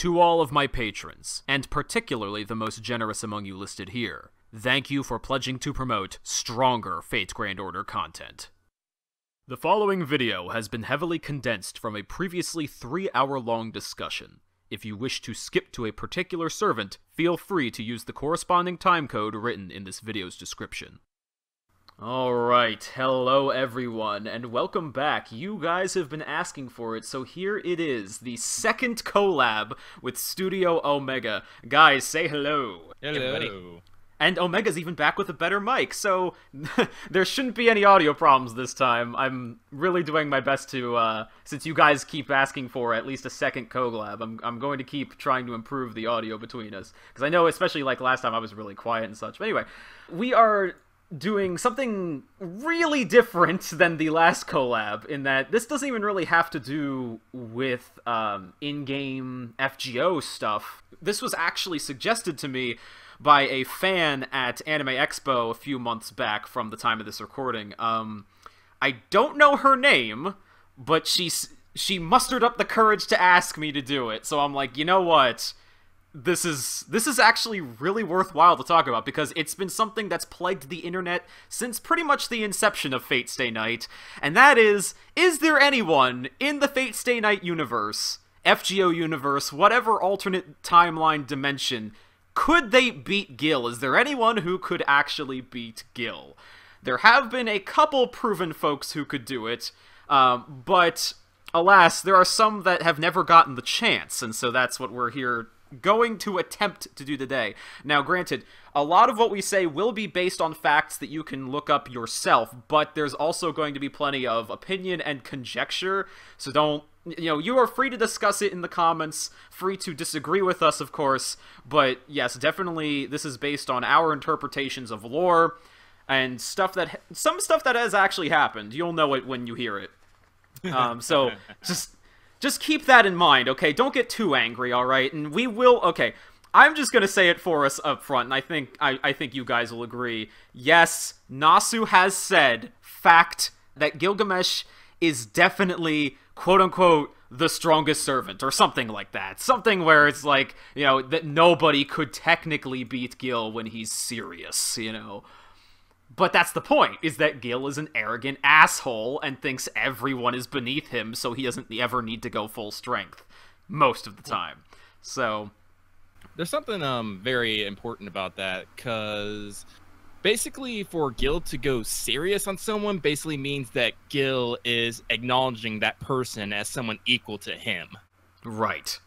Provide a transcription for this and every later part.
To all of my patrons, and particularly the most generous among you listed here, thank you for pledging to promote stronger Fate Grand Order content. The following video has been heavily condensed from a previously 3-hour-long discussion. If you wish to skip to a particular servant, feel free to use the corresponding timecode written in this video's description. Alright, hello everyone, and welcome back. You guys have been asking for it, so here it is, the second collab with StudiOmega. Guys, say hello. Hello. Everybody. And Omega's even back with a better mic, so there shouldn't be any audio problems this time. I'm really doing my best to, since you guys keep asking for at least a second collab, I'm going to keep trying to improve the audio between us. Because I know, especially like last time, I was really quiet and such. But anyway, we are doing something really different than the last collab, in that this doesn't even really have to do with in-game FGO stuff. This was actually suggested to me by a fan at Anime Expo a few months back from the time of this recording. I don't know her name, but she mustered up the courage to ask me to do it, so I'm like, you know what? This is actually really worthwhile to talk about, because it's been something that's plagued the internet since pretty much the inception of Fate Stay Night, and that is there anyone in the Fate Stay Night universe, FGO universe, whatever alternate timeline dimension, could they beat Gil? Is there anyone who could actually beat Gil? There have been a couple proven folks who could do it, but alas, there are some that have never gotten the chance, and so that's what we're here going to attempt to do today. Now, granted, a lot of what we say will be based on facts that you can look up yourself, but there's also going to be plenty of opinion and conjecture, so don't, you are free to discuss it in the comments, free to disagree with us, of course, but yes, definitely this is based on our interpretations of lore, and some stuff that has actually happened. You'll know it when you hear it. So, just keep that in mind, okay? Don't get too angry, alright? And we will, okay, I'm just gonna say it for us up front, and I think you guys will agree. Yes, Nasu has said, fact, that Gilgamesh is definitely, quote-unquote, the strongest servant, or something like that. Something where it's like, that nobody could technically beat Gil when he's serious, But that's the point, is that Gil is an arrogant asshole and thinks everyone is beneath him, so he doesn't ever need to go full strength. Most of the time. So there's something very important about that, because basically for Gil to go serious on someone basically means that Gil is acknowledging that person as someone equal to him. Right.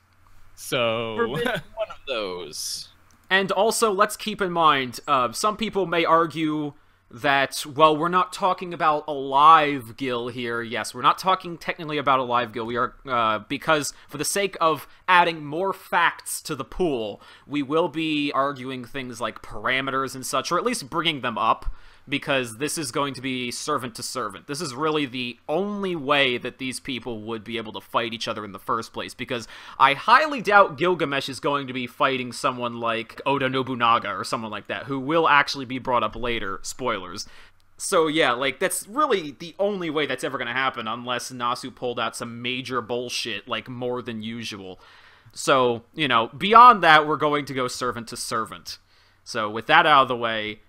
So one of those. And also, let's keep in mind, some people may argue that, well, we're not talking about a live Gil here. Yes, we're not talking technically about a live Gil. We are, because for the sake of adding more facts to the pool, we will be arguing things like parameters and such, or at least bringing them up, because this is going to be servant to servant. This is really the only way that these people would be able to fight each other in the first place, because I highly doubt Gilgamesh is going to be fighting someone like Oda Nobunaga or someone like that, who will actually be brought up later. Spoilers. So yeah, like, that's really the only way that's ever going to happen, unless Nasu pulled out some major bullshit, like more than usual. So, beyond that, we're going to go servant to servant. So with that out of the way,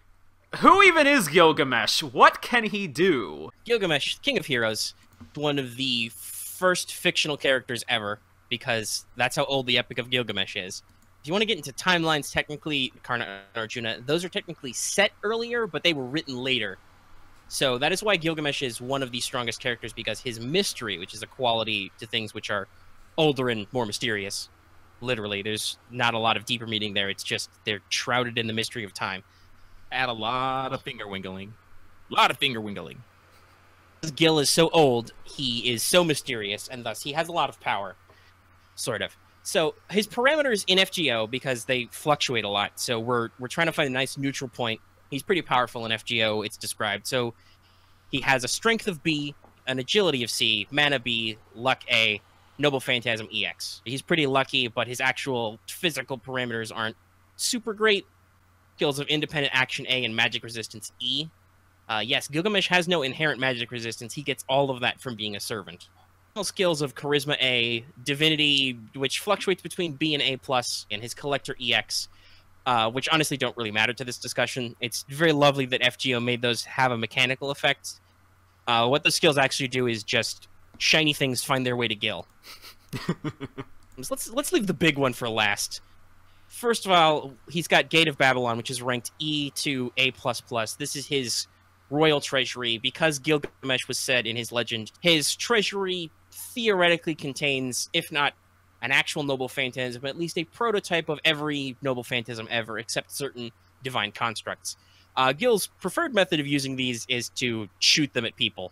who even is Gilgamesh? What can he do? Gilgamesh, King of Heroes, one of the first fictional characters ever, because that's how old the Epic of Gilgamesh is. If you want to get into timelines, technically, Karna and Arjuna, those are technically set earlier, but they were written later. So that is why Gilgamesh is one of the strongest characters, because his mystery, which is a quality to things which are older and more mysterious, literally, there's not a lot of deeper meaning there, it's just they're shrouded in the mystery of time. Add a lot of finger wiggling. A lot of finger wiggling. Gil is so old, he is so mysterious, and thus he has a lot of power. Sort of. So his parameters in FGO, because they fluctuate a lot, so we're trying to find a nice neutral point. He's pretty powerful in FGO, it's described. So he has a strength of B, an agility of C, mana B, luck A, noble phantasm EX. He's pretty lucky, but his actual physical parameters aren't super great. Skills of independent action A and magic resistance E. Yes, Gilgamesh has no inherent magic resistance. He gets all of that from being a servant. skills of Charisma A, Divinity, which fluctuates between B and A+, and his Collector EX, which honestly don't really matter to this discussion. It's very lovely that FGO made those have a mechanical effect. What the skills actually do is just shiny things find their way to Gil. Let's leave the big one for last. First of all, he's got Gate of Babylon, which is ranked E to A++. This is his royal treasury. Because Gilgamesh was said in his legend, his treasury theoretically contains, if not an actual noble phantasm, but at least a prototype of every noble phantasm ever, except certain divine constructs. Gil's preferred method of using these is to shoot them at people,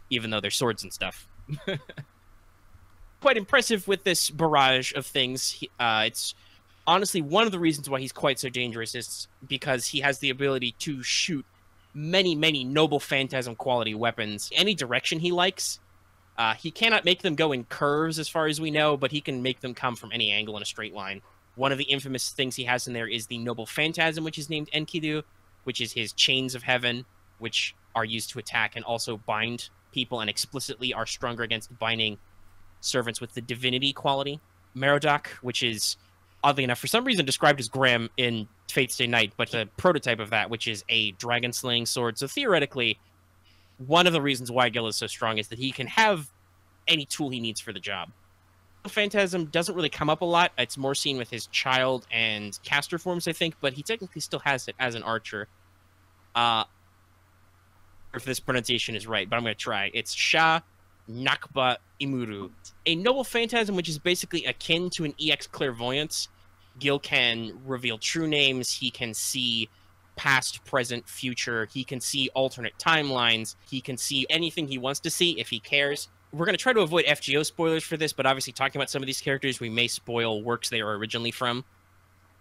even though they're swords and stuff. Quite impressive with this barrage of things. It's honestly one of the reasons why he's quite so dangerous is because he has the ability to shoot many, many noble phantasm quality weapons any direction he likes. He cannot make them go in curves as far as we know, but he can make them come from any angle in a straight line. One of the infamous things he has in there is the noble phantasm, which is named Enkidu, which is his chains of heaven, which are used to attack and also bind people and explicitly are stronger against binding servants with the divinity quality. Merodach, which is, oddly enough, for some reason described as Graham in Fate's Day Night, but a prototype of that, which is a dragon-slaying sword. So theoretically, one of the reasons why Gil is so strong is that he can have any tool he needs for the job. Phantasm doesn't really come up a lot. It's more seen with his child and caster forms, I think, but he technically still has it as an archer. If this pronunciation is right, but I'm going to try. It's Sha Nakba Imuru. A noble phantasm, which is basically akin to an EX clairvoyance. Gil can reveal true names. He can see past, present, future. He can see alternate timelines. He can see anything he wants to see if he cares. We're going to try to avoid FGO spoilers for this, but obviously talking about some of these characters, we may spoil works they are originally from.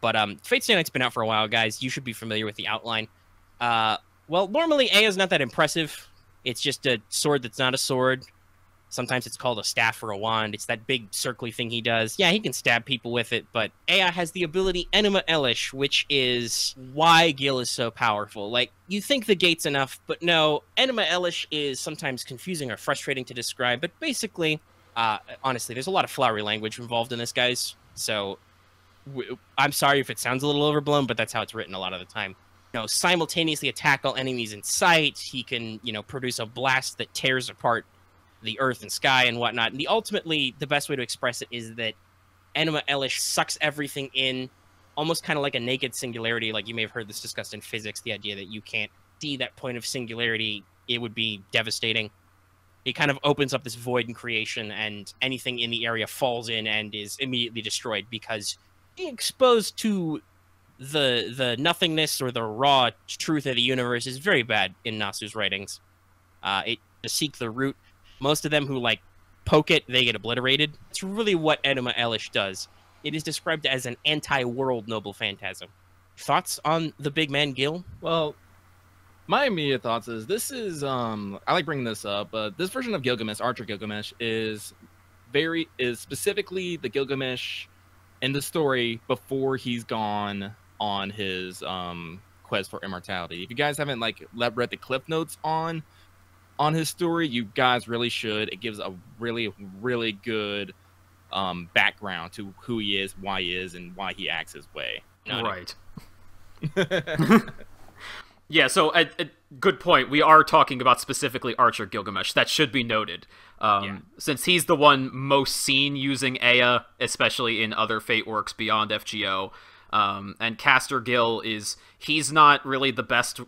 But Fate's Day Night's been out for a while, guys. You should be familiar with the outline. Well, normally Aya's not that impressive. It's just a sword that's not a sword. Sometimes it's called a staff or a wand. It's that big circly thing he does. Yeah, he can stab people with it, but Aya has the ability Enema Elish, which is why Gil is so powerful. Like, you think the gate's enough, but no, Enema Elish is sometimes confusing or frustrating to describe, but basically, honestly, there's a lot of flowery language involved in this, guys, so I'm sorry if it sounds a little overblown, but that's how it's written a lot of the time. You know, simultaneously attack all enemies in sight. He can, you know, produce a blast that tears apart the earth and sky and whatnot. And ultimately, the best way to express it is that Enema Elish sucks everything in, almost kind of like a naked singularity. Like, you may have heard this discussed in physics, the idea that you can't see that point of singularity. It would be devastating. It kind of opens up this void in creation, and anything in the area falls in and is immediately destroyed, because being exposed to the nothingness or the raw truth of the universe is very bad in Nasu's writings. It to seek the root. Most of them who, like, poke it, they get obliterated. It's really what Enema Elish does. It is described as an anti-world noble phantasm. Thoughts on the big man Gil? Well, my immediate thoughts is this is I like bringing this up, but this version of Gilgamesh, Archer Gilgamesh, is specifically the Gilgamesh in the story before he's gone on his quest for immortality. If you guys haven't read the cliff notes on his story, you guys really should. It gives a really, really good background to who he is, why he is, and why he acts his way. Right. Yeah, so a good point. We are talking about specifically Archer Gilgamesh. That should be noted. Since he's the one most seen using Aya, especially in other Fate works beyond FGO. And Caster Gil he's not really the best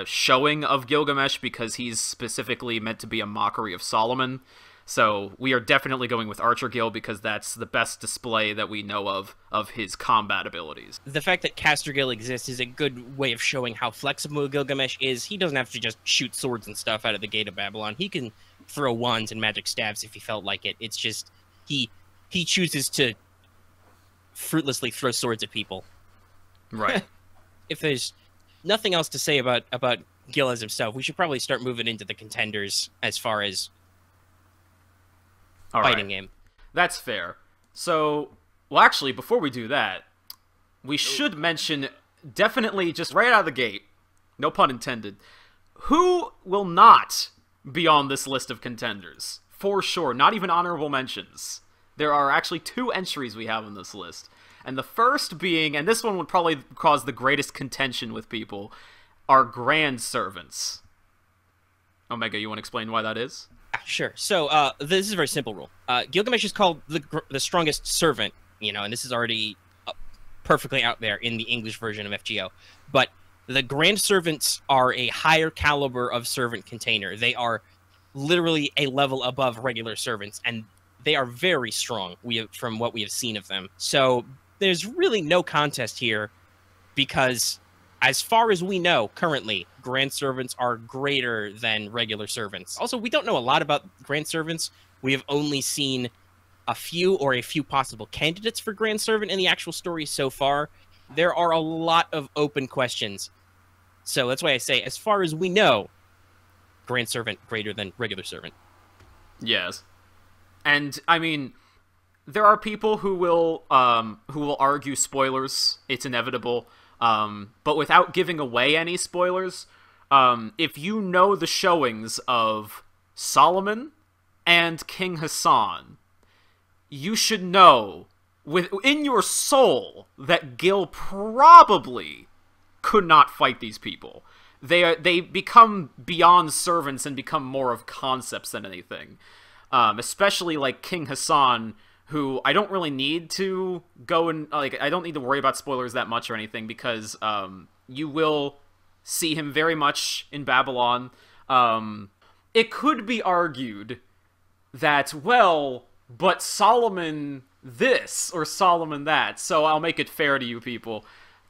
showing of Gilgamesh because he's specifically meant to be a mockery of Solomon. So we are definitely going with Archer Gil because that's the best display that we know of his combat abilities. The fact that Caster Gil exists is a good way of showing how flexible Gilgamesh is. He doesn't have to just shoot swords and stuff out of the Gate of Babylon. He can throw wands and magic staves if he felt like it. It's just he chooses to fruitlessly throw swords at people. Right. If there's nothing else to say about Gil as himself, we should probably start moving into the contenders as far as fighting game. That's fair. So, well, actually, before we do that, we should mention, definitely just right out of the gate, no pun intended, who will not be on this list of contenders for sure. Not even honorable mentions. There are actually 2 entries we have on this list. And the first being, and this one would probably cause the greatest contention with people, are grand servants. Omega, you want to explain why that is? Sure. So this is a very simple rule. Gilgamesh is called the strongest servant, you know, and this is already perfectly out there in the English version of FGO. But the grand servants are a higher caliber of servant container. They are literally a level above regular servants, and they are very strong from what we have seen of them. So there's really no contest here, because as far as we know currently, grand servants are greater than regular servants. Also, we don't know a lot about grand servants. We have only seen a few possible candidates for grand servant in the actual story so far. There are a lot of open questions. So that's why I say, as far as we know, grand servant greater than regular servant. Yes. And I mean, there are people who will argue spoilers. It's inevitable. But without giving away any spoilers, if you know the showings of Solomon and King Hassan, you should know within your soul that Gil probably could not fight these people. They become beyond servants and become more of concepts than anything. Especially like King Hassan, who I don't really need to go and I don't need to worry about spoilers that much or anything, because you will see him very much in Babylon. It could be argued that, well, but Solomon this or Solomon that, so I'll make it fair to you people.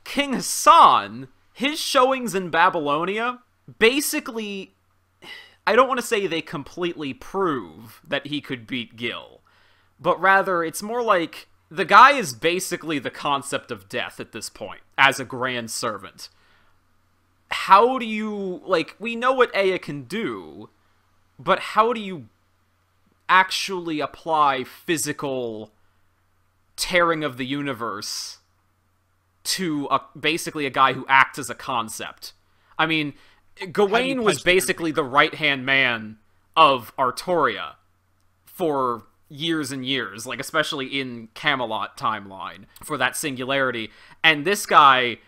King Hassan, his showings in Babylonia, basically, I don't want to say they completely prove that he could beat Gil, but rather it's more like the guy is basically the concept of death at this point as a grand servant. How do you, we know what Ea can do, but how do you actually apply physical tearing of the universe to basically a guy who acts as a concept? I mean, Gawain was basically the right-hand man of Artoria for years and years, especially in Camelot timeline, for that singularity. And this guy,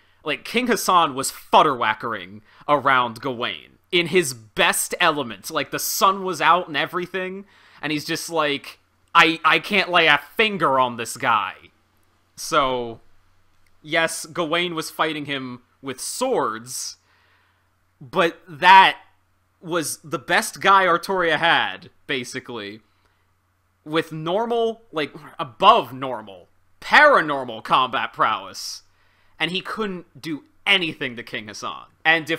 King Hassan was futterwackering around Gawain in his best element. The sun was out and everything, and he's just I can't lay a finger on this guy. So, yes, Gawain was fighting him with swords, but that was the best guy Artoria had, basically, with normal, above normal, paranormal combat prowess, and he couldn't do anything to King Hassan. And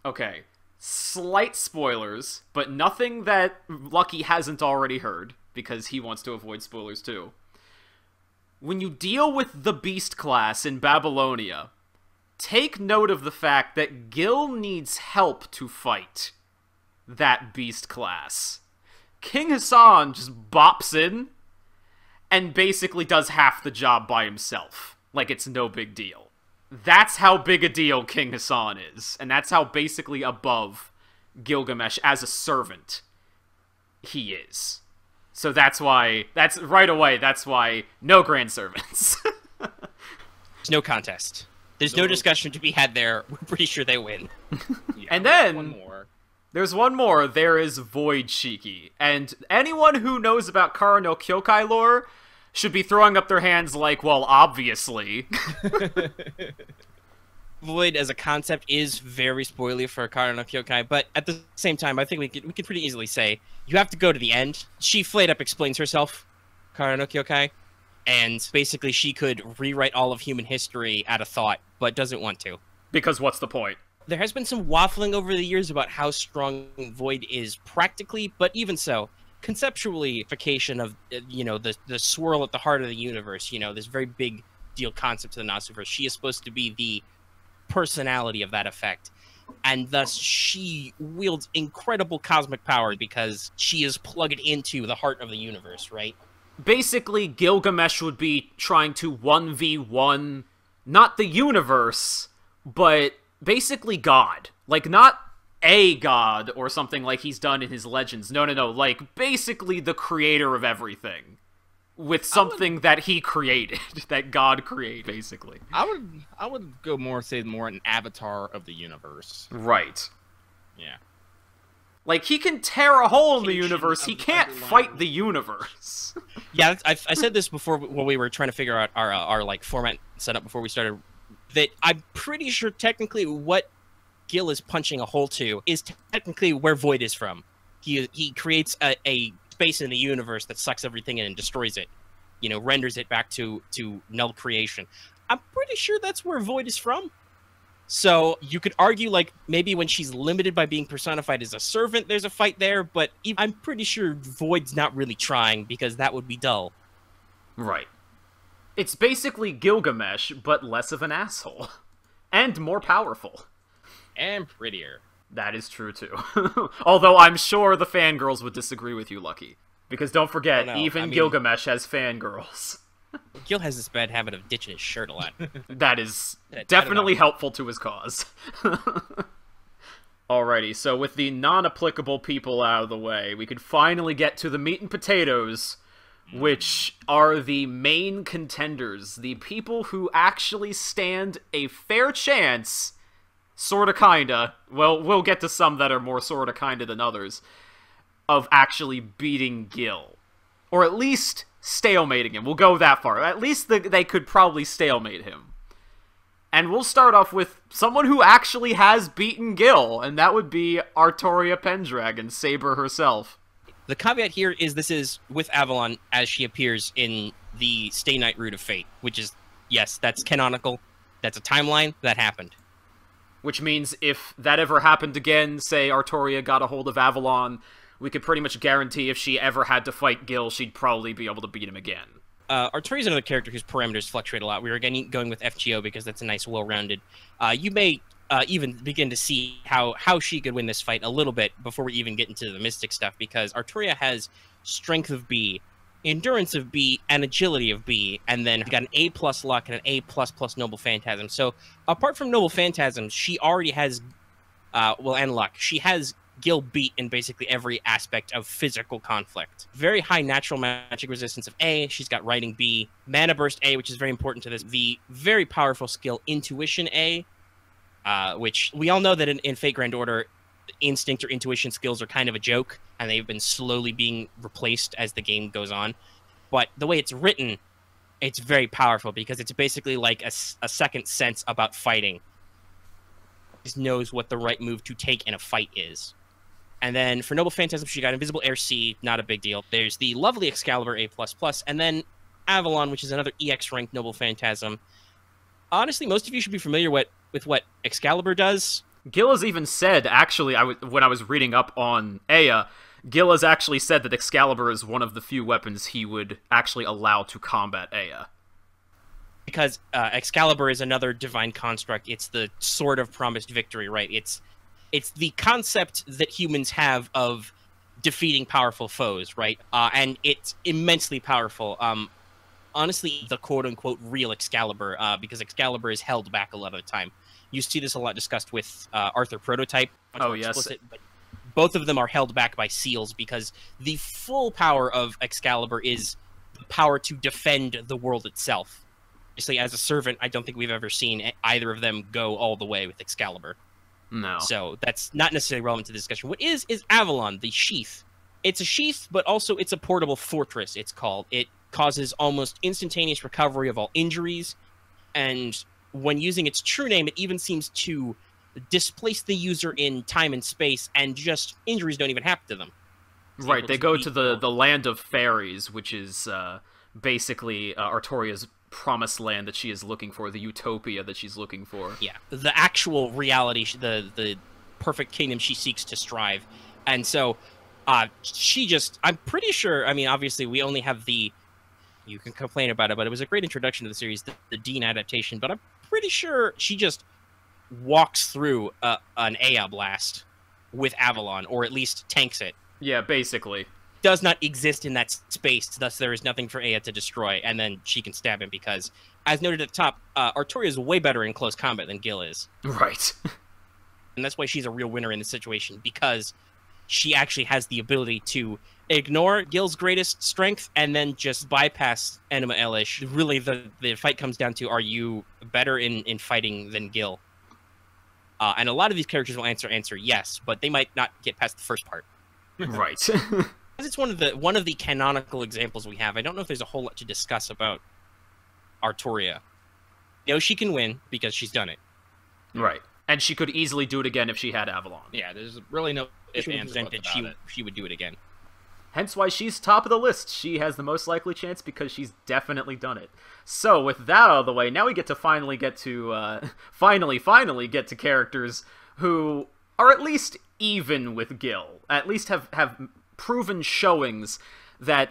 okay, slight spoilers, but nothing that Lucky hasn't already heard, because he wants to avoid spoilers too. When you deal with the Beast class in Babylonia, take note of the fact that Gil needs help to fight that Beast class. King Hassan just bops in and basically does half the job by himself. It's no big deal. That's how big a deal King Hassan is, and that's how basically above Gilgamesh as a servant he is. So that's why, right away, that's why no grand servants. There's no contest. There's no discussion to be had there. We're pretty sure they win. Yeah, and then, there's one more. There is Void Shiki. And anyone who knows about Kara no Kyokai lore should be throwing up their hands well, obviously. Void as a concept is very spoily for Kara no Kyokai, but at the same time, I think we could pretty easily say, you have to go to the end. She flat up explains herself, Kara no Kyokai, and basically she could rewrite all of human history out of thought, but doesn't want to. Because what's the point? There has been some waffling over the years about how strong Void is practically, but even so, conceptually, of, the swirl at the heart of the universe, this very big deal concept to the Nasuverse. She is supposed to be the personality of that effect, and thus she wields incredible cosmic power because she is plugged into the heart of the universe, right? Basically, Gilgamesh would be trying to 1v1, not the universe, but basically God. Not a god or something like he's done in his legends. No, like basically the creator of everything. With something that he created, that God created, basically. I would go say more an avatar of the universe. Right. Yeah. Like, he can tear a hole in the universe, he can't fight the universe. Yeah, I said this before when we were trying to figure out our like format setup before we started, that I'm pretty sure technically what Gil is punching a hole to is technically where Void is from. He creates a space in the universe that sucks everything in and destroys it, renders it back to null creation. I'm pretty sure that's where Void is from. So you could argue, like, maybe when she's limited by being personified as a servant, there's a fight there, but I'm pretty sure Void's not really trying, because that would be dull. Right. It's basically Gilgamesh, but less of an asshole. And more powerful. And prettier. That is true, too. Although I'm sure the fangirls would disagree with you, Lucky. Because don't forget, Gilgamesh has fangirls. Gil has this bad habit of ditching his shirt a lot. That is definitely helpful to his cause. Alrighty, so with the non-applicable people out of the way, we could finally get to the meat and potatoes, which are the main contenders. The people who actually stand a fair chance... sorta kinda, well, we'll get to some that are more sorta kinda than others, of actually beating Gil. Or at least stalemating him. We'll go that far. At least they could probably stalemate him. And we'll start off with someone who actually has beaten Gil, and that would be Artoria Pendragon, Saber herself. The caveat here is this is with Avalon as she appears in the Stay Night Route of Fate, which is, yes, that's canonical. That's a timeline. That happened. Which means if that ever happened again, say Artoria got a hold of Avalon, we could pretty much guarantee if she ever had to fight Gil, she'd probably be able to beat him again. Artoria's another character whose parameters fluctuate a lot. We were again going with FGO because that's a nice, well-rounded. You may even begin to see how she could win this fight a little bit before we even get into the Mystic stuff, because Artoria has Strength of B, Endurance of B, and Agility of B, and then got an A+ Luck and an A++ Noble Phantasm. So apart from Noble Phantasm, she already has, and Luck. She has Gil beat in basically every aspect of physical conflict. Very high natural magic resistance of A. She's got Writing B, Mana Burst A, which is very important to this. The very powerful skill Intuition A, which we all know that in Fate Grand Order, instinct or intuition skills are kind of a joke, and they've been slowly being replaced as the game goes on. But the way it's written, it's very powerful, because it's basically like a second sense about fighting. Just knows what the right move to take in a fight is. And then for Noble Phantasm, she got Invisible Air C, not a big deal. There's the lovely Excalibur A++, and then Avalon, which is another EX ranked Noble Phantasm. Honestly, most of you should be familiar with what Excalibur does. Gil has even said, actually, when I was reading up on Aya, Gil has actually said that Excalibur is one of the few weapons he would actually allow to combat Aya. Because Excalibur is another divine construct. It's the sword of promised victory, right? It's the concept that humans have of defeating powerful foes, right? And it's immensely powerful. Honestly, the quote-unquote real Excalibur, because Excalibur is held back a lot of the time. You see this a lot discussed with Arthur Prototype. Oh, yes. Explicit, but both of them are held back by seals, because the full power of Excalibur is the power to defend the world itself. Obviously, as a servant, I don't think we've ever seen either of them go all the way with Excalibur. No. So that's not necessarily relevant to the discussion. What is Avalon, the sheath. It's a sheath, but also it's a portable fortress, it's called. It causes almost instantaneous recovery of all injuries, and when using its true name, it even seems to displace the user in time and space, and just injuries don't even happen to them. Right, they go to the land of fairies, which is basically Artoria's promised land that she is looking for, the utopia that she's looking for. Yeah, the actual reality, the perfect kingdom she seeks to strive. And so she just, I'm pretty sure, I mean, obviously we only have the, you can complain about it, but it was a great introduction to the series, the Dean adaptation, but I'm pretty sure she just walks through an Aya blast with Avalon, or at least tanks it. Yeah, basically. Does not exist in that space, thus there is nothing for Aya to destroy, and then she can stab him because, as noted at the top, Artoria is way better in close combat than Gil is. Right. And that's why she's a real winner in this situation, because she actually has the ability to ignore Gil's greatest strength and then just bypass Enema Elish. Really, the fight comes down to, are you better in fighting than Gil? And a lot of these characters will answer yes, but they might not get past the first part. Right. It's one of the canonical examples we have. I don't know if there's a whole lot to discuss about Artoria. You know, she can win because she's done it. Right. And she could easily do it again if she had Avalon. Yeah, there's really no if ands or buts about it. She would do it again. Hence why she's top of the list. She has the most likely chance because she's definitely done it. So with that out of the way, now we get to finally get to finally get to characters who are at least even with Gil. At least have proven showings that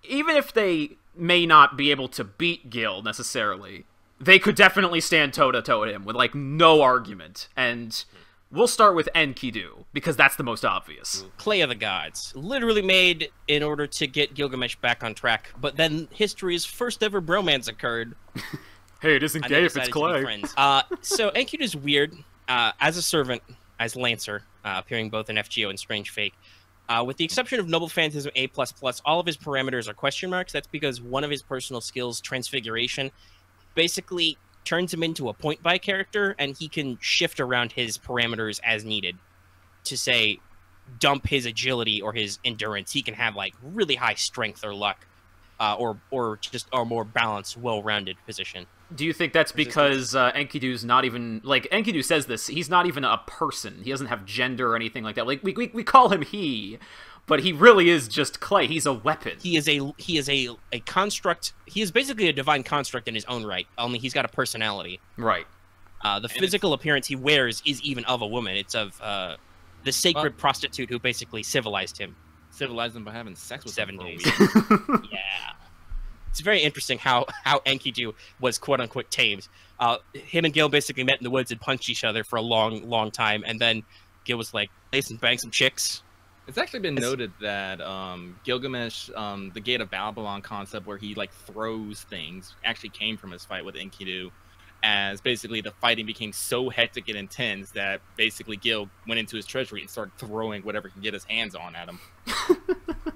even if they may not be able to beat Gil necessarily, they could definitely stand toe-to-toe with him with, like, no argument. And we'll start with Enkidu, because that's the most obvious. Clay of the Gods. Literally made in order to get Gilgamesh back on track, but then history's first ever bromance occurred. Hey, it isn't gay if it's clay. So Enkidu's weird. As a servant, as Lancer, appearing both in FGO and Strange Fake. With the exception of Noble Phantasm A++, all of his parameters are question marks. That's because one of his personal skills, Transfiguration, basically turns him into a point-buy character, and he can shift around his parameters as needed to, say, dump his agility or his endurance. He can have, like, really high strength or luck, or just a more balanced, well-rounded position. Do you think that's because Enkidu's not even... Like, Enkidu says this, he's not even a person. He doesn't have gender or anything like that. Like, we call him he, but he really is just clay. He's a weapon. He is a construct. He is basically a divine construct in his own right, only he's got a personality. Right. The physical appearance he wears is even of a woman. It's of the sacred prostitute who basically civilized him. Civilized him by having sex with 7 him days. Yeah. It's very interesting how Enkidu was quote-unquote tamed. Him and Gil basically met in the woods and punched each other for a long, long time, and then Gil was like, "Hey, some bang some chicks." It's actually been noted that Gilgamesh, the Gate of Babylon concept where he like throws things, actually came from his fight with Enkidu, as basically the fighting became so hectic and intense that basically Gil went into his treasury and started throwing whatever he could get his hands on at him.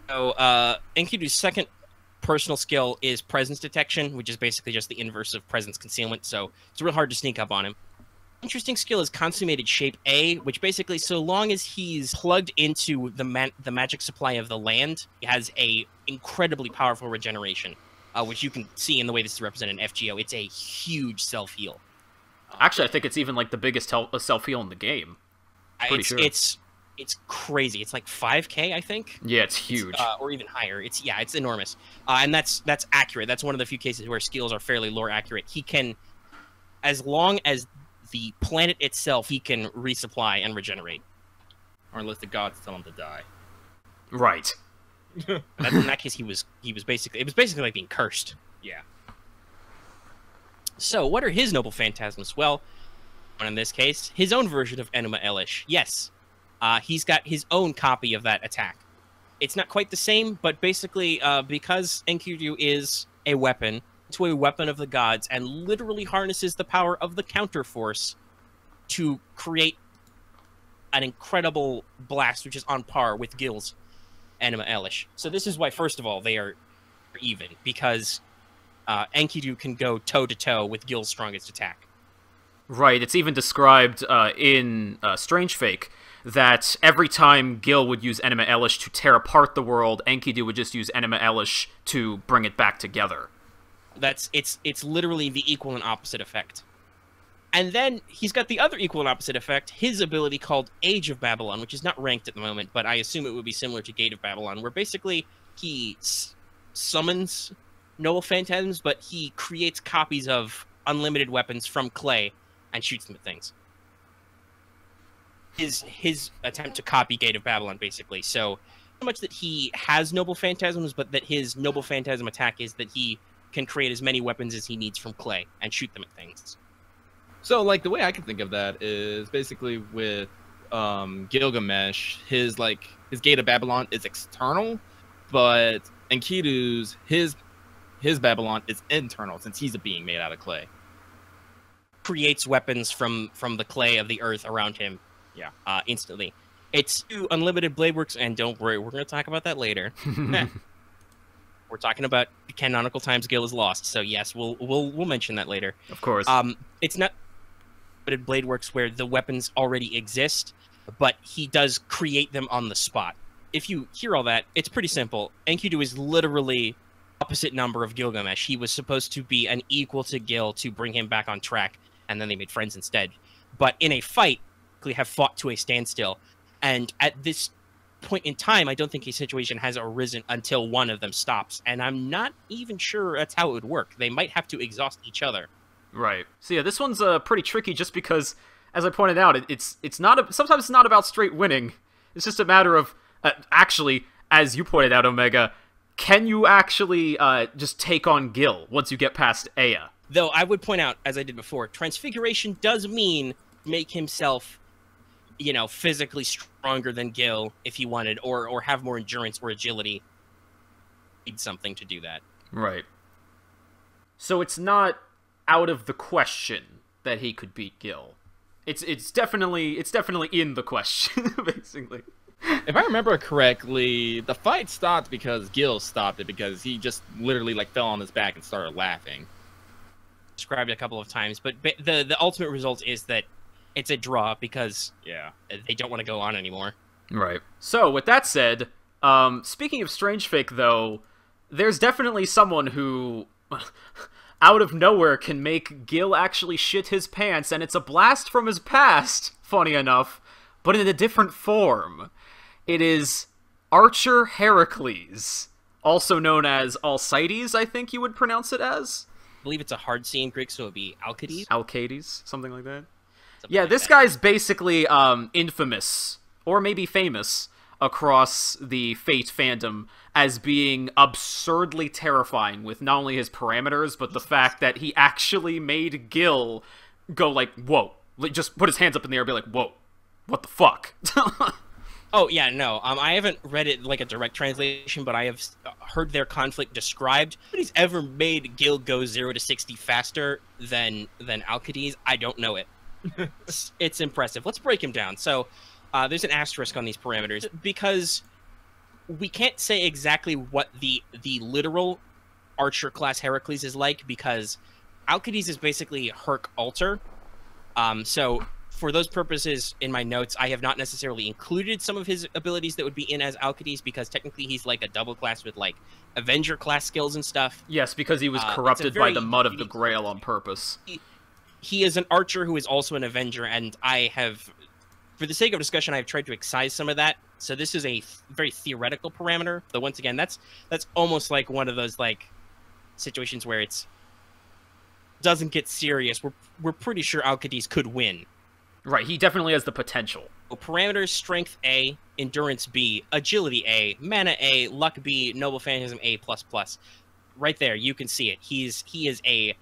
So Enkidu's second personal skill is presence detection, which is basically just the inverse of presence concealment, so it's real hard to sneak up on him. Interesting skill is consummated shape A, which basically, so long as he's plugged into the magic supply of the land, he has a incredibly powerful regeneration, which you can see in the way this is represented in FGO. It's a huge self-heal. Actually, I think it's even like the biggest self-heal in the game. Pretty sure. It's crazy. It's like 5K, I think. Yeah, it's huge. Or even higher. It's enormous. And that's accurate. That's one of the few cases where skills are fairly lore accurate. He can, as long as the planet itself, he can resupply and regenerate. Or unless the gods tell him to die. Right. In that case, he was basically, it was basically like being cursed. Yeah. So, what are his noble phantasms? Well, in this case, his own version of Enema Elish. Yes. He's got his own copy of that attack. It's not quite the same, but basically, because Enkidu is a weapon, to a weapon of the gods, and literally harnesses the power of the counterforce to create an incredible blast, which is on par with Gil's Enema Elish. So this is why, first of all, they are even, because Enkidu can go toe-to-toe with Gil's strongest attack. Right, it's even described in Strange Fake that every time Gil would use Enema Elish to tear apart the world, Enkidu would just use Enema Elish to bring it back together. It's literally the equal and opposite effect. And then he's got the other equal and opposite effect, his ability called Age of Babylon, which is not ranked at the moment, but I assume it would be similar to Gate of Babylon, where basically he summons noble phantasms, but he creates copies of unlimited weapons from clay and shoots them at things. His attempt to copy Gate of Babylon, basically. So much that he has noble phantasms, but that his noble phantasm attack is that he can create as many weapons as he needs from clay and shoot them at things. So, like, the way I can think of that is basically with Gilgamesh, his Gate of Babylon is external, but Enkidu's his Babylon is internal, since he's a being made out of clay. Creates weapons from the clay of the earth around him instantly. It's 2 unlimited blade works, and don't worry, we're going to talk about that later. We're talking about canonical times Gil is lost, so yes, we'll mention that later. Of course. It's not unlimited blade works where the weapons already exist, but he does create them on the spot. If you hear all that, it's pretty simple. Enkidu is literally opposite number of Gilgamesh. He was supposed to be an equal to Gil to bring him back on track, and then they made friends instead. But in a fight, they have fought to a standstill. And at this point in time, I don't think a situation has arisen until one of them stops. And I'm not even sure that's how it would work. They might have to exhaust each other. Right. So yeah, this one's pretty tricky just because, as I pointed out, it's not sometimes it's not about straight winning. It's just a matter of actually, as you pointed out, Omega, can you actually just take on Gil once you get past Aya? Though I would point out, as I did before, transfiguration does mean make himself, you know, physically stronger than Gil if he wanted, or have more endurance or agility. Need something to do that. Right. So it's not out of the question that he could beat Gil. It's definitely in the question, basically. If I remember correctly, the fight stopped because Gil stopped it because he just literally like fell on his back and started laughing. Described a couple of times, but the ultimate result is that it's a draw because they don't want to go on anymore. Right. So with that said, speaking of Strange Fake, though, there's definitely someone who, out of nowhere, can make Gil actually shit his pants, and it's a blast from his past, funny enough, but in a different form. It is Archer Heracles, also known as Alcides, I think you would pronounce it as. I believe it's a hard C in Greek, so it would be Alcides. Alcides, something like that. Something yeah, like this that. guy's basically infamous, or maybe famous, across the Fate fandom as being absurdly terrifying with not only his parameters, but the fact that he actually made Gil go like, whoa. Like, just put his hands up in the air and be like, whoa, what the fuck? Oh, yeah, no. I haven't read it like a direct translation, but I have heard their conflict described. Nobody's ever made Gil go 0 to 60 faster than Alcides. I don't know it. It's impressive. Let's break him down. So, there's an asterisk on these parameters because we can't say exactly what the literal Archer class Heracles is like because Alcides is basically Herc Alter. So for those purposes, in my notes, I have not necessarily included some of his abilities that would be in as Alcides because technically he's like a double class with like Avenger class skills and stuff. Yes, because he was corrupted by the mud of the Grail on purpose. He is an Archer who is also an Avenger, and I have, for the sake of discussion, I've tried to excise some of that. So this is a very theoretical parameter. Though once again, that's almost like one of those like situations where it's doesn't get serious. We're pretty sure Alcides could win. Right, he definitely has the potential. So parameters: Strength A, Endurance B, Agility A, Mana A, Luck B, Noble Phantasm A++. Right there, you can see it. He is a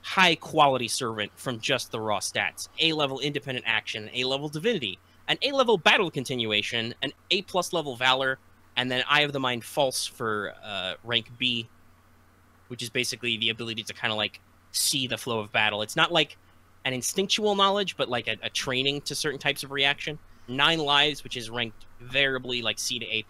high-quality servant from just the raw stats. A-level Independent Action, A-level Divinity, an A-level Battle Continuation, an A+ level Valor, and then Eye of the Mind False for rank B, which is basically the ability to kind of like see the flow of battle. It's not like an instinctual knowledge, but like a training to certain types of reaction. 9 Lives, which is ranked variably like C to A+.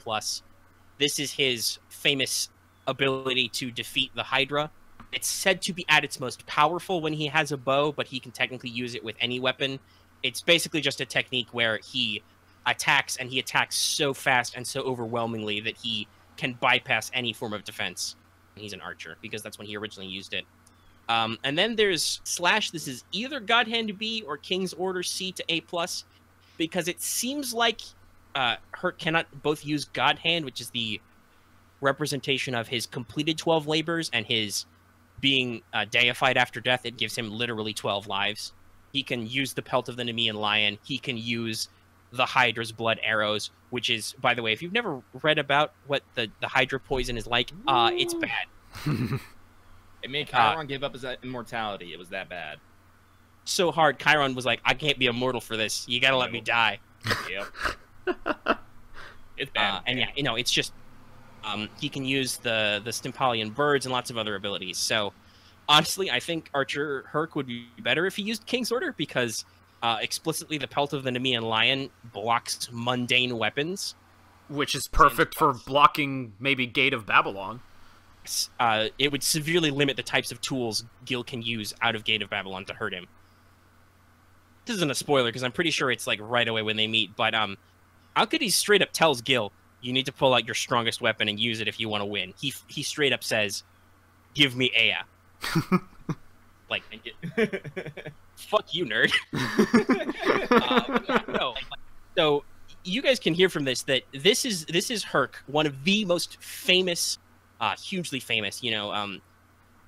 This is his famous ability to defeat the Hydra. It's said to be at its most powerful when he has a bow, but he can technically use it with any weapon. It's basically just a technique where he attacks, and he attacks so fast and so overwhelmingly that he can bypass any form of defense. And he's an archer, because that's when he originally used it. And then there's Slash. This is either God Hand B or King's Order C to A+, because it seems like Herc cannot both use God Hand, which is the representation of his completed 12 labors, and his being deified after death. It gives him literally 12 lives. He can use the Pelt of the Nemean Lion. He can use the Hydra's blood arrows, which is, by the way, if you've never read about what the Hydra poison is like, it's bad. It made Chiron give up his immortality. It was that bad. So hard, Chiron was like, I can't be immortal for this. You gotta let me die. Yep. It's bad. And yeah, you know, it's just, he can use the Stimpalian birds and lots of other abilities. So, honestly, I think Archer Herc would be better if he used King's Order, because Explicitly, the pelt of the Nemean lion blocks mundane weapons. Which is perfect for blocking maybe Gate of Babylon. It would severely limit the types of tools Gil can use out of Gate of Babylon to hurt him. This isn't a spoiler, because I'm pretty sure it's like right away when they meet, but Alcides straight up tells Gil, you need to pull out your strongest weapon and use it if you want to win. He straight up says, give me Ea. Like, fuck you, nerd. No. So, you guys can hear from this that this is Herc, one of the most famous, hugely famous,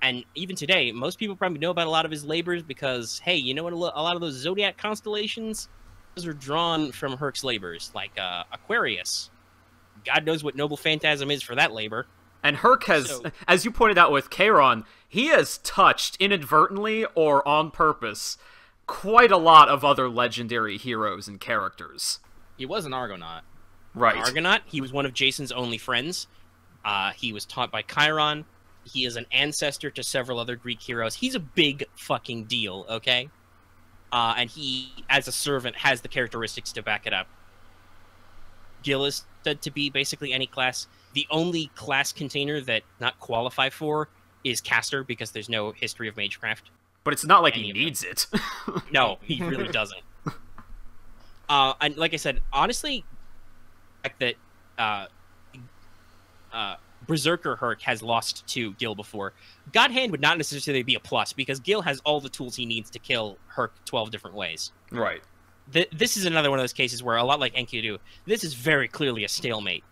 and even today, most people probably know about a lot of his labors because, hey, you know what? A lot of those zodiac constellations, those are drawn from Herc's labors, like Aquarius. God knows what noble phantasm is for that labor. And Herc has, as you pointed out with Charon, he has touched inadvertently or on purpose quite a lot of other legendary heroes and characters. He was an Argonaut. Right. An Argonaut. He was one of Jason's only friends. He was taught by Chiron. He is an ancestor to several other Greek heroes. He's a big fucking deal, okay? And he, as a servant, has the characteristics to back it up. Gil is said to be basically any class. The only class container that not qualify for is caster, because there's no history of magecraft. But it's not like he needs it. No, he really doesn't. And like I said, honestly, the fact that Berserker Herc has lost to Gil before, God Hand would not necessarily be a plus, because Gil has all the tools he needs to kill Herc 12 different ways. Right. This is another one of those cases where, a lot like Enkidu, this is very clearly a stalemate.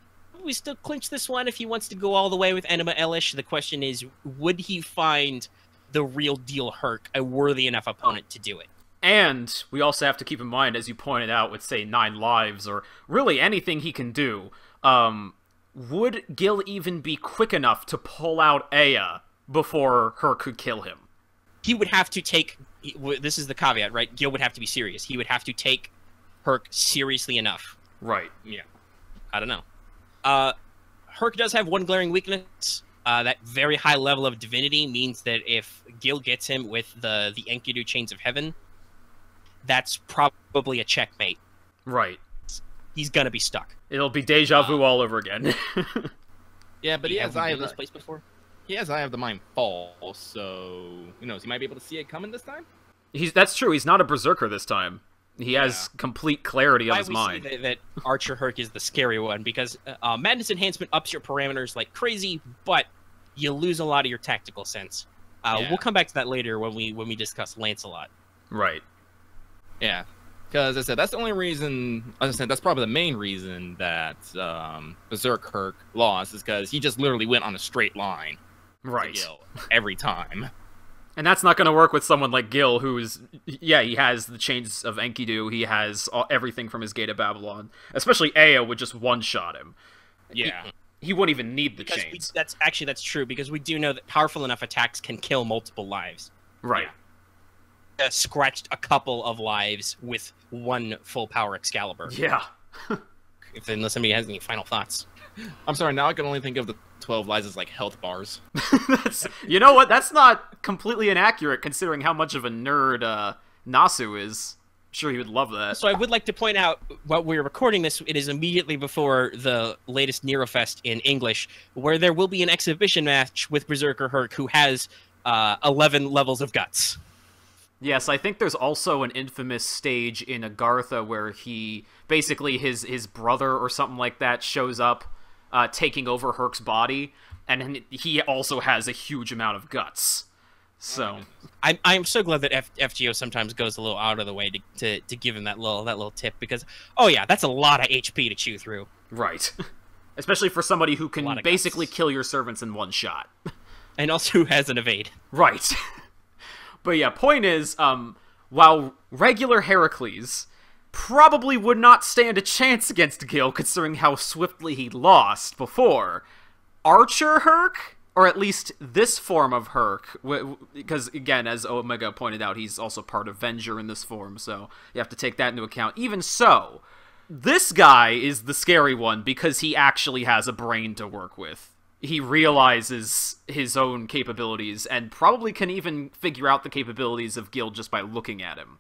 We still clinch this one if he wants to go all the way with Enema Elish. The question is, would he find the real deal Herc a worthy enough opponent to do it? And we also have to keep in mind, as you pointed out, with, say, 9 lives, or really anything he can do, would Gil even be quick enough to pull out Ea before Herc could kill him? He would have to take... This is the caveat, right? Gil would have to be serious. He would have to take Herc seriously enough. Right. Yeah. I don't know. Herc does have one glaring weakness. That very high level of divinity means that if Gil gets him with the Enkidu Chains of Heaven, that's probably a checkmate. Right. He's gonna be stuck. It'll be deja vu all over again. Yeah, but he has Eye of this place before. He has Eye of the Mind Fall, so who knows? He might be able to see it coming this time. That's true. He's not a berserker this time. He has complete clarity of his mind. Why we see that Archer Herc is the scary one, because Madness Enhancement ups your parameters like crazy, but you lose a lot of your tactical sense. We'll come back to that later when we discuss Lancelot. Right. Yeah. Because, as I said, that's the only reason, as I said, that's probably the main reason that Berserk Herc lost, is because he just literally went on a straight line. Right. To Gil every time. And that's not going to work with someone like Gil, who's, yeah, he has the chains of Enkidu, he has everything from his Gate of Babylon. Especially Ea would just one-shot him. Yeah. He wouldn't even need the chains. That's true, because we do know that powerful enough attacks can kill multiple lives. Right. Yeah. Scratched a couple of lives with one full power Excalibur. Yeah. Unless somebody has any final thoughts. I'm sorry, now I can only think of the 12 lives as like health bars. You know what? That's not completely inaccurate, considering how much of a nerd Nasu is. I'm sure he would love that. So I would like to point out, while we're recording this, it is immediately before the latest Nerofest in English, where there will be an exhibition match with Berserker Herc, who has 11 levels of guts. Yes, I think there's also an infamous stage in Agartha where he, basically his brother or something like that shows up, taking over Herc's body, and he also has a huge amount of guts. So I'm so glad that FGO sometimes goes a little out of the way to give him that little tip, because oh yeah, that's a lot of HP to chew through. Right. Especially for somebody who can basically kill your servants in one shot. And also who has an evade. Right. But yeah, point is, while regular Heracles probably would not stand a chance against Gil, considering how swiftly he lost before, Archer Herc, or at least this form of Herc, because again, as Omega pointed out, he's also part of Venger in this form, so you have to take that into account. Even so, this guy is the scary one because he actually has a brain to work with. he realizes his own capabilities and probably can even figure out the capabilities of Gil just by looking at him.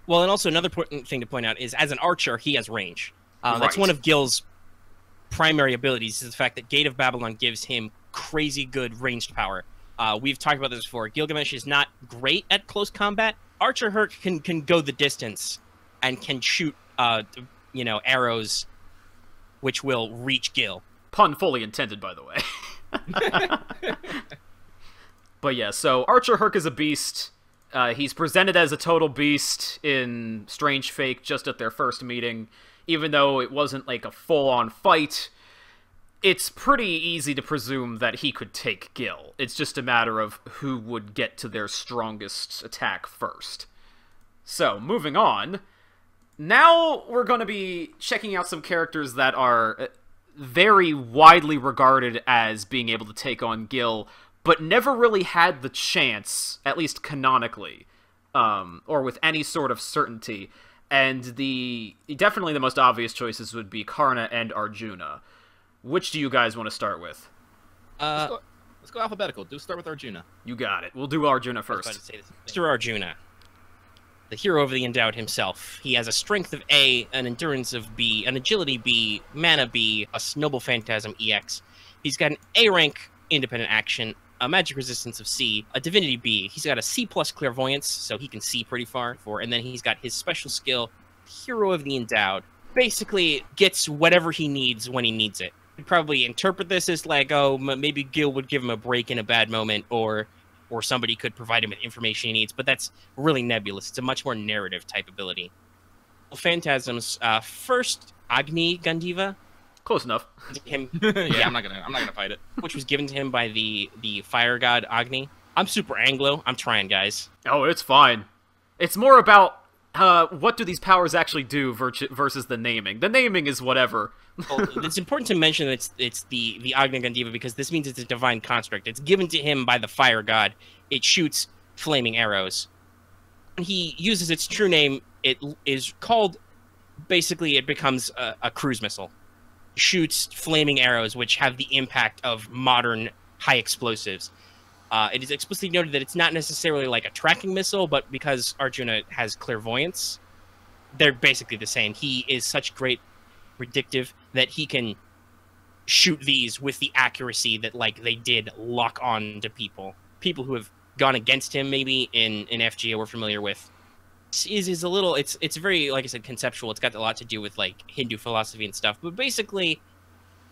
Well, and also another important thing to point out is, as an archer, he has range. That's Right. one of Gil's primary abilities, is the fact that Gate of Babylon gives him crazy good ranged power. We've talked about this before. Gilgamesh is not great at close combat. Archer Herc can go the distance and can shoot, arrows which will reach Gil. Pun fully intended, by the way. But yeah, so Archer Herc is a beast. He's presented as a total beast in Strange Fake just at their first meeting. Even though it wasn't like a full-on fight, it's pretty easy to presume that he could take Gil. It's just a matter of who would get to their strongest attack first. So, moving on. Now we're going to be checking out some characters that are very widely regarded as being able to take on Gil, but never really had the chance, at least canonically, or with any sort of certainty. And definitely the most obvious choices would be Karna and Arjuna. Which do you guys want to start with? Let's go alphabetical. Start with Arjuna. You got it. We'll do Arjuna first. Mr. Arjuna, the hero of the endowed himself. He has a strength of A, an endurance of B, an agility B, mana B, a noble phantasm EX. He's got an A rank independent action, a magic resistance of C, a divinity B. He's got a C plus clairvoyance, so he can see pretty far. And then he's got his special skill, hero of the endowed. Basically gets whatever he needs when he needs it. You'd probably interpret this as like, oh, maybe Gil would give him a break in a bad moment, or somebody could provide him with information he needs, but that's really nebulous. It's a much more narrative type ability. Phantasms, first Agni Gandiva. Close enough. Him, I'm not gonna fight it. Which was given to him by the fire god Agni. I'm super Anglo. I'm trying, guys. Oh, it's fine. It's more about what do these powers actually do versus the naming. The naming is whatever. Well, it's important to mention that it's the Agni Gandiva because this means it's a divine construct. It's given to him by the fire god. It shoots flaming arrows. When he uses its true name, it is called, basically it becomes a cruise missile. It shoots flaming arrows which have the impact of modern high explosives. It is explicitly noted that it's not necessarily like a tracking missile, but because Arjuna has clairvoyance, they're basically the same. He is such great predictive that he can shoot these with the accuracy that like they did lock on to people who have gone against him maybe in FGO we're familiar with. Is a little, it's very, like I said, conceptual. It's got a lot to do with like Hindu philosophy and stuff, but basically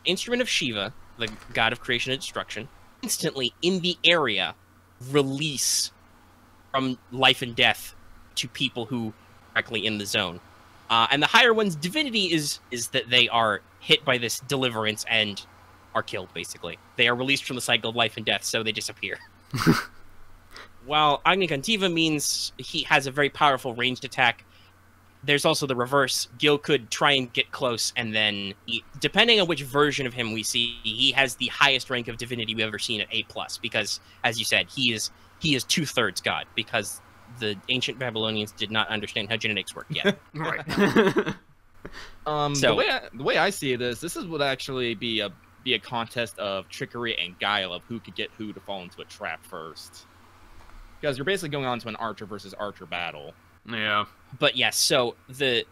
instrument of Shiva, the god of creation and destruction, instantly in the area release from life and death to people who are directly in the zone. And the higher one's divinity is that they are hit by this deliverance and are killed, basically. They are released from the cycle of life and death, so they disappear. While Agni Gandiva means he has a very powerful ranged attack, there's also the reverse. Gil could try and get close, and then, depending on which version of him we see, he has the highest rank of divinity we've ever seen at A+, because, as you said, he is 2/3 god, because the ancient Babylonians did not understand how genetics worked yet. Right. The way I see it is, this would actually be a contest of trickery and guile of who could get who to fall into a trap first. Because you're basically going on to an archer versus archer battle. Yeah. But yes, so the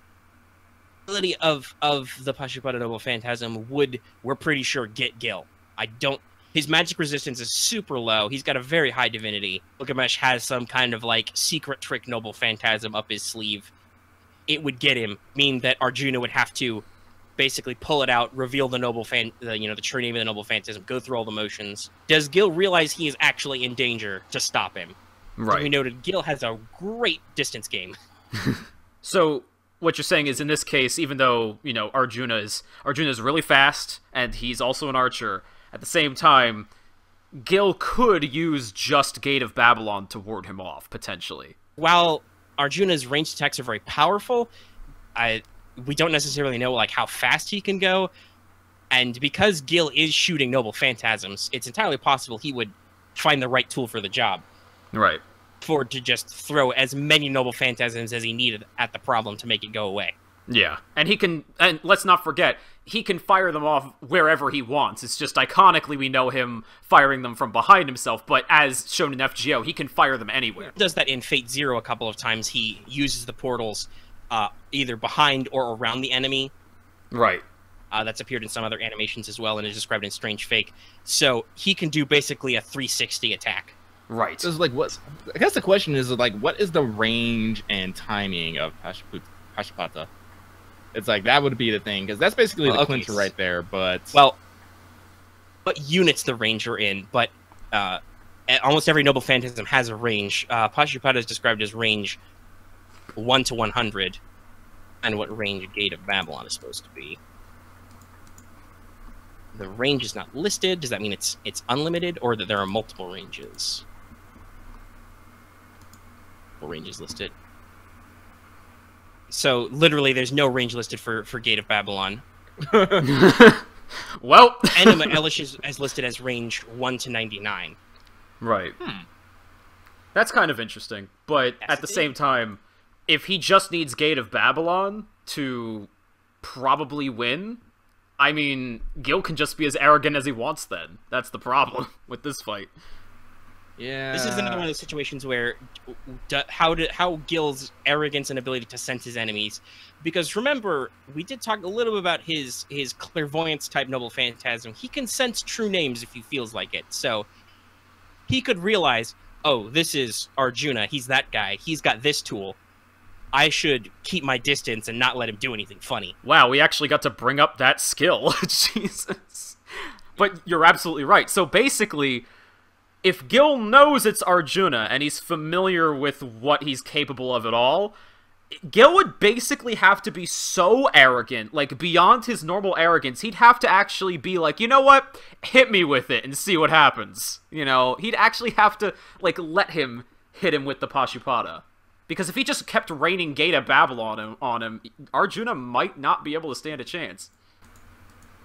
ability of the Pashupada Noble Phantasm we're pretty sure, get Gil. His magic resistance is super low. He's got a very high divinity. Gilgamesh has some kind of like secret trick Noble Phantasm up his sleeve. It would get him, mean that Arjuna would have to basically pull it out, reveal the the true name of the Noble Phantasm, go through all the motions. Does Gil realize he is actually in danger to stop him? Right. As we noted, Gil has a great distance game. So what you're saying is, in this case, even though Arjuna is really fast and he's also an archer, at the same time, Gil could use just Gate of Babylon to ward him off potentially. While Arjuna's ranged attacks are very powerful, we don't necessarily know like how fast he can go, and because Gil is shooting Noble Phantasms, it's entirely possible he would find the right tool for the job. Right. To just throw as many Noble Phantasms as he needed at the problem to make it go away. Yeah, and let's not forget, he can fire them off wherever he wants. It's just iconically we know him firing them from behind himself, but as shown in FGO, he can fire them anywhere. He does that in Fate Zero a couple of times. He uses the portals either behind or around the enemy. Right. That's appeared in some other animations as well, and is described in Strange Fake. So he can do basically a 360 attack. Right. So it's like, I guess the question is, like, what is the range and timing of Pashupata? It's like, that would be the thing, because that's basically the clincher right there, but... Well, what units the range are in, but almost every Noble Phantasm has a range. Pashupata is described as range 1 to 100, and what range Gate of Babylon is supposed to be. The range is not listed. Does that mean it's unlimited, or that there are multiple ranges? Ranges listed. So literally, there's no range listed for Gate of Babylon. Well, Enema Elish is listed as range 1 to 99. Right. That's kind of interesting, but at the same time, if he just needs Gate of Babylon to probably win, I mean, Gil can just be as arrogant as he wants then. That's the problem with this fight. Yeah. This is another one of those situations where how Gil's arrogance and ability to sense his enemies, because remember, we did talk a little bit about his clairvoyance type Noble Phantasm. He can sense true names if he feels like it. So he could realize, oh, this is Arjuna. He's that guy. He's got this tool. I should keep my distance and not let him do anything funny. Wow, we actually got to bring up that skill. Jesus. But you're absolutely right. So basically, if Gil knows it's Arjuna and he's familiar with what he's capable of at all, Gil would basically have to be so arrogant, like beyond his normal arrogance, he'd have to actually be like, you know what, hit me with it and see what happens. You know, he'd actually have to, like, let him hit him with the Pashupata. Because if he just kept raining Gate of Babylon on him, Arjuna might not be able to stand a chance.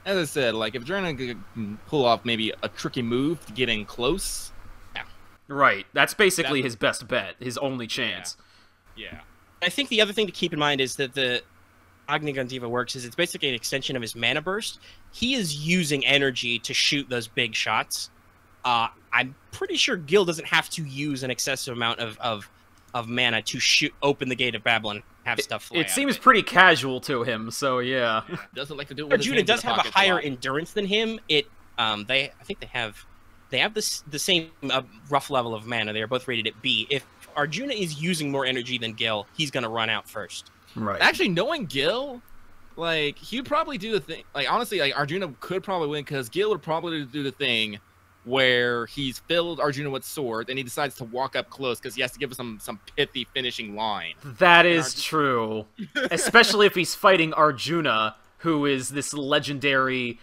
As I said, like, if Arjuna could pull off maybe a tricky move to get in close... Yeah. Right. That's basically his best bet, his only chance. Yeah. I think the other thing to keep in mind is that the Agni Gandiva works is it's basically an extension of his mana burst. He is using energy to shoot those big shots. I'm pretty sure Gil doesn't have to use an excessive amount of mana to open the Gate of Babylon and have stuff fly It seems pretty casual to him, so yeah. Doesn't like to do it with Arjuna does have a higher endurance than him. I think they have the same rough level of mana. They are both rated at B. If Arjuna is using more energy than Gil, he's gonna run out first. Right. Actually, knowing Gil, like, he'd probably do the thing. Like, honestly, like, Arjuna could probably win because Gil would probably do the thing where he's filled Arjuna with sword, and he decides to walk up close because he has to give us some pithy finishing line. That is true. Especially if he's fighting Arjuna, who is this legendary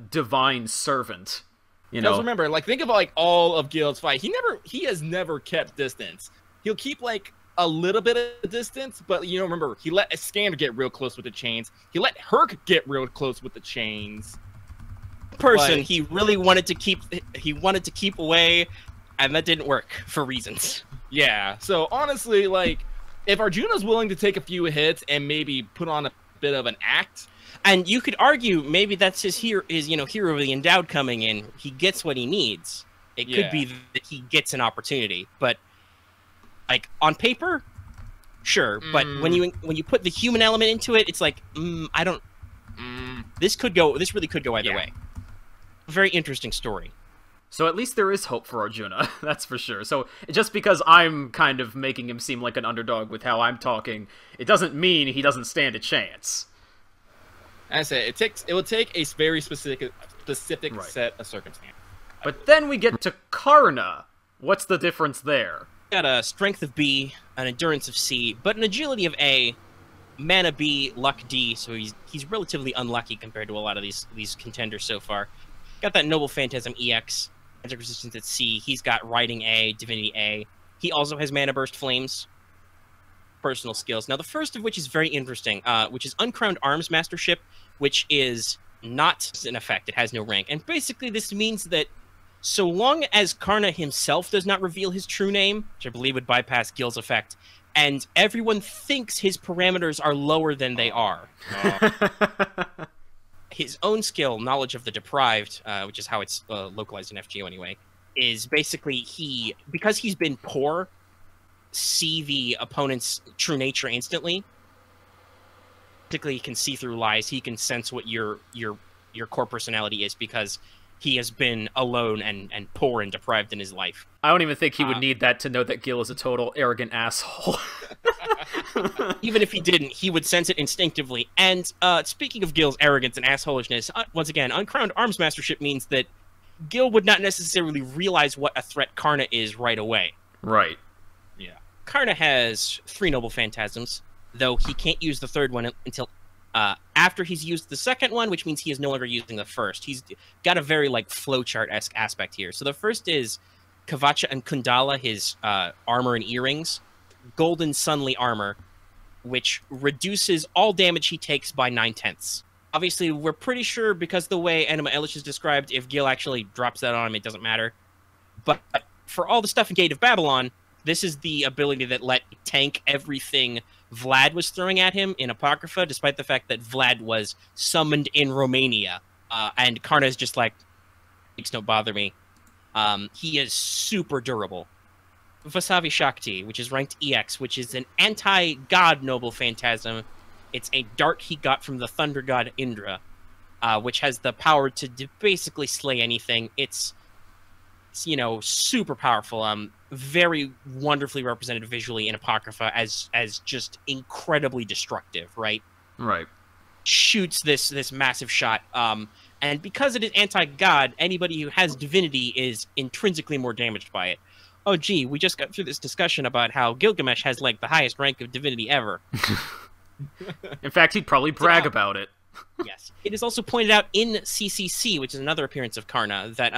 divine servant. You know, remember, like, think of like all of Gil's fight. He has never kept distance. He'll keep like a little bit of distance, but you know, remember, he let Iskander get real close with the chains. He let Herc get real close with the chains. He really wanted to keep away, and that didn't work for reasons. Yeah, so honestly, like, if Arjuna's willing to take a few hits and maybe put on a bit of an act, and you could argue maybe that's his hero of the endowed coming in. He gets what he needs. It could be that he gets an opportunity, but like on paper, sure. But when you put the human element into it, it's like I don't. This really could go either way. Very interesting story. So at least there is hope for Arjuna, that's for sure. So just because I'm kind of making him seem like an underdog with how I'm talking, it doesn't mean he doesn't stand a chance. As I said, it will take a very specific right. set of circumstances. But then we get to Karna. What's the difference there? Got a strength of B, an endurance of C, but an agility of A, mana B, luck D. So he's relatively unlucky compared to a lot of these contenders so far. Got that Noble Phantasm EX, magic resistance at C. He's got Writing A, Divinity A. He also has Mana Burst Flames. Personal skills. Now, the first of which is very interesting, which is Uncrowned Arms Mastership, which is not an effect. It has no rank. And basically, this means that so long as Karna himself does not reveal his true name, which I believe would bypass Gil's effect, and everyone thinks his parameters are lower than they are. His own skill, Knowledge of the Deprived, which is how it's localized in FGO anyway, is basically because he's been poor, see the opponent's true nature instantly. Basically, he can see through lies. He can sense what your core personality is because he has been alone and poor and deprived in his life. I don't even think he would need that to know that Gil is a total arrogant asshole. Even if he didn't, he would sense it instinctively. And speaking of Gil's arrogance and assholishness, once again, Uncrowned Arms Mastership means that Gil would not necessarily realize what a threat Karna is right away. Right. Yeah. Karna has 3 Noble Phantasms, though he can't use the 3rd one until after he's used the 2nd one, which means he is no longer using the 1st. He's got a very, like, flowchart-esque aspect here. So the first is Kavacha and Kundala, his armor and earrings. Golden Sunly Armor, which reduces all damage he takes by 9/10. Obviously, we're pretty sure, because the way Enema Elish is described, if Gil actually drops that on him, it doesn't matter. But for all the stuff in Gate of Babylon, this is the ability that let tank everything Vlad was throwing at him in Apocrypha, despite the fact that Vlad was summoned in Romania. And Karna is just like, don't bother me. He is super durable. Vasavi Shakti, which is ranked EX, which is an anti-god Noble Phantasm. It's a dart he got from the thunder god Indra, which has the power to basically slay anything. It's you know, super powerful. Very wonderfully represented visually in Apocrypha as just incredibly destructive, right? Right. Shoots this massive shot. And because it is anti-god, anybody who has divinity is intrinsically more damaged by it. Oh, gee, we just got through this discussion about how Gilgamesh has, like, the highest rank of divinity ever. In fact, he'd probably brag about it. Yes. It is also pointed out in CCC, which is another appearance of Karna, that,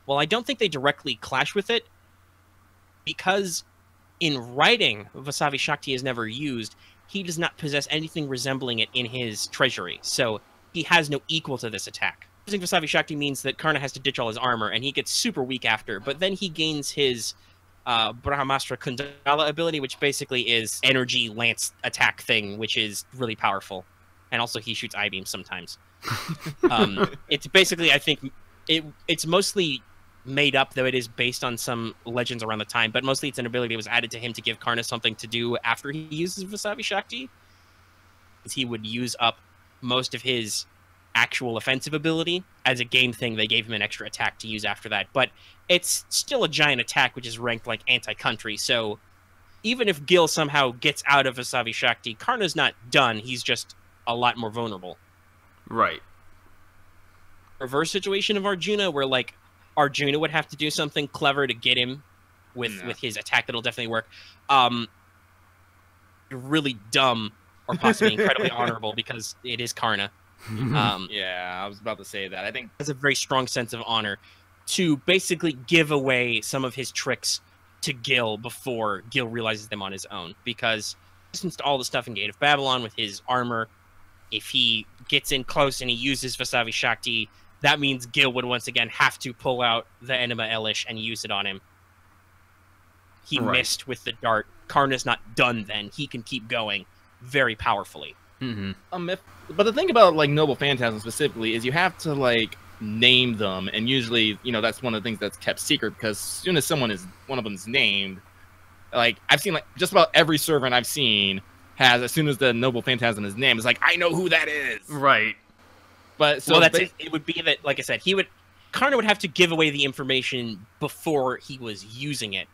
well, I don't think they directly clash with it, because in writing, Vasavi Shakti is never used. He does not possess anything resembling it in his treasury, so he has no equal to this attack. Using Vasavi Shakti means that Karna has to ditch all his armor, and he gets super weak after, but then he gains his Brahmastra Kundala ability, which basically is energy lance attack thing, which is really powerful. And also he shoots I-beams sometimes. It's basically, I think, it's mostly made up, though it is based on some legends around the time, but mostly it's an ability that was added to him to give Karna something to do after he uses Vasavi Shakti. He would use up most of his actual offensive ability. As a game thing, they gave him an extra attack to use after that, but it's still a giant attack, which is ranked like anti-country, so even if Gil somehow gets out of Vasavi Shakti, Karna's not done, he's just a lot more vulnerable. Right. Reverse situation of Arjuna, where, like, Arjuna would have to do something clever to get him with his attack that'll definitely work. Really dumb, or possibly incredibly honorable, because it is Karna. Yeah, I was about to say that. I think has a very strong sense of honor to basically give away some of his tricks to Gil before Gil realizes them on his own. Because since all the stuff in Gate of Babylon with his armor, if he gets in close and he uses Vasavi Shakti, that means Gil would once again have to pull out the Enema Elish and use it on him. He missed with the dart. Karna's not done then. He can keep going very powerfully. But the thing about, like, Noble Phantasm specifically is you have to, like, name them, and usually, you know, that's one of the things that's kept secret, because as soon as one of them's named, like, I've seen, like, just about every servant I've seen has, as soon as the Noble Phantasm is named, it's like, I know who that is! Right. But, so... Well, that's it. It would be that, like I said, Karna would have to give away the information before he was using it.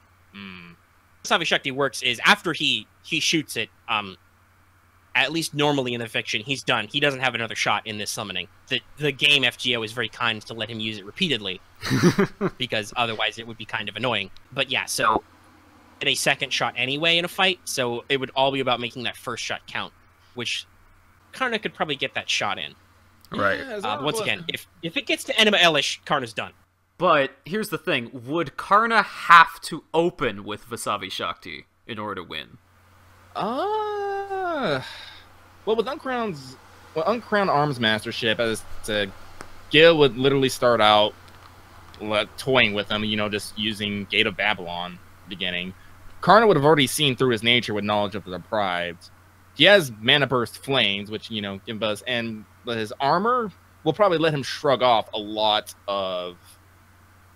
Vasavi Shakti works is, after he shoots it, at least normally in the fiction, he's done. He doesn't have another shot in this summoning. The game FGO is very kind to let him use it repeatedly, because otherwise it would be kind of annoying. But yeah, so in a second shot anyway in a fight, so it would all be about making that first shot count, which Karna could probably get that shot in. Right. Yeah, once again, if it gets to Enema Elish, Karna's done. But here's the thing: would Karna have to open with Vasavi Shakti in order to win? Well, with Uncrowned Arms Mastership, as Gil would literally start out toying with them, you know, just using Gate of Babylon beginning. Karna would have already seen through his nature with knowledge of the deprived. He has mana burst flames, which, you know, give us, and his armor will probably let him shrug off a lot of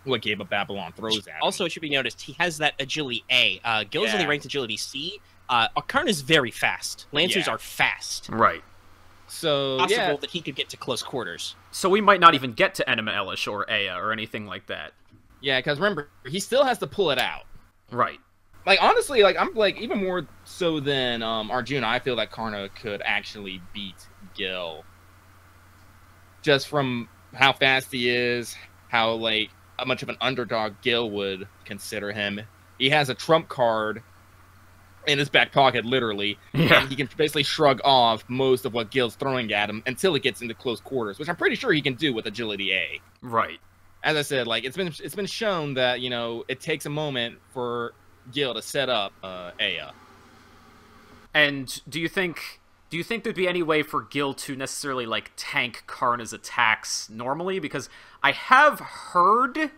what Gabe of Babylon throws at him. Also, it should be noticed, he has that agility A. Gil's only ranked agility C. Karna's very fast. Lancers are fast. Right. So, possible that he could get to close quarters. So we might not even get to Enema Elish or Ea or anything like that. Yeah, because remember, he still has to pull it out. Right. Like, honestly, like, I'm, like, even more so than Arjuna, I feel that Karna could actually beat Gil. Just from how fast he is, how, like, how much of an underdog Gil would consider him. He has a trump card in his back pocket, literally, and he can basically shrug off most of what Gil's throwing at him until it gets into close quarters, which I'm pretty sure he can do with agility A. Right. As I said, like, it's been shown that, you know, it takes a moment for Gil to set up Ea. And do you think there'd be any way for Gil to necessarily, like, tank Karna's attacks normally? Because I have heard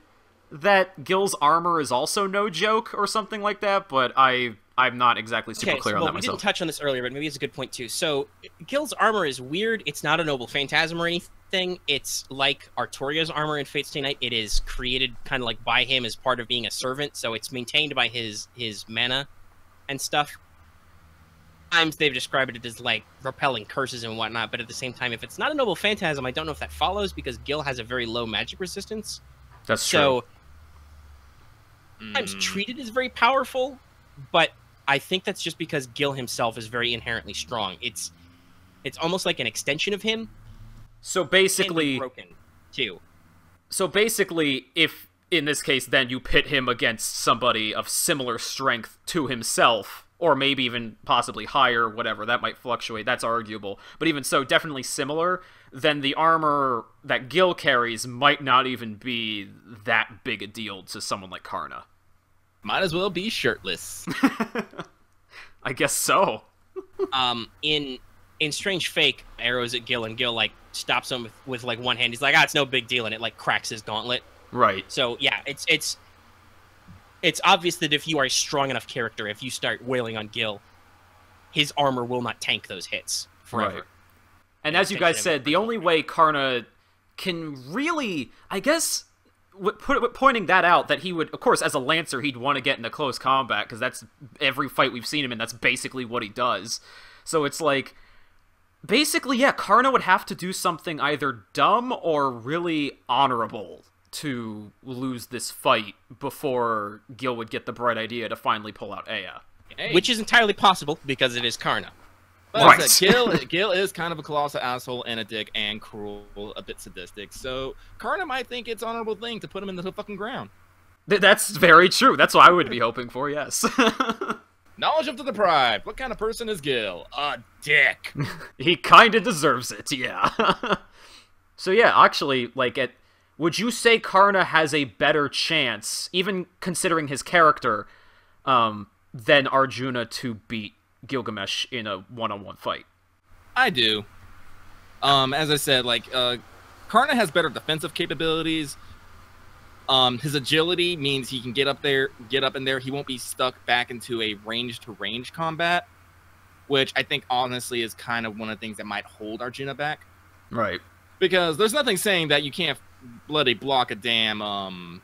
that Gil's armor is also no joke or something like that, but I'm not exactly super clear on that myself. We didn't touch on this earlier, but maybe it's a good point too. So Gil's armor is weird. It's not a noble phantasm or anything. It's like Artoria's armor in Fate's Stay Night. It is created kind of like by him as part of being a servant, so it's maintained by his mana and stuff. Sometimes they've described it as like repelling curses and whatnot, but at the same time, if it's not a noble phantasm, I don't know if that follows because Gil has a very low magic resistance. That's true. So sometimes treated as very powerful, but I think that's just because Gil himself is very inherently strong. It's almost like an extension of him. So basically, broken too. So basically, if in this case, then you pit him against somebody of similar strength to himself, or maybe even possibly higher, whatever, that might fluctuate. That's arguable. But even so, definitely similar. Then the armor that Gil carries might not even be that big a deal to someone like Karna. Might as well be shirtless. I guess so. In Strange Fake, arrows at Gil, and Gil, like, stops him with like, one hand. He's like, it's no big deal, and it, like, cracks his gauntlet. Right. So, yeah, it's obvious that if you are a strong enough character, if you start wailing on Gil, his armor will not tank those hits forever. Right. And as you guys said, the only way Karna can really, I guess, pointing that out, that he would, of course, as a Lancer, he'd want to get into close combat, because that's every fight we've seen him in, that's basically what he does. So it's like, basically, yeah, Karna would have to do something either dumb or really honorable to lose this fight before Gil would get the bright idea to finally pull out Ea. Hey. Which is entirely possible, because it is Karna. But right. Gil is kind of a colossal asshole and a dick and cruel, a bit sadistic. So Karna might think it's an honorable thing to put him in the fucking ground. That's very true. That's what I would be hoping for, yes. Knowledge of the deprived. What kind of person is Gil? A dick. He kinda deserves it, yeah. So yeah, actually, like, would you say Karna has a better chance, even considering his character, than Arjuna to beat Gilgamesh in a one-on-one fight? I do. As I said, like, Karna has better defensive capabilities. His agility means he can get up in there. He won't be stuck back into a range-to-range combat, which I think, honestly, is kind of one of the things that might hold Arjuna back. Right. Because there's nothing saying that you can't bloody block a damn,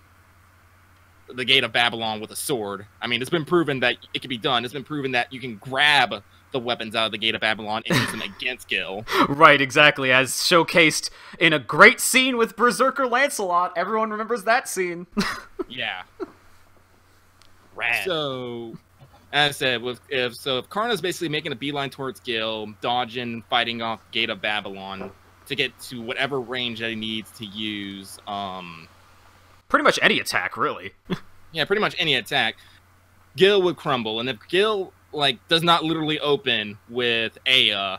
the Gate of Babylon with a sword. I mean, it's been proven that it can be done. It's been proven that you can grab the weapons out of the Gate of Babylon and use them against Gil. Right, exactly, as showcased in a great scene with Berserker Lancelot. Everyone remembers that scene. Yeah. Rad. So, as I said, if Karna's basically making a beeline towards Gil, dodging, fighting off Gate of Babylon to get to whatever range that he needs to use, pretty much any attack, really. Yeah, pretty much any attack, Gil would crumble, and if Gil, like, does not literally open with Ea,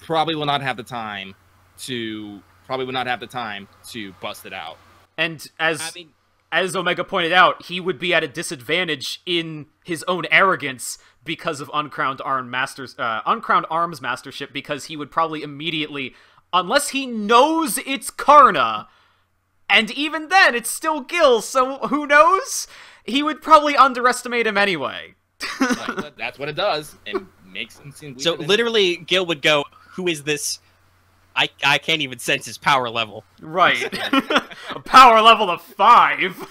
probably will not have the time to bust it out. And as Omega pointed out, he would be at a disadvantage in his own arrogance because of Uncrowned Arms Mastership, because he would probably immediately, unless he knows it's Karna, and even then it's still Gil, so who knows? He would probably underestimate him anyway. Like, that's what it does, and makes him seem weaker. So literally, Gil would go, "Who is this? I can't even sense his power level." Right. A power level of 5.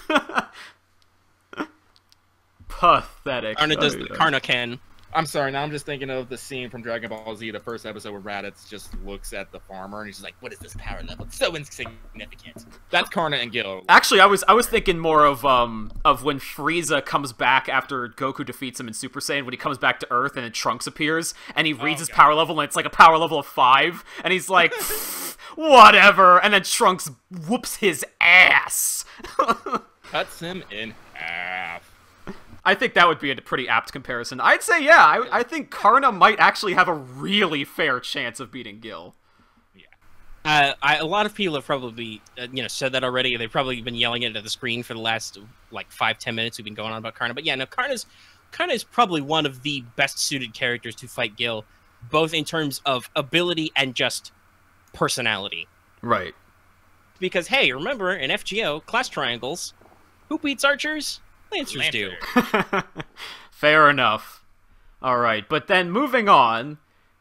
Pathetic. Karna does the Karna can. I'm sorry, now I'm just thinking of the scene from Dragon Ball Z, the first episode where Raditz just looks at the farmer and he's like, "What is this power level? It's so insignificant." That's Karna and Gil. Actually, I was thinking more of when Frieza comes back after Goku defeats him in Super Saiyan, when he comes back to Earth and then Trunks appears and he reads his power level and it's like a power level of 5 and he's like, whatever, and then Trunks whoops his ass. Cuts him in half. I think that would be a pretty apt comparison. I'd say, yeah, I think Karna might actually have a really fair chance of beating Gil. Yeah. A lot of people have probably, said that already. They've probably been yelling it at the screen for the last, 5-10 minutes we've been going on about Karna. But yeah, no, Karna's probably one of the best-suited characters to fight Gil, both in terms of ability and just personality. Right. Because, hey, remember, in FGO, class triangles, who beats archers? Lancers do. Fair enough. Alright, but then moving on,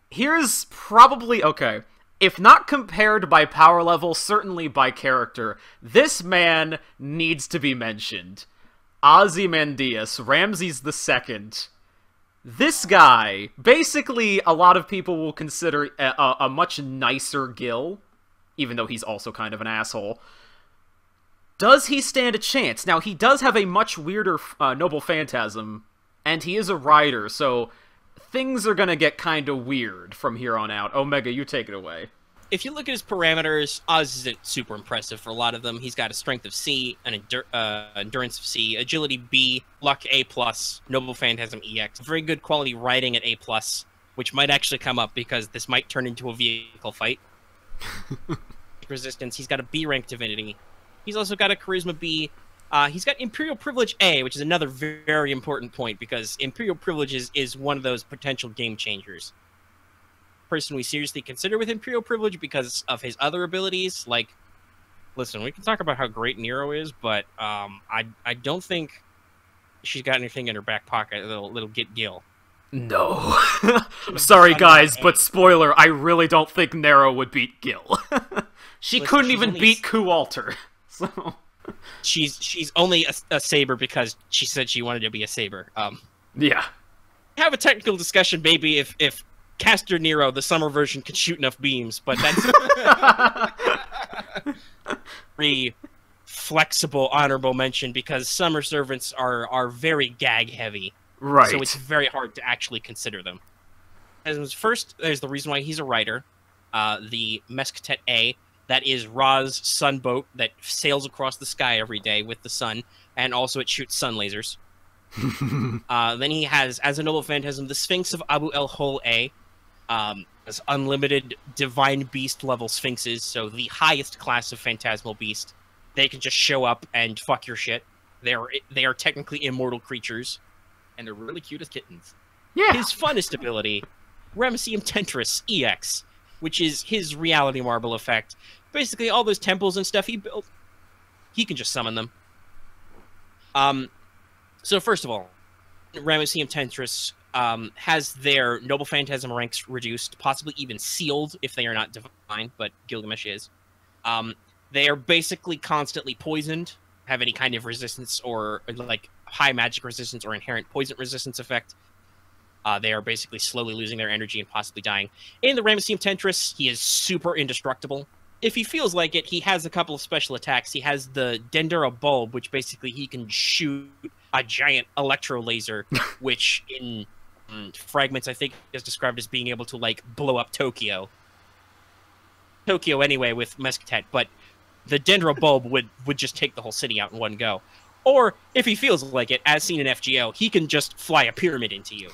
here's probably, okay, if not compared by power level, certainly by character, this man needs to be mentioned. Ozymandias, Ramses II. This guy, basically, a lot of people will consider a much nicer Gil, even though he's also kind of an asshole. Does he stand a chance? Now, he does have a much weirder Noble Phantasm, and he is a rider, so things are gonna get kind of weird from here on out. Omega, you take it away. If you look at his parameters, Oz isn't super impressive for a lot of them. He's got a strength of C, an endurance of C, agility B, luck A+, Noble Phantasm EX. Very good quality riding at A+, which might actually come up because this might turn into a vehicle fight. Resistance, he's got a B rank divinity. He's also got a Charisma B. He's got Imperial Privilege A, which is another very important point, because Imperial Privilege is one of those potential game changers. Person we seriously consider with Imperial Privilege because of his other abilities. Like, listen, we can talk about how great Nero is, but I don't think she's got anything in her back pocket that'll get Gil. No. I'm sorry, guys, but spoiler, I really don't think Nero would beat Gil. She couldn't even beat Ku-Alter. So she's only a saber because she said she wanted to be a saber. Yeah. Have a technical discussion maybe if Caster Nero, the summer version, could shoot enough beams, but that's very flexible honorable mention because summer servants are very gag heavy. Right. So it's very hard to actually consider them. As first, there's the reason why he's a rider. The Mesquite A. That is Ra's sun boat that sails across the sky every day with the sun, and also it shoots sun lasers. Then he has, as a Noble Phantasm, the Sphinx of Abu El Hol A, as unlimited Divine Beast level Sphinxes, so the highest class of Phantasmal Beast. They can just show up and fuck your shit. They are technically immortal creatures. And they're really cute as kittens. Yeah. His funnest ability, Ramesseum Tentris EX, which is his reality marble effect. Basically, all those temples and stuff he built, he can just summon them. So first of all, Ramesseum Tentris has their Noble Phantasm ranks reduced, possibly even sealed if they are not divine, but Gilgamesh is. They are basically constantly poisoned, have any kind of resistance or, like, high magic resistance or inherent poison resistance effect. They are basically slowly losing their energy and possibly dying. In the Ramesseum Tentris, he is super indestructible. If he feels like it, he has a couple of special attacks. He has the Dendera Bulb, which basically he can shoot a giant electro laser, which in fragments I think is described as being able to, like, blow up Tokyo. Tokyo anyway with Mesquite, but the Dendera Bulb would just take the whole city out in one go. Or, if he feels like it, as seen in FGO, he can just fly a pyramid into you.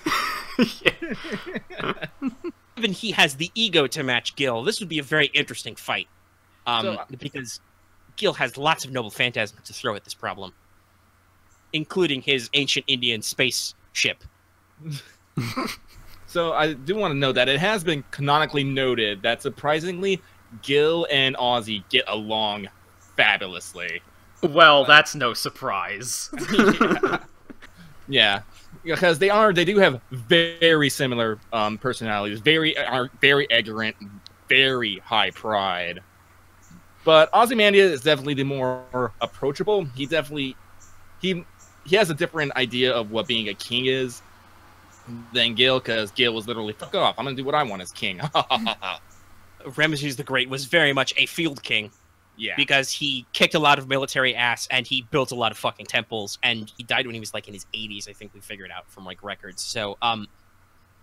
Even he has the ego to match Gil. This would be a very interesting fight. Because Gil has lots of Noble Phantasms to throw at this problem. Including his ancient Indian spaceship. So I do want to note that it has been canonically noted that surprisingly, Gil and Ozzy get along fabulously. Well, that's no surprise. Yeah. because they do have very similar personalities, are very ignorant, very high pride. But Ozymandias is definitely the more approachable. He has a different idea of what being a king is than Gil, because Gil was literally, fuck off, I'm gonna do what I want as king. Ramesses the Great was very much a field king. Yeah. Because he kicked a lot of military ass, and he built a lot of fucking temples, and he died when he was, like, in his 80s, I think we figured out from, like, records. So,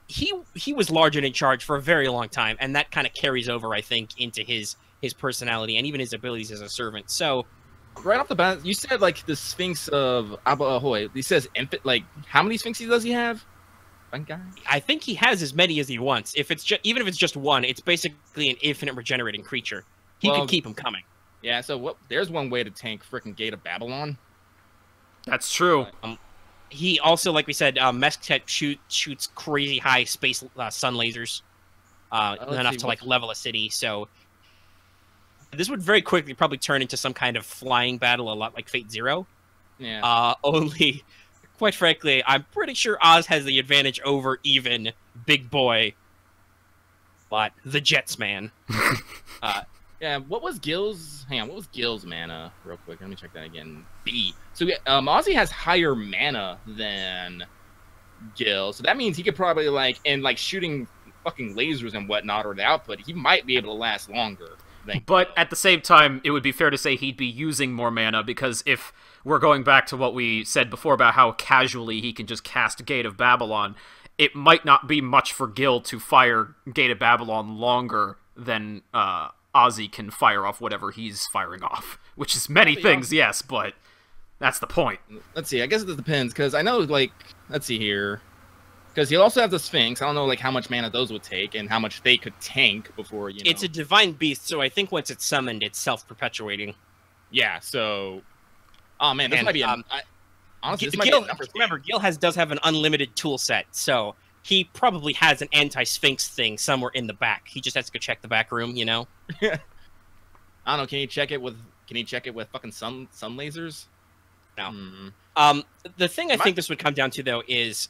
he was large and in charge for a very long time, and that kind of carries over, I think, into his personality and even his abilities as a servant. So, right off the bat, you said, like, the Sphinx of Abahoy. He says infant, like, how many Sphinxes does he have? One guy? I think he has as many as he wants. Even if it's just one, it's basically an infinite regenerating creature. He can keep them coming. Yeah, so there's one way to tank frickin' Gate of Babylon. That's true. He also, like we said, Meskhtet shoots crazy high space sun lasers, enough to, like, level a city. So this would very quickly probably turn into some kind of flying battle, a lot like Fate Zero. Yeah. Only, quite frankly, I'm pretty sure Oz has the advantage over even Big Boy, but the Jets man. Yeah, what was Gil's mana? Real quick, let me check that again. B. So Ozzy has higher mana than Gil, so that means he could probably, like, shooting fucking lasers and whatnot, or the output, he might be able to last longer. But at the same time, it would be fair to say he'd be using more mana, because if we're going back to what we said before about how casually he can just cast Gate of Babylon, it might not be much for Gil to fire Gate of Babylon longer than Ozzy can fire off whatever he's firing off, which is many things, yes, but that's the point. Let's see, I guess it depends, because I know, like, let's see here, because he'll also have the Sphinx. I don't know, like, how much mana those would take and how much they could tank before, you know. It's a divine beast, so I think once it's summoned, it's self-perpetuating. Yeah, so... Oh, man, this might be honestly, this might Gil, be a numbers remember, Gil does have an unlimited tool set, so he probably has an anti-Sphinx thing somewhere in the back. He just has to go check the back room, you know? I don't know, can he check it with fucking sun lasers? No. The thing I think this would come down to, though, is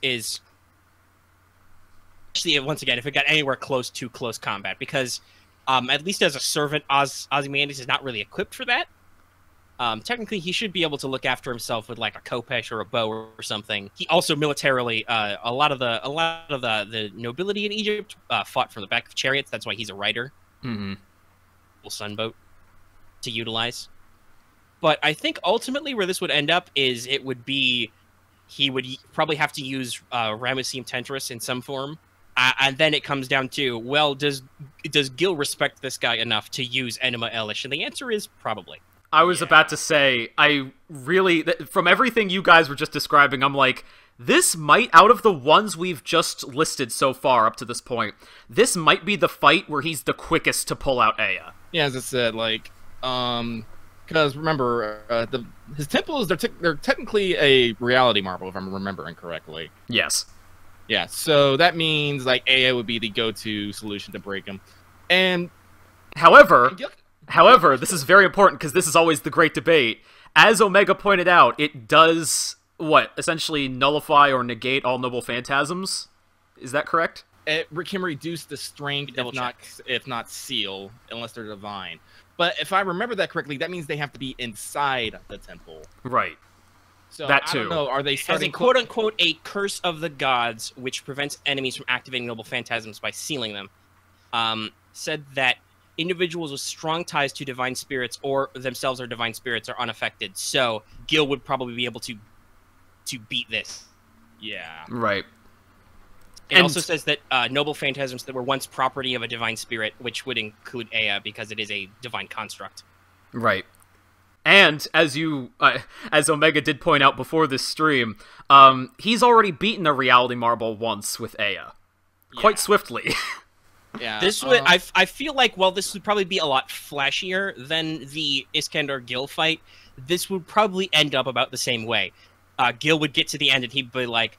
actually, once again, if it got anywhere close to close combat, because at least as a servant, Ozymandias is not really equipped for that. Technically, he should be able to look after himself with, like, a khopesh or a bow or something. He also militarily, a lot of the nobility in Egypt fought from the back of chariots. That's why he's a rider. Mm-hmm. Sunboat to utilize. But I think ultimately where this would end up is he would probably have to use Ramesses Tentris in some form. And then it comes down to, well, does Gil respect this guy enough to use Enema Elish? And the answer is probably. I was about to say, from everything you guys were just describing, I'm like, this might, out of the ones we've just listed so far up to this point, this might be the fight where he's the quickest to pull out Ea. Yeah, as I said, like, because remember, his temples, they're technically a reality marble, if I'm remembering correctly. Yes. Yeah, so that means, like, Ea would be the go-to solution to break him. And... However, this is very important because this is always the great debate. As Omega pointed out, it does, essentially nullify or negate all noble phantasms? Is that correct? It can reduce the strength, if not seal, unless they're divine. But if I remember that correctly, that means they have to be inside the temple. Right. So, that too. I don't know, are they starting... As a quote-unquote a curse of the gods, which prevents enemies from activating noble phantasms by sealing them, said that individuals with strong ties to divine spirits or themselves are divine spirits are unaffected. So Gil would probably be able to beat this. Yeah. Right. It also says that noble phantasms that were once property of a divine spirit, which would include Ea because it is a divine construct. Right. And as Omega did point out before this stream, he's already beaten a reality marble once with Ea. Quite swiftly. Yeah. This would I feel like this would probably be a lot flashier than the Iskandar Gil fight. This would probably end up about the same way. Gil would get to the end and he'd be like,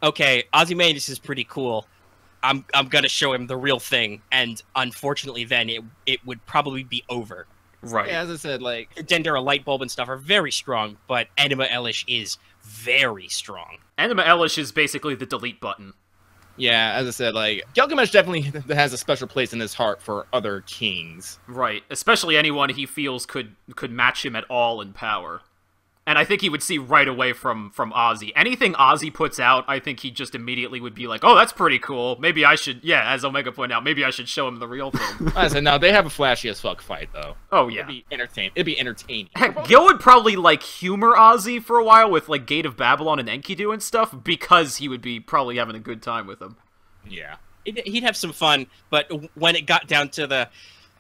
"Okay, Ozymandias is pretty cool. I'm gonna show him the real thing." And unfortunately, then it would probably be over. Right. Yeah, as I said, like Dendera light bulb and stuff are very strong, but Enema Elish is very strong. And the Elish is basically the delete button. Yeah, as I said, like, Gilgamesh definitely has a special place in his heart for other kings. Right, especially anyone he feels could match him at all in power. And I think he would see right away from Ozzy. Anything Ozzy puts out, I think he just immediately would be like, oh, that's pretty cool. Maybe I should, yeah, as Omega pointed out, maybe I should show him the real thing. I said, no, they have a flashy as fuck fight, though. Oh, yeah. It'd be entertaining. Heck, Gil would probably, like, humor Ozzy for a while with, like, Gate of Babylon and Enkidu and stuff, because he would be probably having a good time with them. Yeah. He'd have some fun, but when it got down to the,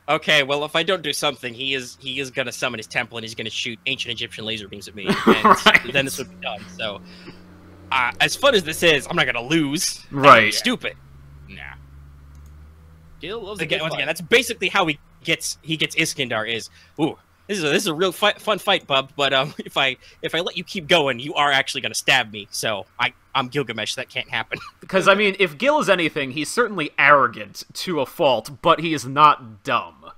okay, well, if I don't do something, he is going to summon his temple and he's going to shoot ancient Egyptian laser beams at me, and right. Then this would be done. So, as fun as this is, I'm not going to lose. Right. Stupid. Nah. Gil loves Once again, that's basically how he gets Iskandar is, ooh, this is a real fun fight, bub, but if I let you keep going, you are actually going to stab me, so I'm Gilgamesh, that can't happen. Because, I mean, if Gil is anything, he's certainly arrogant to a fault, but he is not dumb.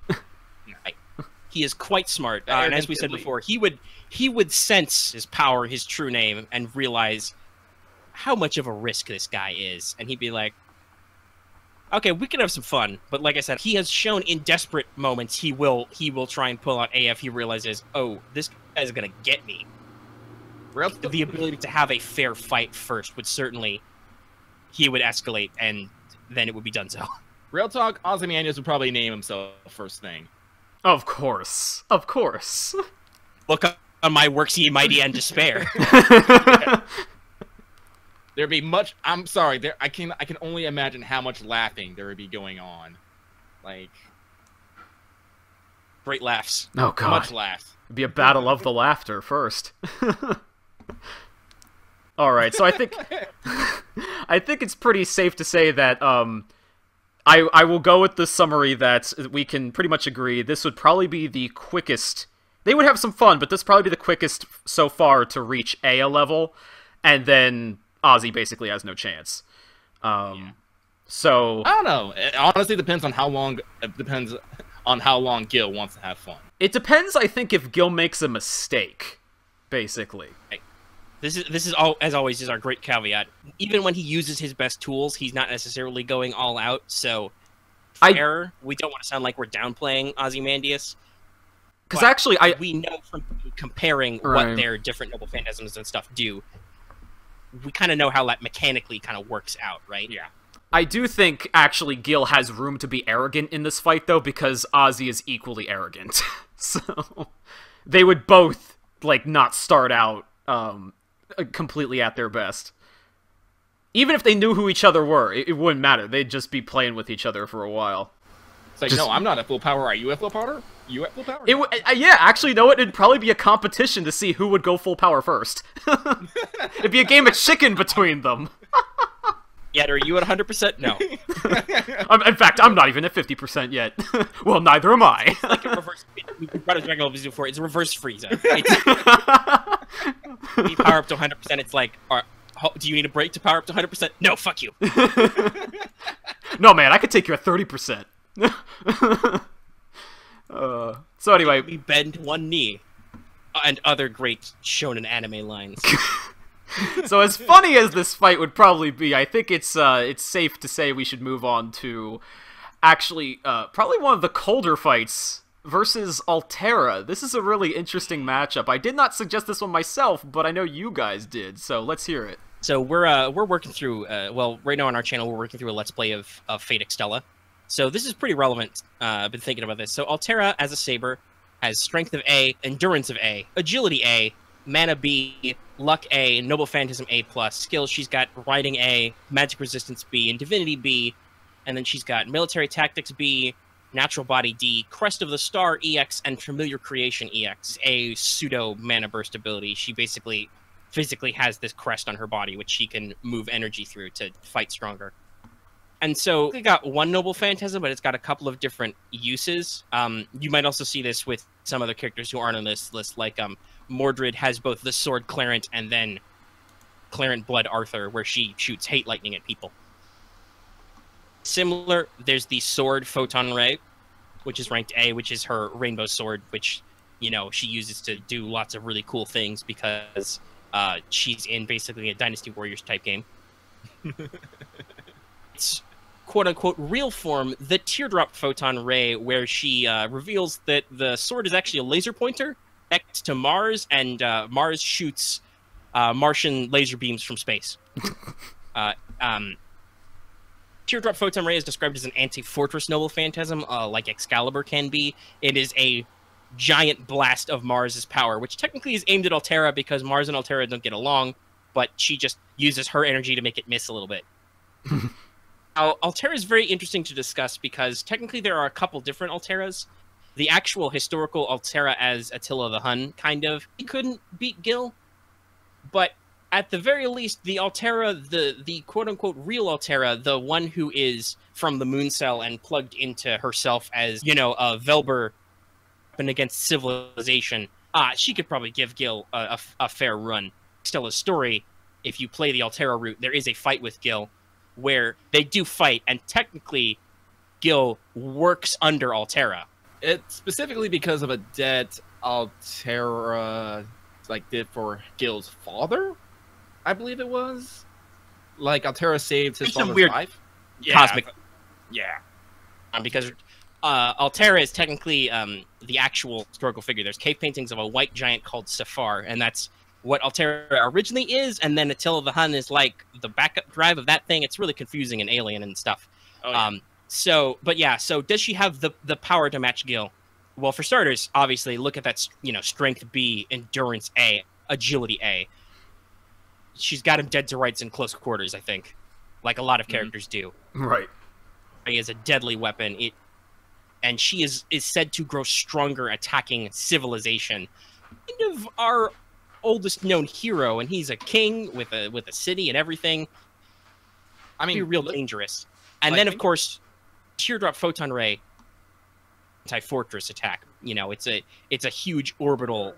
He is quite smart, and as we said before, he would sense his power, his true name, and realize how much of a risk this guy is, and he'd be like, okay, we can have some fun, but like I said, he has shown in desperate moments he will try and pull out AF. He realizes, oh, this guy's gonna get me. The ability to have a fair fight first would certainly, he would escalate, and then it would be done so. Real talk, Ozymandias would probably name himself first thing. Of course. Of course. Look on my works ye mighty and despair. There'd be much. I'm sorry. I can only imagine how much laughing there would be going on. Like, great laughs. Oh god. Much laughs. It'd be a battle of the laughter first. All right. So I think it's pretty safe to say that I will go with the summary that we can pretty much agree this would probably be the quickest. They would have some fun, but this would probably be the quickest so far to reach Ea level, and then Ozzy basically has no chance. Yeah. So I don't know. It honestly depends on how long. It depends on how long Gil wants to have fun. It depends, I think, if Gil makes a mistake. Basically, this is all, as always, is our great caveat. Even when he uses his best tools, he's not necessarily going all out. So, fair. We don't want to sound like we're downplaying Ozymandias. Because actually, we know from comparing what their different noble phantasms and stuff do. We kind of know how that mechanically kind of works out, right? Yeah. I do think, actually, Gil has room to be arrogant in this fight, though, because Ozzy is equally arrogant. So, they would both, like, not start out completely at their best. Even if they knew who each other were, it wouldn't matter. They'd just be playing with each other for a while. It's like, no, I'm not at full power. Are you at full power? You at full power? Yeah, actually, no, it'd probably be a competition to see who would go full power first. It'd be a game of chicken between them. Yet, are you at 100%? No. In fact, I'm not even at 50% yet. Well, neither am I. It's like a reverse. We brought up Dragon Ball before. It's a reverse Frieza. You power up to 100%. It's like, do you need a break to power up to 100%? No, fuck you. No, man, I could take you at 30%. So anyway, we bend one knee, and other great shonen anime lines. So as funny as this fight would probably be, I think it's safe to say we should move on to actually probably one of the colder fights versus Altera. This is a really interesting matchup. I did not suggest this one myself, but I know you guys did, so let's hear it. So we're working through well, right now on our channel we're working through a Let's Play of Fate Extella. So this is pretty relevant. I've been thinking about this. So Altera as a saber has strength of A, endurance of A, agility A, mana B, luck A, noble phantasm A+, skills she's got riding A, magic resistance B, and divinity B, and then she's got military tactics B, natural body D, crest of the star EX, and familiar creation EX, a pseudo mana burst ability. She basically physically has this crest on her body which she can move energy through to fight stronger. And so we got one noble phantasm, but it's got a couple of different uses. You might also see this with some other characters who aren't on this list, like Mordred has both the sword Clarent and then Clarent Blood Arthur, where she shoots hate lightning at people. Similar, there's the sword Photon Ray, which is ranked A, which is her rainbow sword, which, you know, she uses to do lots of really cool things because She's in basically a Dynasty Warriors type game. It's quote-unquote real form, the Teardrop Photon Ray, where she reveals that the sword is actually a laser pointer next to Mars, and Mars shoots Martian laser beams from space. Teardrop Photon Ray is described as an anti-fortress noble phantasm, like Excalibur can be. It is a giant blast of Mars's power, which technically is aimed at Altera because Mars and Altera don't get along, but she just uses her energy to make it miss a little bit. Altera is very interesting to discuss because technically there are a couple different Alteras. The actual historical Altera as Attila the Hun, kind of, he couldn't beat Gil, but at the very least, the Altera, the quote-unquote real Altera, the one who is from the moon cell and plugged into herself as, you know, a Velber weapon against civilization, she could probably give Gil a fair run. Still a story, if you play the Altera route, there is a fight with Gil where they do fight, and technically Gil works under Altera. It's specifically because of a debt Altera did for Gil's father, I believe it was. Like Altera saved his father's life. Cosmic. Yeah. Because Altera is technically the actual historical figure. There's cave paintings of a white giant called Safar, and that's what Altera originally is, and then Attila the Hun is like the backup drive of that thing. It's really confusing and alien and stuff. Oh, yeah. So does she have the power to match Gil? Well, for starters, obviously, look at that, strength B, endurance A, agility A. She's got him dead to rights in close quarters, I think, like a lot of characters do. Right. He is a deadly weapon. And she is said to grow stronger attacking civilization. Kind of our oldest known hero, and he's a king with a city and everything. I mean, real dangerous. And then, of course, Teardrop Photon Ray, anti-fortress attack. It's a huge orbital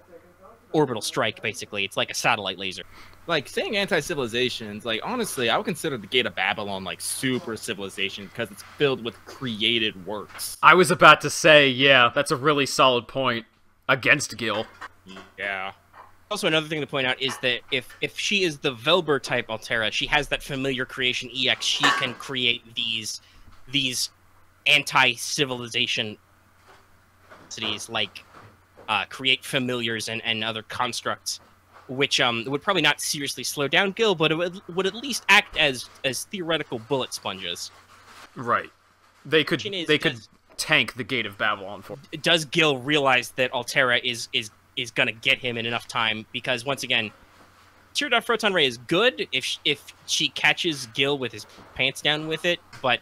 strike, basically. It's like a satellite laser. Like, saying anti-civilizations, honestly, I would consider the Gate of Babylon, super civilization, because it's filled with created works. I was about to say, yeah, that's a really solid point against Gil. Yeah. Also, another thing to point out is that if she is the Velber type Altera, she has that familiar creation EX. She can create these anti-civilization cities, create familiars and other constructs, which would probably not seriously slow down Gil, but it would at least act as theoretical bullet sponges. Right. They could tank the Gate of Babylon for. Does Gil realize that Altera is going to get him in enough time? Because once again, Teardrop Photon Ray is good if she catches Gil with his pants down with it, but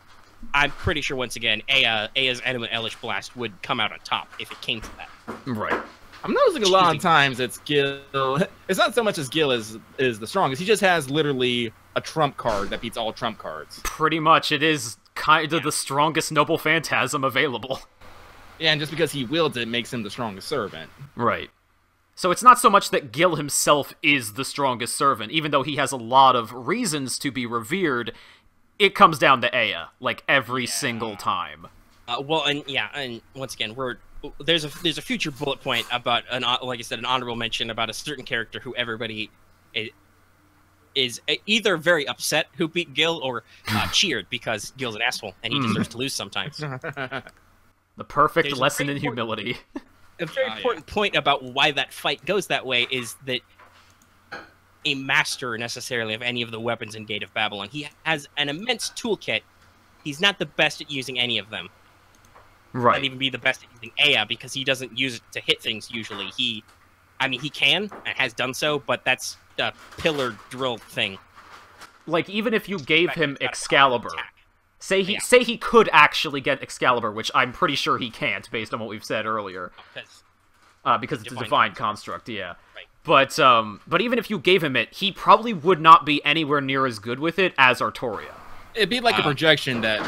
I'm pretty sure once again Aya's Animate Elish Blast would come out on top if it came to that. Right. I'm noticing a lot of times it's Gil. It's not so much as Gil is the strongest. He just has literally a trump card that beats all trump cards. Pretty much, it is kind of the strongest noble phantasm available. Yeah, and just because he wields it makes him the strongest servant. Right. So it's not so much that Gil himself is the strongest servant, even though he has a lot of reasons to be revered. It comes down to Aya, every single time. And once again, there's a future bullet point about like I said, an honorable mention about a certain character who everybody is either very upset who beat Gil or cheered because Gil's an asshole and he deserves to lose sometimes. The perfect lesson in humility. A very important point about why that fight goes that way is that a master necessarily of any of the weapons in Gate of Babylon, he has an immense toolkit. He's not the best at using any of them. Right. Not even be the best at using Aya because he doesn't use it to hit things usually. He can and has done so, but that's a pillar drill thing. Even if you gave him Excalibur, say he could actually get Excalibur, which I'm pretty sure he can't based on what we've said earlier. Because it's a divine construct, yeah. Right. But even if you gave him it, he probably would not be anywhere near as good with it as Artoria. It'd be like a projection that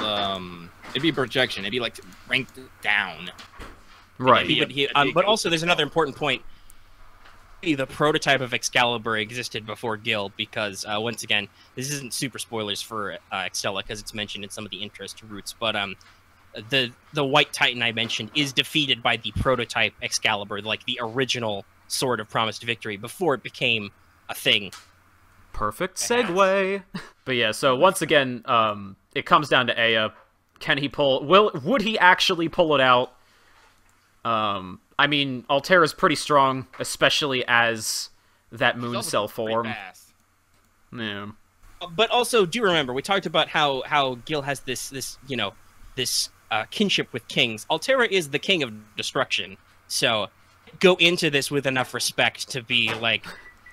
it'd be ranked down. Right. But also there's another important point. The prototype of Excalibur existed before Gil because once again, this isn't super spoilers for Extella because it's mentioned in some of the interest routes, but the White Titan I mentioned is defeated by the prototype Excalibur, the original Sword of Promised Victory, before it became a thing. Perfect segue. But yeah, so once again, it comes down to Aya. Can he pull... Would he actually pull it out? I mean, Altera's pretty strong, especially as that moon cell form. Yeah. But also, do remember, we talked about how Gil has this kinship with kings. Altera is the king of destruction, so go into this with enough respect to be like,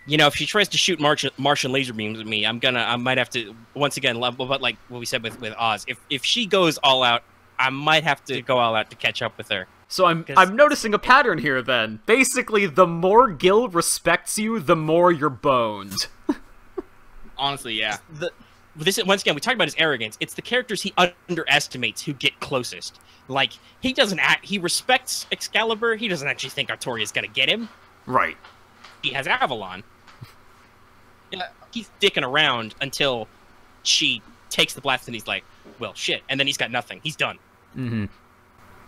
you know, if she tries to shoot Martian laser beams at me, I might have to, once again, but like what we said with Oz, if she goes all out, I might have to go all out to catch up with her. So I'm noticing a pattern here then. Basically, the more Gil respects you, the more you're boned. Honestly, yeah. This once again, we talked about his arrogance. It's the characters he underestimates who get closest. Like, he respects Excalibur, he doesn't actually think Artoria's gonna get him. Right. He has Avalon. Yeah, he's dicking around until she takes the blast and he's like, well, shit. And then he's got nothing. He's done. Mm-hmm.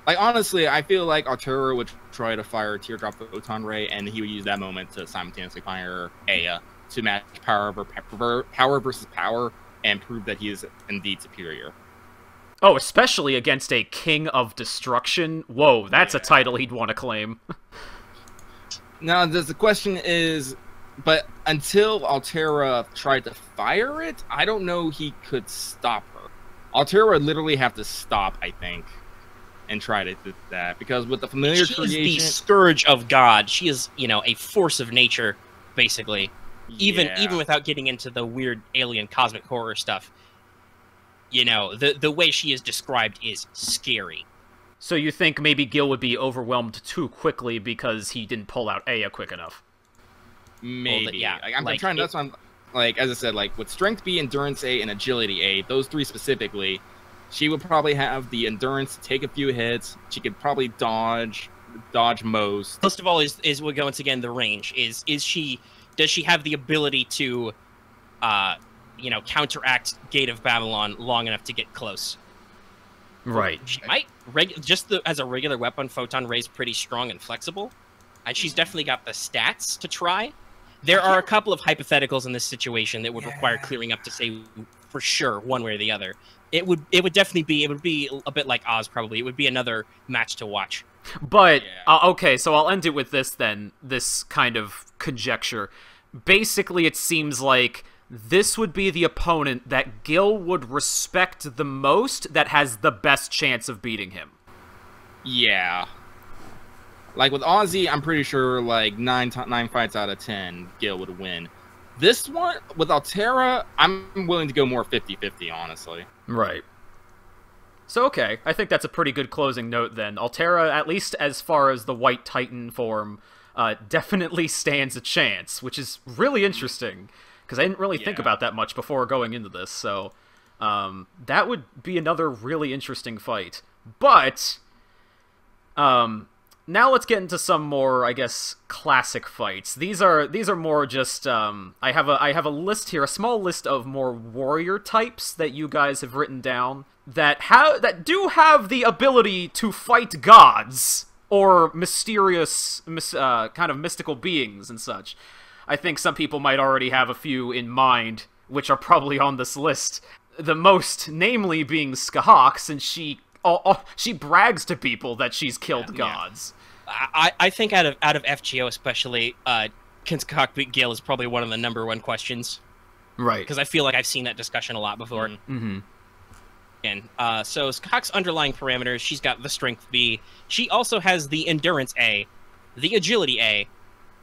Like, honestly, I feel like Artoria would try to fire a teardrop photon ray, and he would use that moment to simultaneously fire Aya to match power versus power and prove that he is indeed superior. Oh, especially against a King of Destruction? Whoa, that's a title he'd want to claim. Now, the question is, but until Altera tried to fire it, I don't know he could stop her. Altera would literally have to stop, I think, and try to do that, because with the familiar creation... She is the scourge of God. She is, you know, a force of nature, basically. Even without getting into the weird alien cosmic horror stuff. You know, the way she is described is scary. So you think maybe Gil would be overwhelmed too quickly because he didn't pull out Aya quick enough? Maybe. Well, yeah. I'm trying. That's what I'm, like, as I said, like with Strength B, Endurance A, and Agility A, those three specifically, she would probably have the endurance to take a few hits. She could probably dodge most. Most of all, is once again the range. Does she have the ability to, you know, counteract Gate of Babylon long enough to get close? Right. She might. As a regular weapon, Photon Ray's pretty strong and flexible. And she's definitely got the stats to try. There are a couple of hypotheticals in this situation that would require clearing up to say for sure one way or the other. It would be a bit like Oz, probably. It would be another match to watch. But, okay, so I'll end it with this then, this kind of conjecture. Basically, it seems like this would be the opponent that Gil would respect the most that has the best chance of beating him. Yeah. Like with Ozzy, I'm pretty sure like 9 fights out of 10, Gil would win. This one, with Altera, I'm willing to go more 50-50, honestly. Right. So, okay, I think that's a pretty good closing note then. Altera, at least as far as the White Titan form, definitely stands a chance, which is really interesting, because I didn't really think about that much before going into this, so that would be another really interesting fight. But, now let's get into some more, I guess, classic fights. These are more just, I have a list here, a small list of more warrior types that you guys have written down that do have the ability to fight gods or mysterious, kind of mystical beings and such. I think some people might already have a few in mind, which are probably on this list. The most, namely, being Scáthach, since she brags to people that she's killed gods. I think out of FGO especially, can Scáthach beat Gil is probably one of the #1 questions. Right. Because I feel like I've seen that discussion a lot before. Mm-hmm. And so Scáthach's underlying parameters, she's got the Strength B. She also has the Endurance A, the Agility A,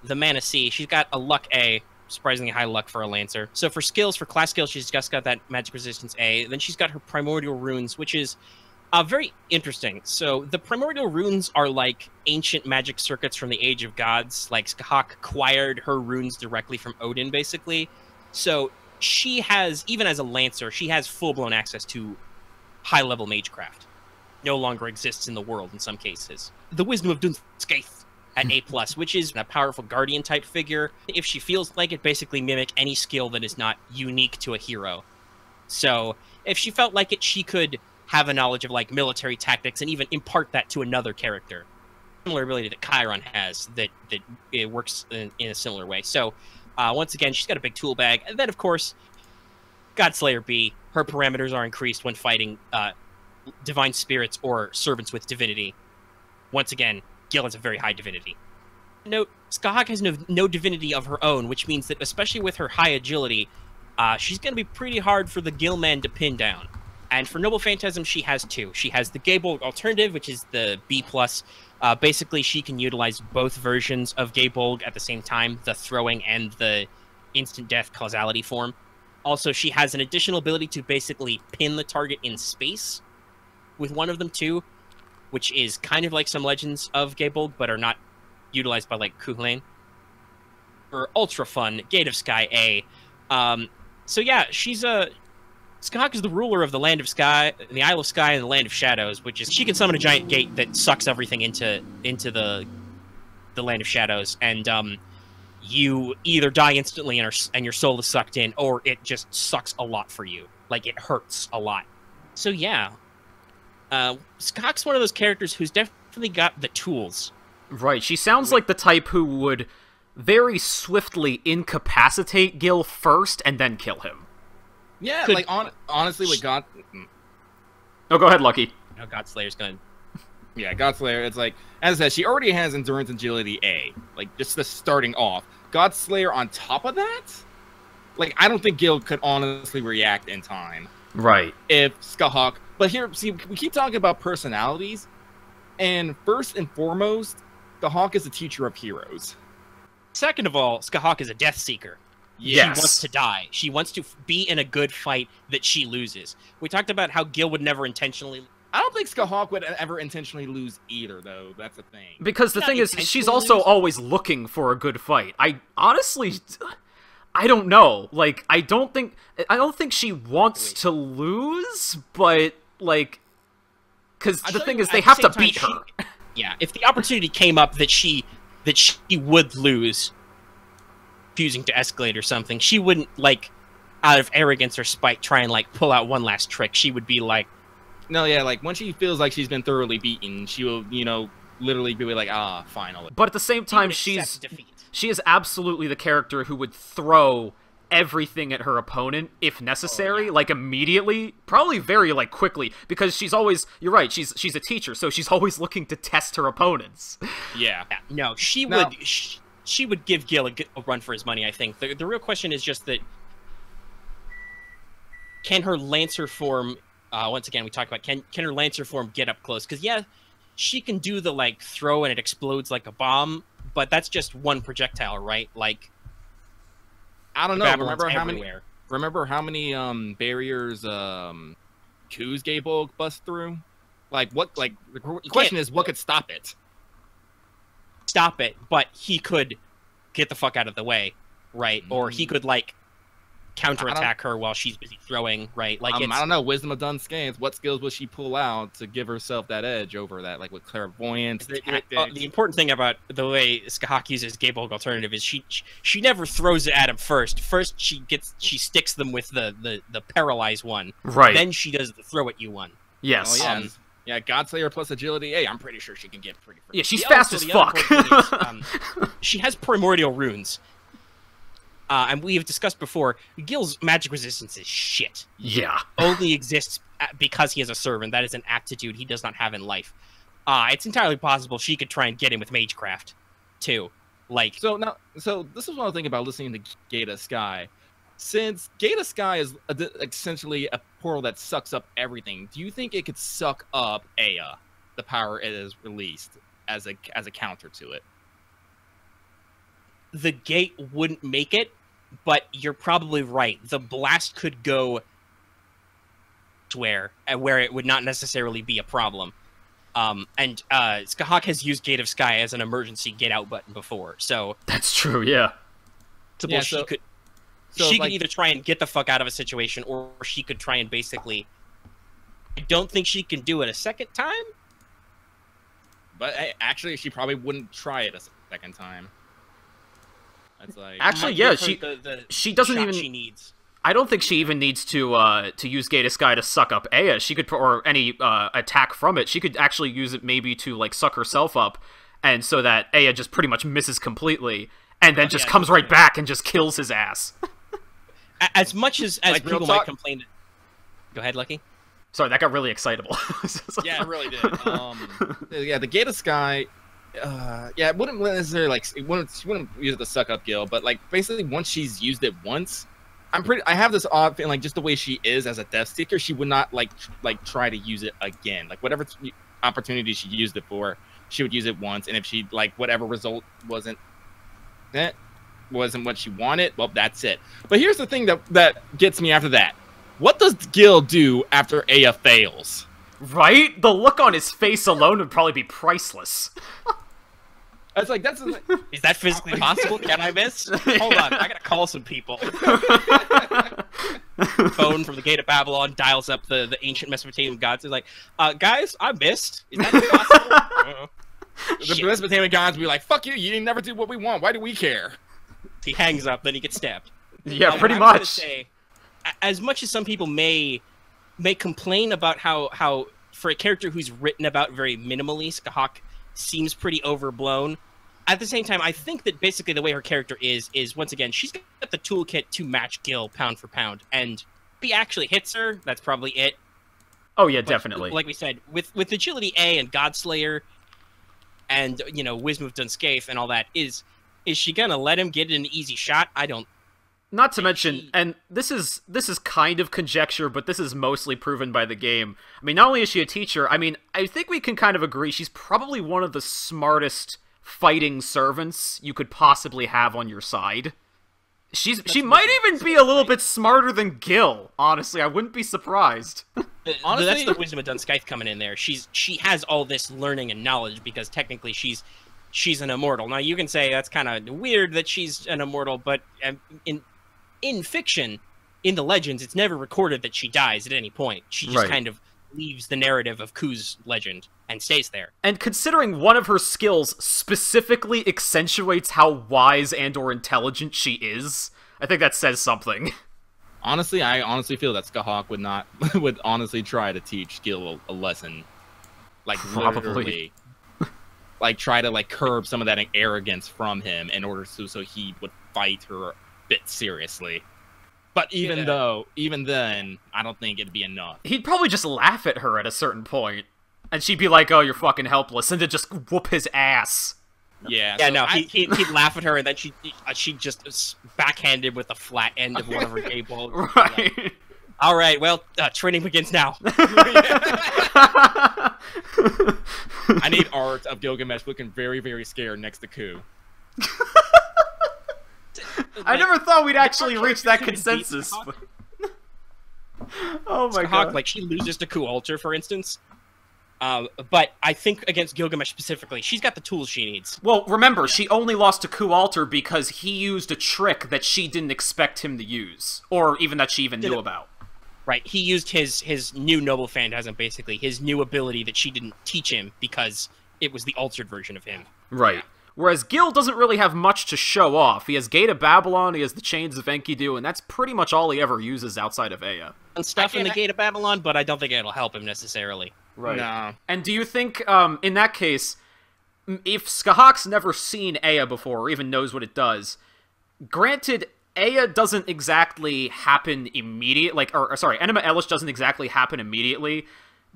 the Mana C. She's got a Luck A, surprisingly high luck for a Lancer. So for skills, for class skills, she's just got that Magic Resistance A. Then she's got her Primordial Runes, which is very interesting. So the Primordial Runes are like ancient magic circuits from the Age of Gods. Like Scáthach acquired her runes directly from Odin, basically. So she has, even as a Lancer, she has full-blown access to high-level magecraft. No longer exists in the world in some cases. The Wisdom of Scáthach at A+, which is a powerful Guardian-type figure. If she feels like it, basically mimic any skill that is not unique to a hero. So if she felt like it, she could have a knowledge of like military tactics and even impart that to another character. Similar ability that Chiron has that it works in a similar way. So Once again, she's got a big tool bag. And then, of course, Godslayer B. Her parameters are increased when fighting divine spirits or servants with divinity. Once again, Gil has a very high divinity. Note, Scáthach has no divinity of her own, which means that, especially with her high agility, she's going to be pretty hard for the Gil man to pin down. And for Noble Phantasm, she has two. She has the Gaybolg Alternative, which is the B+. Basically, she can utilize both versions of Gaybolg at the same time, the throwing and the instant death causality form. Also, she has an additional ability to basically pin the target in space with one of them too, which is kind of like some Legends of Gaybolg, but are not utilized by, like, Kuhlane. For ultra fun, Gate of Sky A. So yeah, Scáthach is the ruler of the Land of Sky, the Isle of Sky, and the Land of Shadows, which is she can summon a giant gate that sucks everything into the Land of Shadows, and you either die instantly and your soul is sucked in, or it just sucks a lot for you, like it hurts a lot. So yeah, Scáthach's one of those characters who's definitely got the tools. Right, she sounds like the type who would very swiftly incapacitate Gil first and then kill him. Yeah, like, honestly, with God... Oh, go ahead, Lucky. No, Godslayer's gonna... Yeah, Godslayer, it's like, as I said, she already has Endurance and Agility A. Like, just the starting off. Godslayer on top of that? Like, I don't think Gil could honestly react in time. Right. If Scáthach... But here, see, we keep talking about personalities, and first and foremost, Scáthach is a teacher of heroes. Second of all, Scáthach is a Death Seeker. Yes. She wants to die. She wants to be in a good fight that she loses. We talked about how Gil would never intentionally... I don't think Scáthach would ever intentionally lose either, though. That's the thing. Because the thing is, she's also always looking for a good fight. I don't know. Like, I don't think she wants to lose, but, like... Because the thing is, they have to beat her. Yeah, if the opportunity came up that she would lose, choosing to escalate or something, she wouldn't, like, out of arrogance or spite, try and, like, pull out one last trick. She would be like... No, yeah, like, when she feels like she's been thoroughly beaten, she will, you know, literally be like, finally. But at the same time, she is absolutely the character who would throw everything at her opponent if necessary, like immediately, probably very like quickly, because she's always, you're right, she's a teacher, so she's always looking to test her opponents. Yeah. No, she would give Gil a run for his money, I think. The real question is just that, can her Lancer form, once again, we talked about, can her Lancer form get up close? Because, yeah, she can do the, like, throw and it explodes like a bomb, but that's just one projectile, right? Like, I don't know. Remember how many barriers Q's Gaybolg bust through? Like, what? Like, the question is, what could stop it? Stop it, but he could get the fuck out of the way, right? Or he could, like, counterattack her while she's busy throwing, right? Like, I don't know. Wisdom of Dunscanes. What skills would she pull out to give herself that edge over that? Like, with clairvoyance, tactics. The important thing about the way Scáthach uses Gaybolg Alternative is she never throws it at him first. First, she sticks them with the paralyzed one. Right. Then she does the throw at you one. Yes. Oh, yeah. Yeah, Godslayer plus agility. Hey, I'm pretty sure she can get pretty. Yeah, she's fast as fuck. She has primordial runes. And we have discussed before, Gil's magic resistance is shit. Yeah. Only exists because he is a servant. That is an aptitude he does not have in life. It's entirely possible she could try and get him with Magecraft, too. Like, so this is what I think about listening to Gate of Sky. Since Gate of Sky is essentially a portal that sucks up everything, do you think it could suck up Aya, the power it is released, as a counter to it? The gate wouldn't make it, but you're probably right. The blast could go where it would not necessarily be a problem. And Scáthach has used Gate of Sky as an emergency get out button before, so that's true. Yeah. She could either try and get the fuck out of a situation, or she could try and basically. I don't think she can do it a second time. But actually, she probably wouldn't try it a second time. That's like, actually, yeah, she doesn't even. She needs. I don't think she even needs to use Gate of Sky to suck up Aya. She could, or any attack from it. She could actually use it maybe to like suck herself up, and so that Aya just pretty much misses completely. and then just comes right back and just kills his ass. As much as Like, real people talk- might complain. Go ahead, Lucky. Sorry, that got really excitable. Yeah, it really did. Yeah, the Gate of Sky. Yeah, it wouldn't necessarily like she wouldn't use it to suck up Gil, but like basically once she's used it once, I have this odd feeling like just the way she is as a Death Seeker, she would not like try to use it again. Like whatever opportunity she used it for, she would use it once, and if she like whatever result wasn't what she wanted, well, that's it. But here's the thing that gets me after that. What does Gil do after Aya fails? Right? The look on his face alone would probably be priceless. It's like that's Is that physically possible? Can I miss? Hold on, I gotta call some people. Phone from the Gate of Babylon dials up the ancient Mesopotamian gods. Is like, guys, I missed. Is that possible? the Mesopotamian gods be like, "Fuck you! You didn't never do what we want. Why do we care?" He hangs up, then he gets stabbed. Yeah, pretty I was gonna much. say, as much as some people may complain about how for a character who's written about very minimally, Scáthach seems pretty overblown. At the same time, I think that basically the way her character is once again, she's got the toolkit to match Gil pound for pound, and if he actually hits her, that's probably it. Oh yeah, But, definitely. like we said, with Agility A and Godslayer, and Wisdom of Dunscaith and all that, is she gonna let him get an easy shot? I don't. Not to mention, and this is kind of conjecture, but this is mostly proven by the game. I mean, not only is she a teacher, I mean, I think we can kind of agree she's probably one of the smartest fighting servants you could possibly have on your side. She might even be a little bit smarter than Gil, honestly. I wouldn't be surprised. Honestly- That's the Wisdom of Dunscaith coming in there. She has all this learning and knowledge because technically she's an immortal. Now you can say that's kind of weird that she's an immortal, but in fiction, in the legends, it's never recorded that she dies at any point. She just kind of leaves the narrative of Ku's legend and stays there. And considering one of her skills specifically accentuates how wise and or intelligent she is, I think that says something. Honestly, I honestly feel that Scáthach would honestly try to teach Gil a lesson. Like Probably. literally. Like try to like curb some of that arrogance from him in order so he would fight her a bit seriously. But even then, I don't think it'd be enough. He'd probably just laugh at her at a certain point, and she'd be like, "Oh, you're fucking helpless," and to just whoop his ass. Yeah. Yeah, so no, he'd laugh at her, and then she'd just backhanded with the flat end of one of her gay balls. Right. Like, all right, well, training begins now. I need art of Gilgamesh looking very, very scared next to Ku. I never thought we'd actually Our reach that characters who beat consensus. Scáthach- Oh my Scáthach, god. like she loses to Ku Alter, for instance. But I think against Gilgamesh specifically, she's got the tools she needs. Well, remember, she only lost to Ku Alter because he used a trick that she didn't expect him to use, or even that she even knew about. Right, he used his new noble phantasm, basically, his new ability that she didn't teach him because it was the altered version of him. Right. Whereas Gil doesn't really have much to show off. He has Gate of Babylon, he has the Chains of Enkidu, and that's pretty much all he ever uses outside of Aya. And stuff in the Gate of Babylon, but I don't think it'll help him necessarily. Right. No. And do you think, in that case, if Scáthach's never seen Aya before, or even knows what it does, granted, Aya doesn't exactly happen immediately, Enema Elish doesn't exactly happen immediately.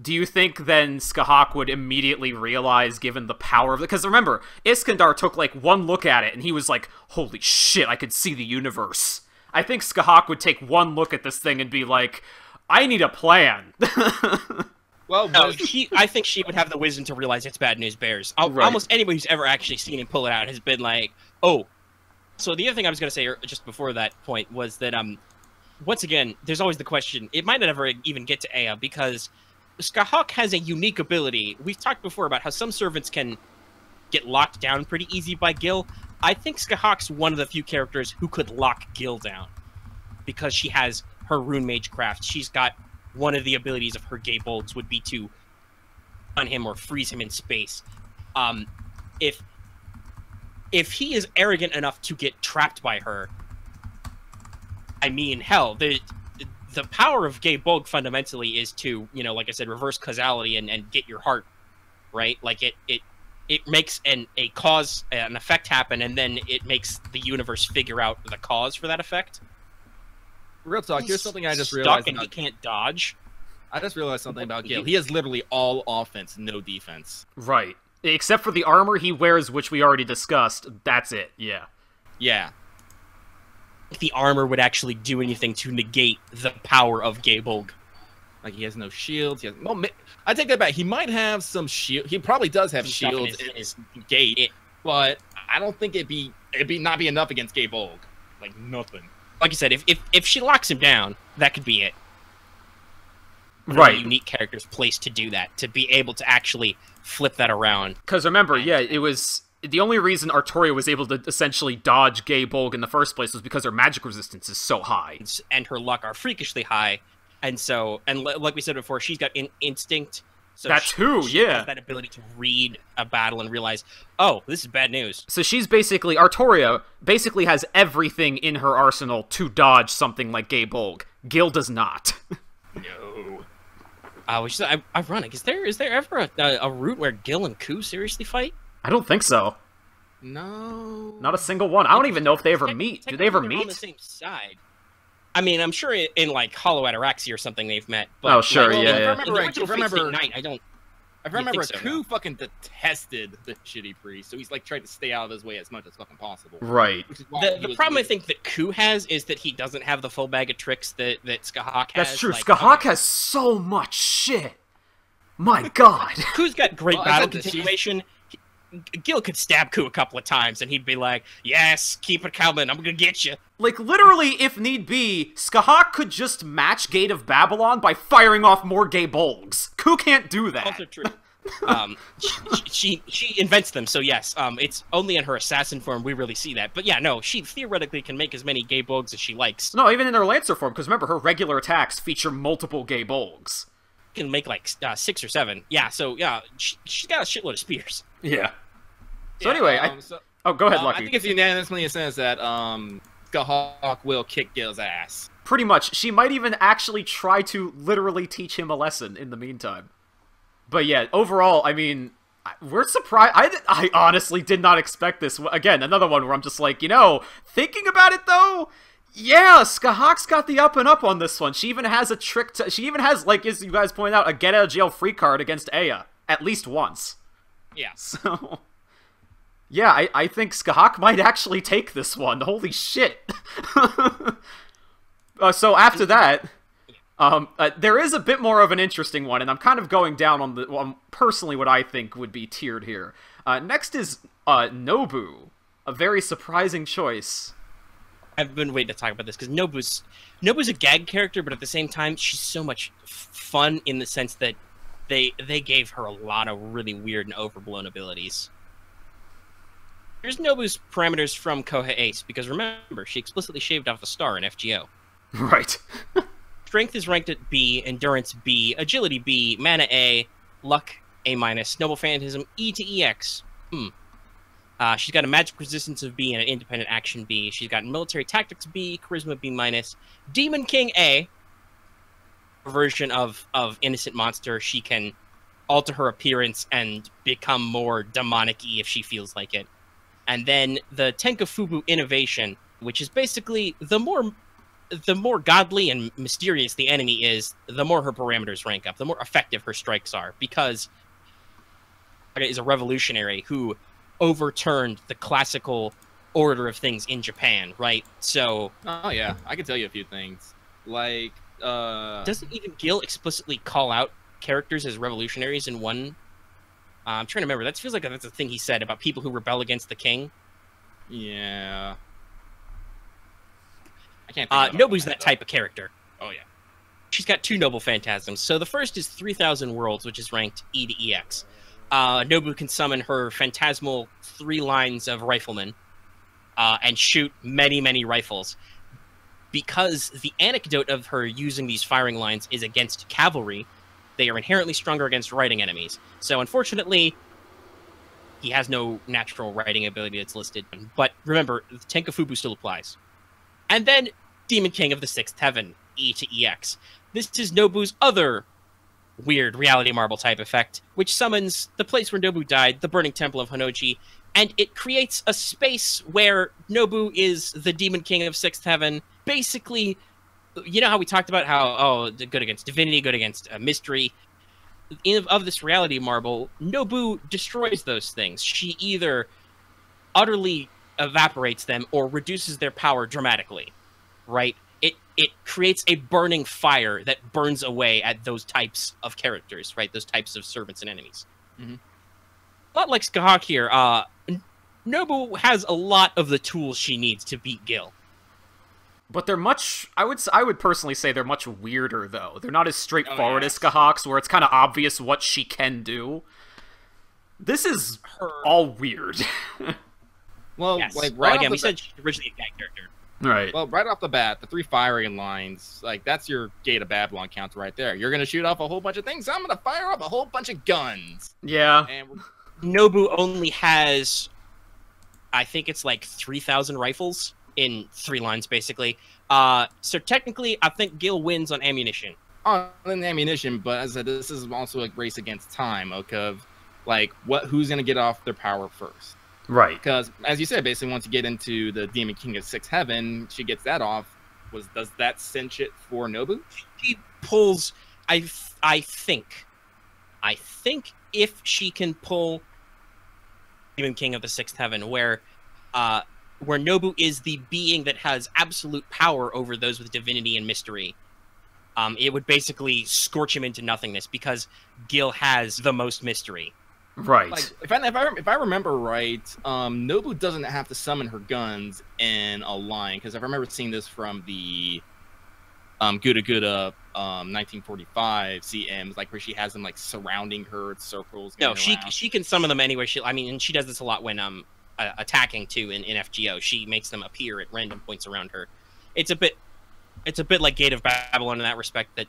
Do you think then Scáthach would immediately realize, given the power of it? Because remember, Iskandar took like one look at it, and he was like, holy shit, I could see the universe. I think Scáthach would take one look at this thing and be like, I need a plan. Well, No, I think she would have the wisdom to realize it's bad news bears. Right. Almost anybody who's ever actually seen him pull it out has been like, oh. So the other thing I was going to say just before that point was that, once again, there's always the question, it might never even get to Aya, because Scáthach has a unique ability. We've talked before about how some servants can get locked down pretty easy by Gil. I think Scáthach's one of the few characters who could lock Gil down, because she has her rune mage craft. She's got one of the abilities of her gay bolts would be to on him or freeze him in space. If he is arrogant enough to get trapped by her, I mean, hell, the power of gay bulk fundamentally is to, like I said, reverse causality and get your heart, right? Like it makes an effect happen, and then it makes the universe figure out the cause for that effect. Real talk, here's something I just Stuck realized. and he can't dodge. I just realized something about Gil. He is literally all offense, no defense. Right. Except for the armor he wears, which we already discussed. That's it, yeah. Yeah. If the armor would actually do anything to negate the power of Gaebolg. Like, he has no shields. He has, well, I take that back. He might have some shield. He probably does have shields in his gate, but I don't think it'd not be enough against Gaebolg. Like, nothing. Like I said, if she locks him down, that could be it. Right. Really unique character's place to do that, to be able to actually flip that around. Because remember, yeah, it was... The only reason Artoria was able to essentially dodge Gaebolg in the first place was because her magic resistance is so high. And her luck are freakishly high. And so, and like we said before, she's got instinct. So that too, she yeah. has that ability to read a battle and realize, oh, this is bad news. So she's basically... Artoria basically has everything in her arsenal to dodge something like Gaebolg. Gil does not. No. Which is ironic. Is there ever a route where Gil and Ku seriously fight? I don't think so. No. Not a single one. I don't even know if they ever meet. Do they ever they're meet? on the same side. I mean, I'm sure in like Hollow Ataraxia or something they've met. But, Oh, sure, like, yeah. In the original Fate Stay Night, I remember so, Ku no. fucking detested the shitty priest, so he's like tried to stay out of his way as much as fucking possible. Right. Which is why The problem I think that Ku has is that he doesn't have the full bag of tricks that Scáthach has. That's true. Like, Scáthach has so much shit. My god. Ku's got great Well, I battle said that continuation. Gil could stab Ku a couple of times, and he'd be like, yes, keep it coming, I'm gonna get you. Like, literally, if need be, Scáthach could just match Gate of Babylon by firing off more Gaebolgs. Ku can't do that. Also true. She invents them, so yes, it's only in her assassin form we really see that. But yeah, no, she theoretically can make as many Gaebolgs as she likes. No, even in her Lancer form, because remember, her regular attacks feature multiple Gaebolgs. Can make like 6 or 7. Yeah, so yeah, she's got a shitload of spears. Yeah. So anyway, oh, go ahead, Lucky. I think it's unanimously a sense that Scáthach will kick Gil's ass. Pretty much. She might even actually try to literally teach him a lesson in the meantime. But yeah, overall, I mean, we're surprised. I honestly did not expect this. Again, another one where I'm just like, thinking about it though, yeah, Scáthach's got the up and up on this one. She even has a trick she even has, like, as you guys point out, a get out of jail free card against Aya. At least once. Yeah. So, yeah, I think Scáthach might actually take this one. Holy shit. So after that, there is a bit more of an interesting one, and I'm kind of going down on personally what I think would be tiered here. Next is Nobu, a very surprising choice. I've been waiting to talk about this because Nobu's a gag character, but at the same time, she's so much fun in the sense that they gave her a lot of really weird and overblown abilities. Here's Nobu's parameters from Koha Ace, because remember, she explicitly shaved off a star in FGO. Right. Strength is ranked at B, Endurance B, Agility B, Mana A, Luck A-, Noble Phantasm E to EX. She's got a Magic Resistance of B and an Independent Action B. She's got Military Tactics B, Charisma B-, Demon King A, a version of Innocent Monster. She can alter her appearance and become more demonic-y if she feels like it. And then the Tenkafubu Innovation, which is basically the more godly and mysterious the enemy is, the more her parameters rank up, the more effective her strikes are, because is a revolutionary who overturned the classical order of things in Japan, right? So... Oh, yeah. I can tell you a few things. Like, Doesn't even Gil explicitly call out characters as revolutionaries in one... I'm trying to remember. That feels like that's a thing he said about people who rebel against the king. Yeah. I can't think Nobu's that type of character. Oh, yeah. She's got 2 Noble Phantasms. So the first is 3,000 Worlds, which is ranked E to EX. Nobu can summon her phantasmal 3 lines of riflemen and shoot many, many rifles. Because the anecdote of her using these firing lines is against cavalry, they are inherently stronger against riding enemies. So unfortunately, he has no natural riding ability that's listed. But remember, the Tenkafubu still applies. And then Demon King of the 6th Heaven, E to EX. This is Nobu's other weird reality marble type effect, which summons the place where Nobu died, the Burning Temple of Honnōji, and it creates a space where Nobu is the Demon King of Sixth Heaven. Basically, you know how we talked about how, oh, good against divinity, good against mystery. Of this reality marble, Nobu destroys those things. She either utterly evaporates them or reduces their power dramatically, right? It creates a burning fire that burns away at those types of characters, right? Those types of servants and enemies. Mm-hmm. A lot like Scáthach here, Nobu has a lot of the tools she needs to beat Gil. But they're much... I would personally say they're much weirder, though. They're not as straightforward as Scáthach's, where it's kind of obvious what she can do. This is all weird. Well, yes. like, well, again, we said she's originally a gag character. Right. Well, right off the bat, the 3 firing lines, like, that's your Gate of Babylon count right there. You're going to shoot off a whole bunch of things, I'm going to fire off a whole bunch of guns. Yeah. And Nobu only has, I think it's like 3,000 rifles in 3 lines, basically. So technically, I think Gil wins on ammunition. On ammunition, but as I said, this is also a race against time, okay? Like, who's going to get off their power first? Right. Because, as you said, basically, once you get into the Demon King of Sixth Heaven, she gets that off. Does that cinch it for Nobu? She pulls, I think if she can pull Demon King of the Sixth Heaven, where Nobu is the being that has absolute power over those with divinity and mystery, it would basically scorch him into nothingness because Gil has the most mystery. Right. Like, if I remember right, Nobu doesn't have to summon her guns in a line, because I remember seeing this from the Guda Guda 1945 CMs, like where she has them like surrounding her, circles. No, she can summon them anywhere. And she does this a lot when attacking too in FGO. She makes them appear at random points around her. It's a bit like Gate of Babylon in that respect, that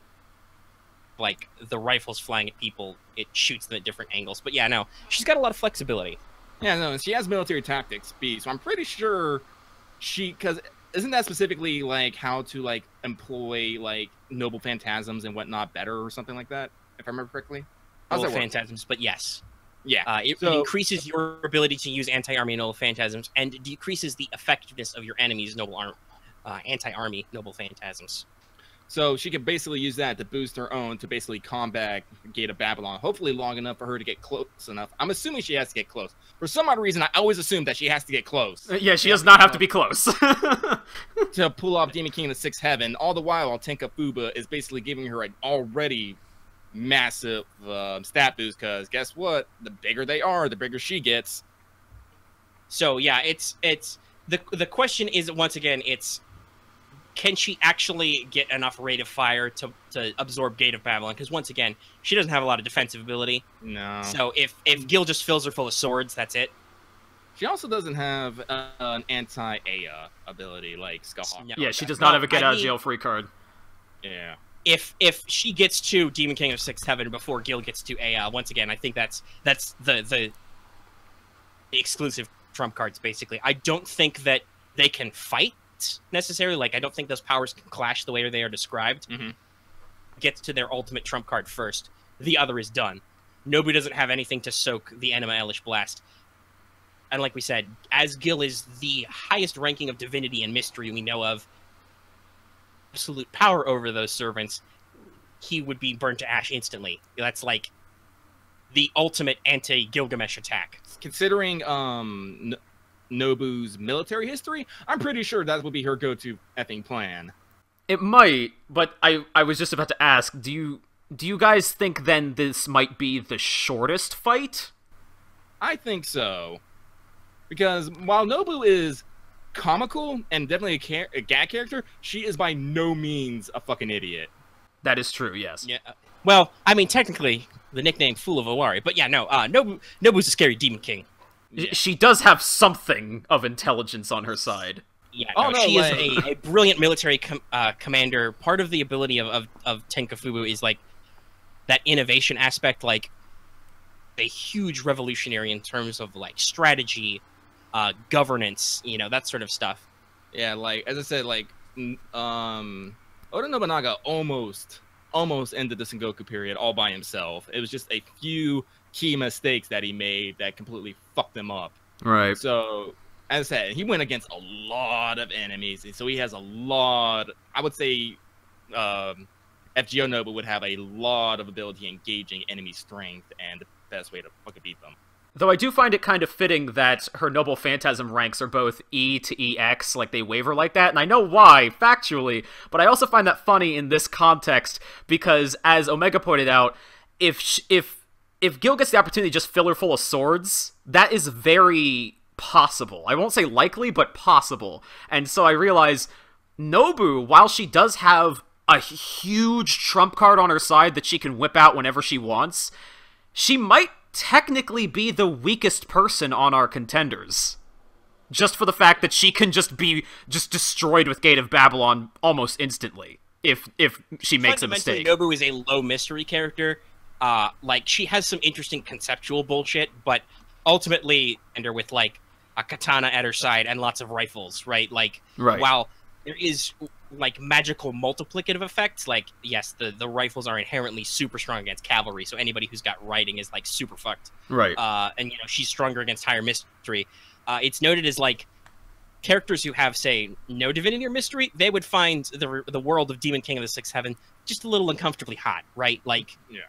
like the rifles flying at people, it shoots them at different angles. But yeah, no, she's got a lot of flexibility. Yeah, no, she has military tactics B, so I'm pretty sure because isn't that specifically like how to like employ like noble phantasms and whatnot better or something like that, if I remember correctly? Noble phantasms, but yes. Yeah. It increases your ability to use anti-army noble phantasms and decreases the effectiveness of your enemy's anti-army noble phantasms. So she could basically use that to boost her own to basically combat Gate of Babylon, hopefully long enough for her to get close enough. I'm assuming she has to get close. For some odd reason, I always assume that she has to get close. Yeah, she does not have to be close. To pull off Demon King of the Sixth Heaven. All the while Tenka Fuba is basically giving her an already massive stat boost, because guess what? The bigger they are, the bigger she gets. So yeah, it's the question is, once again, can she actually get enough rate of fire to absorb Gate of Babylon? Because once again, she doesn't have a lot of defensive ability. No. So if Gil just fills her full of swords, that's it. She also doesn't have an anti-Aya ability like Scáthach. No, yeah, she does not have a get-out-of-jail-free card. Yeah. If she gets to Demon King of Sixth Heaven before Gil gets to Aya, once again, I think that's the exclusive trump cards, basically. I don't think that they can fight necessarily. Like, I don't think those powers can clash the way they are described. Mm-hmm. Gets to their ultimate trump card first. The other is done. Nobody doesn't have anything to soak the Anima Elish Blast. And like we said, as Gil is the highest ranking of divinity and mystery we know of, absolute power over those servants, he would be burnt to ash instantly. That's like the ultimate anti-Gilgamesh attack. Considering Nobu's military history, I'm pretty sure that would be her go-to effing plan. It might, but I was just about to ask, do you guys think then this might be the shortest fight? I think so. Because while Nobu is comical and definitely a gag character, she is by no means a fucking idiot. That is true, yes. Yeah. Well, I mean, technically, the nickname Fool of Owari, but yeah, no, Nobu's a scary demon king. Yeah. She does have something of intelligence on her side. Yeah, she is a brilliant military commander. Part of the ability of Tenka Fubu is like that innovation aspect, like a huge revolutionary in terms of like strategy, governance, that sort of stuff. Yeah, like as I said, like Oda Nobunaga almost almost ended the Sengoku period all by himself. It was just a few key mistakes that he made that completely fucked him up. Right. So, as I said, he went against a lot of enemies, and so he has a lot. I would say FGO Nobu would have a lot of ability engaging enemy strength, and the best way to fucking beat them. Though I do find it kind of fitting that her Noble Phantasm ranks are both E to EX, like they waver like that, and I know why, factually, but I also find that funny in this context, because, as Omega pointed out, if Gil gets the opportunity to just fill her full of swords, that is very possible. I won't say likely, but possible. And so I realize, Nobu, while she does have a huge trump card on her side that she can whip out whenever she wants, she might technically be the weakest person on our contenders. Just for the fact that she can just be destroyed with Gate of Babylon almost instantly, if she makes a mistake. Nobu is a low mystery character. Like, she has some interesting conceptual bullshit, but ultimately, and her with, like, a katana at her side and lots of rifles, right? Like, while there is, like, magical multiplicative effects, like, yes, the rifles are inherently super strong against cavalry, so anybody who's got riding is, like, super fucked. Right. And, you know, she's stronger against higher mystery. It's noted as, like, characters who have, say, no divinity or mystery, they would find the world of Demon King of the Sixth Heaven just a little uncomfortably hot, right? Like, yeah.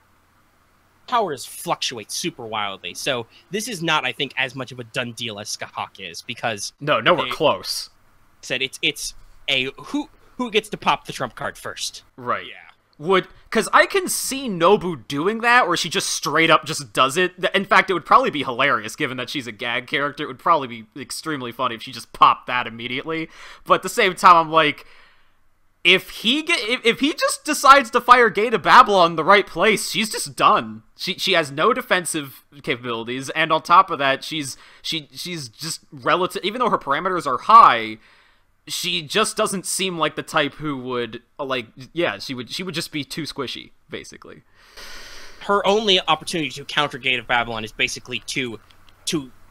Powers fluctuate super wildly, so this is not, I think, as much of a done deal as Scáthach is, because nowhere close. Said it's a who gets to pop the trump card first. Right. Yeah. Because I can see Nobu doing that, where she just straight up just does it. In fact, it would probably be hilarious, given that she's a gag character. It would probably be extremely funny if she just popped that immediately. But at the same time, I'm like, if he just decides to fire Gate of Babylon in the right place, she's just done. She has no defensive capabilities, and on top of that, she's just relative. Even though her parameters are high, she just doesn't seem like the type who would, like, yeah, she would just be too squishy, basically. Her only opportunity to counter Gate of Babylon is basically to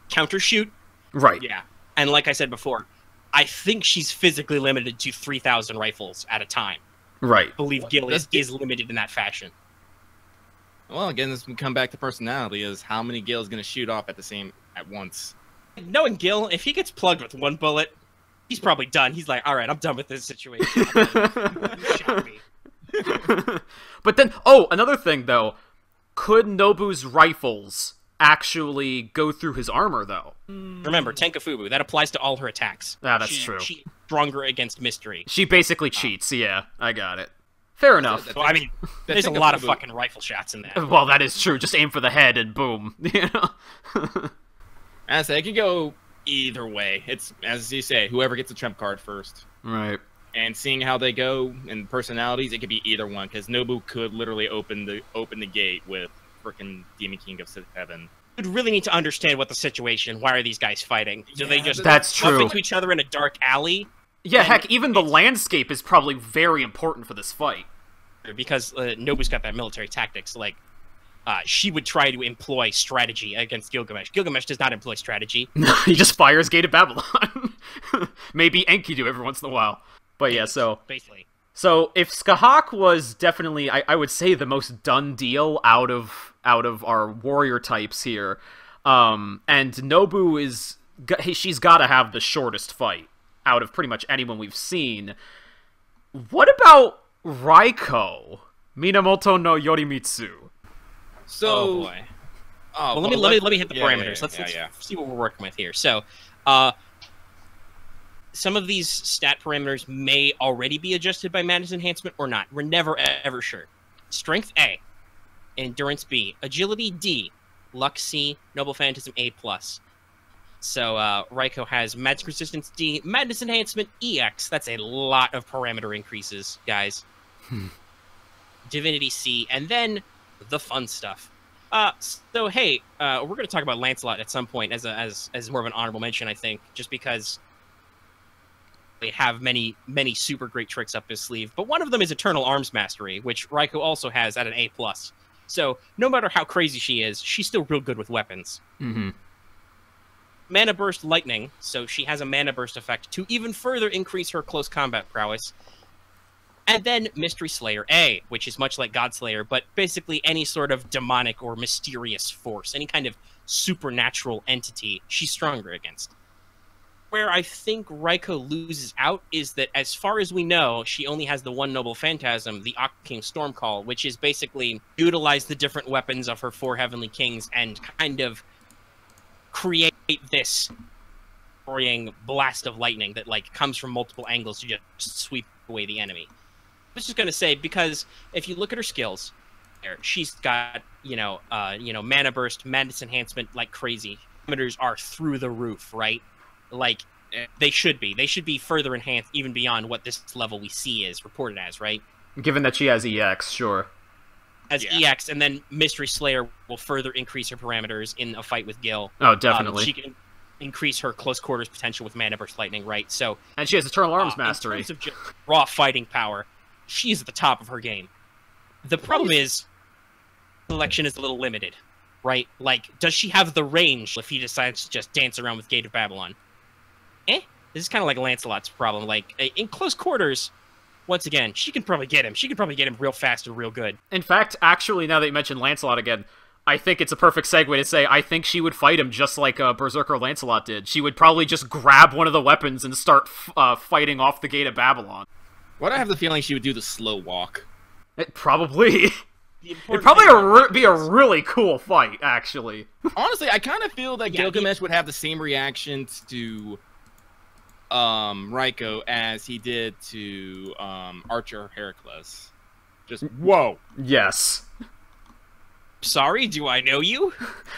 counter shoot. Right. Yeah. And like I said before, I think she's physically limited to 3,000 rifles at a time. Right. I believe Gil is limited in that fashion. Well, again, this can come back to personality, is how many Gil is going to shoot off at once. Knowing Gil, if he gets plugged with one bullet, he's probably done. He's like, all right, I'm done with this situation. You shot me. But then, another thing, though. Could Nobu's rifles actually go through his armor, though? Remember, Tenkafubu, that applies to all her attacks. Ah, that's true. She's stronger against mystery. She basically cheats, yeah. I got it. Fair enough. Well, I mean, there's a lot of fucking rifle shots in that. Well, that is true. Just aim for the head and boom. You know? I say, it could go either way. It's, as you say, whoever gets the trump card first. Right. And seeing how they go in personalities, it could be either one, because Nobu could literally open the gate with frickin' Demon King of Sixth Heaven. You really need to understand what the situation. Why are these guys fighting? Do they just that's bump true. into each other in a dark alley? Yeah, heck, even the landscape is probably very important for this fight. Because Nobu's got that military tactics. Like, she would try to employ strategy against Gilgamesh. Gilgamesh does not employ strategy. He just fires Gate of Babylon. Maybe Enkidu every once in a while. But yeah, so... Basically. So, if Scáthach was definitely, I would say, the most done deal out of our warrior types here, and Nobu is... she's got to have the shortest fight out of pretty much anyone we've seen. What about Raikou, Minamoto no Yorimitsu? So, oh boy. Well, let me hit the parameters. Let's see what we're working with here. So, some of these stat parameters may already be adjusted by Madness Enhancement or not. We're never ever sure. Strength A, Endurance B, Agility D, Luck C, Noble Phantasm A+. So Raikou has Magic Resistance D, Madness Enhancement EX. That's a lot of parameter increases, guys. Divinity C, and then the fun stuff. So hey, we're going to talk about Lancelot at some point as more of an honorable mention, I think, just because they have many super great tricks up his sleeve. But one of them is Eternal Arms Mastery, which Raikou also has at an A+. So no matter how crazy she is, she's still real good with weapons. Mm-hmm. Mana Burst Lightning, so she has a Mana Burst effect to even further increase her close combat prowess. And then Mystery Slayer A, which is much like God Slayer, but basically any sort of demonic or mysterious force, any kind of supernatural entity, she's stronger against. Where I think Raikou loses out is that, as far as we know, she only has the one noble phantasm, the King Stormcall, which is basically utilize the different weapons of her 4 heavenly kings and kind of create this destroying blast of lightning that like comes from multiple angles to just sweep away the enemy. I was just gonna say, because if you look at her skills, she's got mana burst, madness enhancement like crazy. Parameters are through the roof, right? Like they should be further enhanced even beyond what this level we see is reported as, right? Given that she has EX, sure. As EX, and then Mystery Slayer will further increase her parameters in a fight with Gil. Oh, definitely. She can increase her close quarters potential with mana burst lightning, right? So, and she has Eternal Arms Mastery. In terms of just raw fighting power, she's at the top of her game. The problem is, selection is a little limited, right? Like, does she have the range if he decides to just dance around with Gate of Babylon? This is kind of like Lancelot's problem. Like, in close quarters, once again, she can probably get him. She can probably get him real fast and real good. In fact, actually, now that you mentioned Lancelot again, I think it's a perfect segue to say I think she would fight him just like Berserker Lancelot did. She would probably just grab one of the weapons and start fighting off the Gate of Babylon. Why do I have the feeling she would do the slow walk? It probably... It'd probably be a really cool fight, actually. Honestly, I kind of feel that Gilgamesh would have the same reaction to Raikou as he did to Archer Heracles. Just, whoa! Yes. Sorry, do I know you?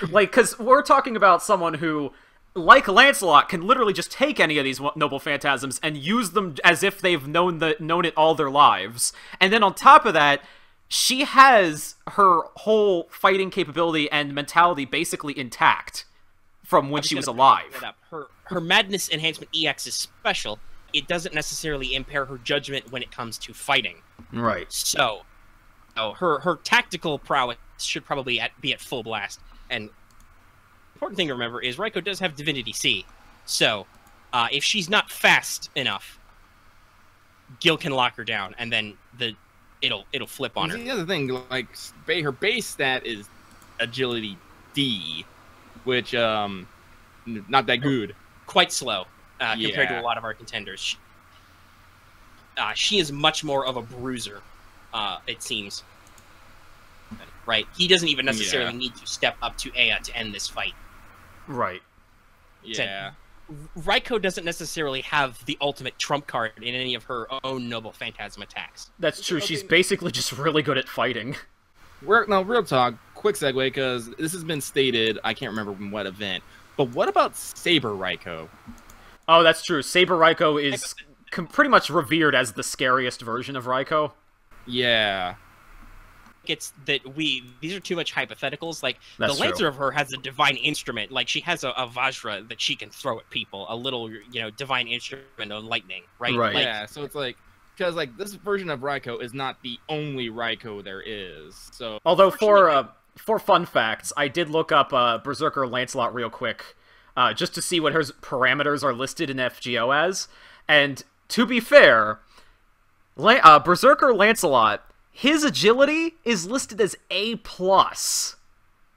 Like, because we're talking about someone who, like Lancelot, can literally just take any of these noble phantasms and use them as if they've known it all their lives. And then on top of that, she has her whole fighting capability and mentality basically intact from when she was alive. Her madness enhancement EX is special. It doesn't necessarily impair her judgment when it comes to fighting. Right. So her tactical prowess should probably be at full blast. And the important thing to remember is Raikou does have Divinity C. So if she's not fast enough, Gil can lock her down, and then it'll flip on her. The other thing, like, her base stat is Agility D, which not that good. Quite slow compared to a lot of our contenders. She is much more of a bruiser, it seems. Right? He doesn't even necessarily need to step up to Ea to end this fight. Right. Yeah. Raikou doesn't necessarily have the ultimate trump card in any of her own Noble Phantasm attacks. That's true. She's basically just really good at fighting. Real talk, quick segue, because this has been stated, I can't remember in what event, but what about Saber Raikou? Oh, that's true. Saber Raikou is pretty much revered as the scariest version of Raikou. Yeah. It's that these are too much hypotheticals. Like, that's the Lancer true. of her has a divine instrument. Like, she has a Vajra that she can throw at people. A little, divine instrument of lightning, right? Right. Like, Yeah, so it's like, because, like, this version of Raikou is not the only Raikou there is, so... Although, for fun facts, I did look up Berserker Lancelot real quick, just to see what her parameters are listed in FGO as, and to be fair, Berserker Lancelot, his agility is listed as A+.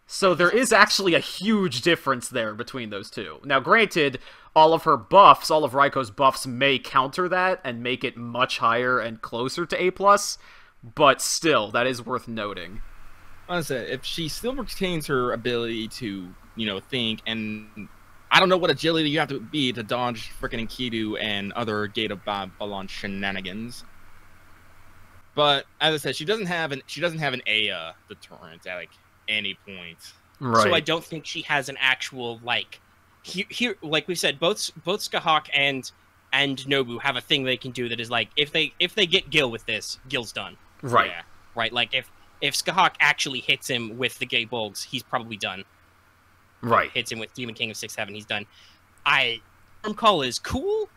So there is actually a huge difference there between those two. Now, granted, all of Raikou's buffs may counter that and make it much higher and closer to A+, but still, that is worth noting. Honestly, if she still retains her ability to, think, and I don't know what agility you have to be to dodge frickin' Enkidu and other Gate of Babylon shenanigans. But as I said, she doesn't have an Ea deterrent at any point. Right. So I don't think she has an actual here like we said, both Scáthach and Nobu have a thing they can do that is like if they get Gil with this, Gil's done. Right. Yeah. Right. Like if Scáthach actually hits him with the Gay Bulgs, he's probably done. Right. Hits him with Demon King of 6-7, he's done. Storm Call is cool.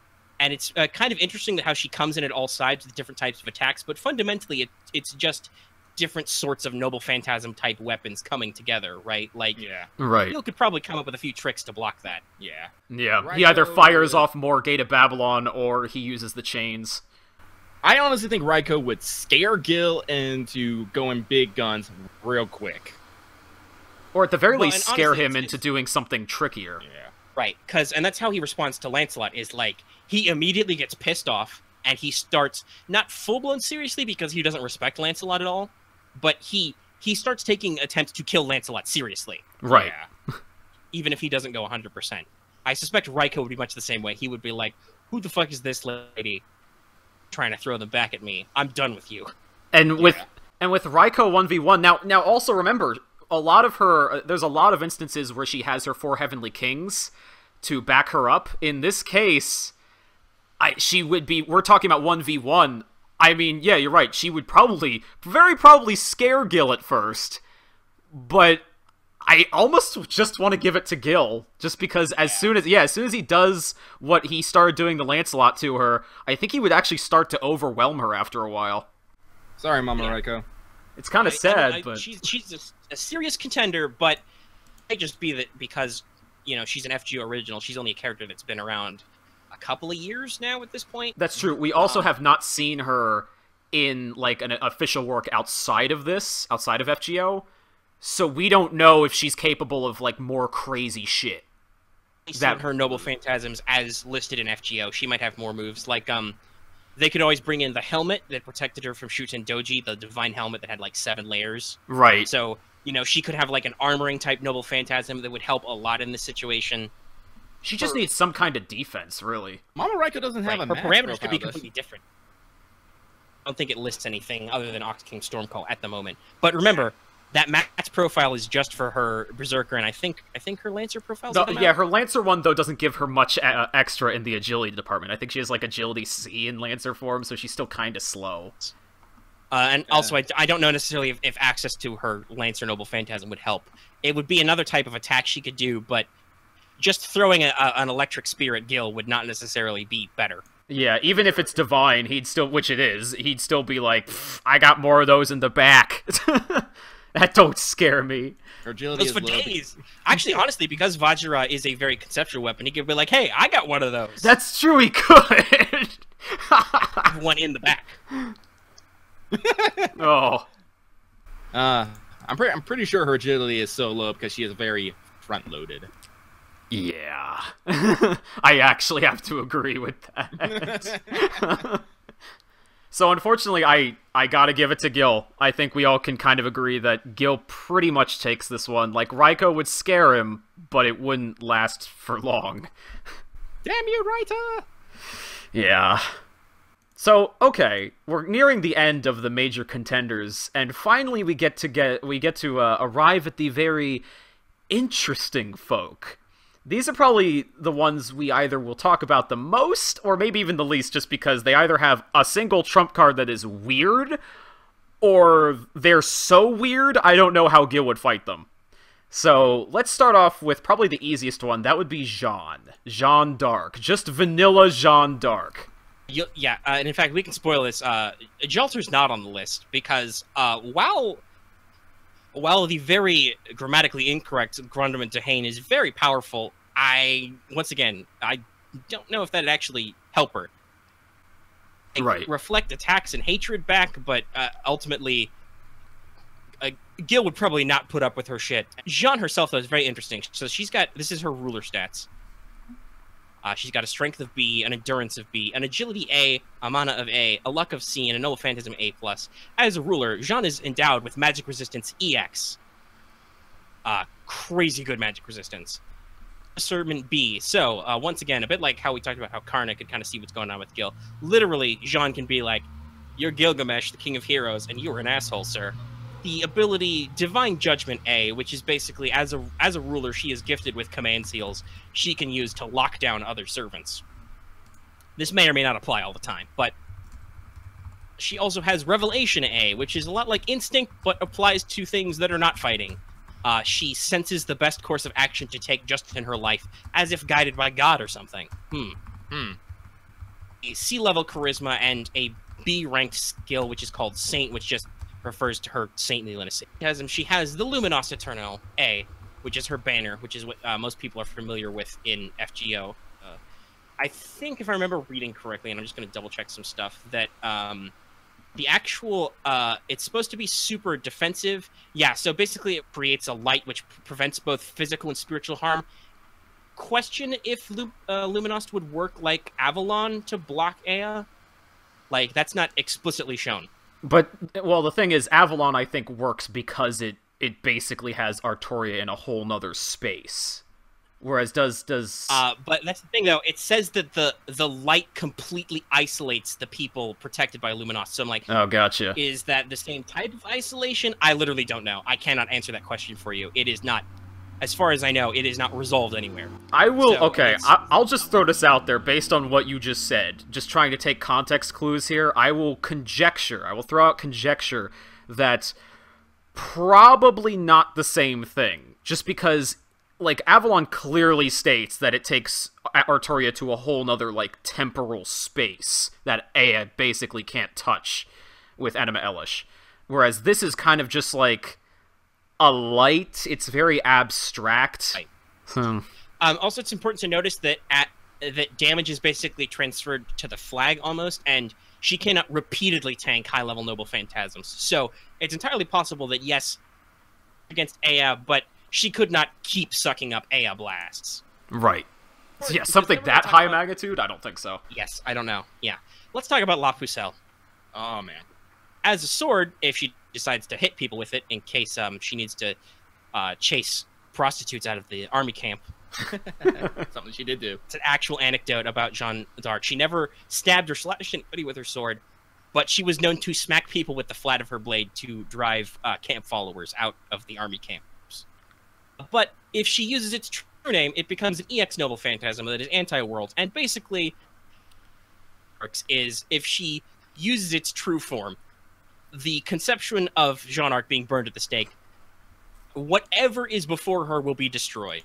And it's kind of interesting how she comes in at all sides with different types of attacks, but fundamentally it's just different sorts of Noble Phantasm type weapons coming together, right? Like, right. You could probably come up with a few tricks to block that. Yeah. He either fires off more Gate of Babylon or he uses the chains. I honestly think Raikou would scare Gil into going big guns real quick. Or at the very Well, least, and scare honestly, him into doing something trickier. Yeah. Right, and that's how he responds to Lancelot, is like, he immediately gets pissed off, and he starts, not full-blown seriously, because he doesn't respect Lancelot at all, but he starts taking attempts to kill Lancelot seriously. Right. Yeah. Even if he doesn't go 100%. I suspect Raikou would be much the same way. He would be like, who the fuck is this lady trying to throw them back at me? I'm done with you. And with Raikou 1v1, now also remember, a lot of her, there's a lot of instances where she has her 4 Heavenly Kings to back her up. In this case, she would be, we're talking about 1v1. I mean, yeah, you're right. She would very probably scare Gil at first, but I almost just want to give it to Gil, just because as soon as he does what he started doing to Lancelot to her, I think he would actually start to overwhelm her after a while. Sorry, Mama Raikou. It's kind of sad, but she's a serious contender, but it might just be that because, you know, she's an FGO original, she's only a character that's been around a couple of years now at this point. That's true. We also have not seen her in, like, an official work outside of FGO, so we don't know if she's capable of, like, more crazy shit. That her noble phantasms as listed in FGO, she might have more moves. Like, they could always bring in the helmet that protected her from Shuten Doji, the divine helmet that had, like, 7 layers. Right. So, you know, she could have, like, an armoring-type noble phantasm that would help a lot in this situation. She just needs some kind of defense, really. Mama Raikou doesn't have a her match parameters could be profile, completely different. I don't think it lists anything other than Ox King Stormcall at the moment. But remember, that match profile is just for her Berserker, and I think her Lancer profile. Yeah, her Lancer one though doesn't give her much extra in the agility department. I think she has like agility C in Lancer form, so she's still kind of slow. And also, I don't know necessarily if access to her Lancer Noble Phantasm would help. It would be another type of attack she could do, but just throwing an electric spear at Gil would not necessarily be better. Yeah, even if it's divine, which it is, he'd still be like, I got more of those in the back. That don't scare me. Her agility is for low. days. Actually, honestly, because Vajra is a very conceptual weapon, he could be like, hey, I got one of those. That's true, he could. One in the back. Oh. I'm pretty sure her agility is so low because she is very front-loaded. Yeah. I actually have to agree with that. So unfortunately, I gotta give it to Gil. I think we all can kind of agree that Gil pretty much takes this one. Like, Raikou would scare him, but it wouldn't last for long. Damn you, Raikou! Yeah. So, okay, we're nearing the end of the major contenders, and finally we get to arrive at the very interesting folk. These are probably the ones we either will talk about the most, or maybe even the least, just because they either have a single trump card that is weird, or they're so weird, I don't know how Gil would fight them. So, let's start off with probably the easiest one. That would be Jeanne. Jeanne d'Arc. Just vanilla Jeanne d'Arc. Yeah, and in fact, we can spoil this. Jalter's not on the list, because while the very grammatically incorrect Grundament de Haine is very powerful, I don't know if that'd actually help her. It right. Reflect attacks and hatred back, but ultimately, Gil would probably not put up with her shit. Jeanne herself, though, is very interesting. So this is her ruler stats. She's got a strength of B, an endurance of B, an agility A, a mana of A, a luck of C, and a noble phantasm A+. As a ruler, Jeanne is endowed with magic resistance EX. Crazy good magic resistance. Discernment B. So, once again, a bit like how we talked about how Karna could kind of see what's going on with Gil. Literally, Jeanne can be like, you're Gilgamesh, the king of heroes, and you're an asshole, sir. The ability Divine Judgment A, which is basically, as a ruler, she is gifted with command seals she can use to lock down other servants. This may or may not apply all the time, but she also has Revelation A, which is a lot like Instinct, but applies to things that are not fighting. She senses the best course of action to take just in her life, as if guided by God or something. A C-level Charisma and a B-ranked skill, which is called Saint, which just refers to her saintliness. She has the Luminos Eternal A, which is her banner, which is what most people are familiar with in FGO. I think if I remember reading correctly, and I'm just going to double check some stuff, that the actual it's supposed to be super defensive. Yeah, so basically it creates a light which prevents both physical and spiritual harm. Question if Luminosity would work like Avalon to block Ea. Like, that's not explicitly shown. But, well, the thing is, Avalon, I think, works because it basically has Artoria in a whole nother space. Whereas does... But that's the thing, though. It says that the light completely isolates the people protected by Luminosity. So I'm like... Oh, gotcha. Is that the same type of isolation? I literally don't know. I cannot answer that question for you. It is not... As far as I know, it is not resolved anywhere. I will... So okay, I'll just throw this out there based on what you just said. Just trying to take context clues here. I will throw out conjecture that probably not the same thing. Just because, like, Avalon clearly states that it takes Artoria to a whole nother, like, temporal space that Ea basically can't touch with Anima Elish. Whereas this is kind of just, like... a light. It's very abstract. Right. Also, it's important to notice that that damage is basically transferred to the flag almost, and she cannot repeatedly tank high-level noble phantasms. So it's entirely possible that, yes, against Ea, but she could not keep sucking up Ea blasts. Right. So, yeah, something that high magnitude? I don't think so. Yes, I don't know. Yeah. Let's talk about La Pucelle. Oh, man. As a sword, if she decides to hit people with it in case she needs to chase prostitutes out of the army camp. Something she did do. It's an actual anecdote about Jeanne d'Arc. She never stabbed or slashed anybody with her sword, but she was known to smack people with the flat of her blade to drive camp followers out of the army camps. But if she uses its true name, it becomes an EX noble phantasm that is anti-world, and basically is if she uses its true form, the conception of Jeanne d'Arc being burned at the stake, whatever is before her will be destroyed.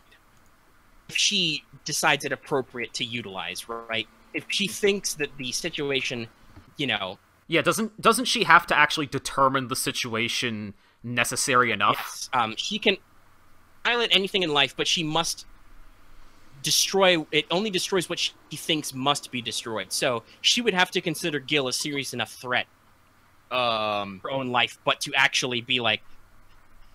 If she decides it appropriate to utilize, right? If she thinks that the situation, you know... Yeah, doesn't she have to actually determine the situation necessary enough? Yes, she can pilot anything in life, but she must destroy... It only destroys what she thinks must be destroyed. So she would have to consider Gil a serious enough threat her own life, but to actually be like,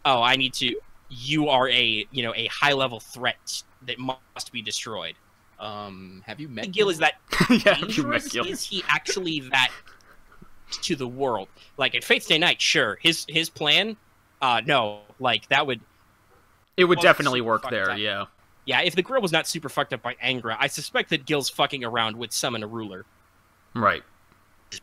oh, I need to, you are a high level threat that must be destroyed. Have you met Gil? Is that yeah, dangerous? Is he actually that to the world? Like in Fate's Day Night, sure. His plan, no, like that would. It would definitely work there, yeah. Yeah, if the girl was not super fucked up by Angra, I suspect that Gil's fucking around would summon a ruler. Right.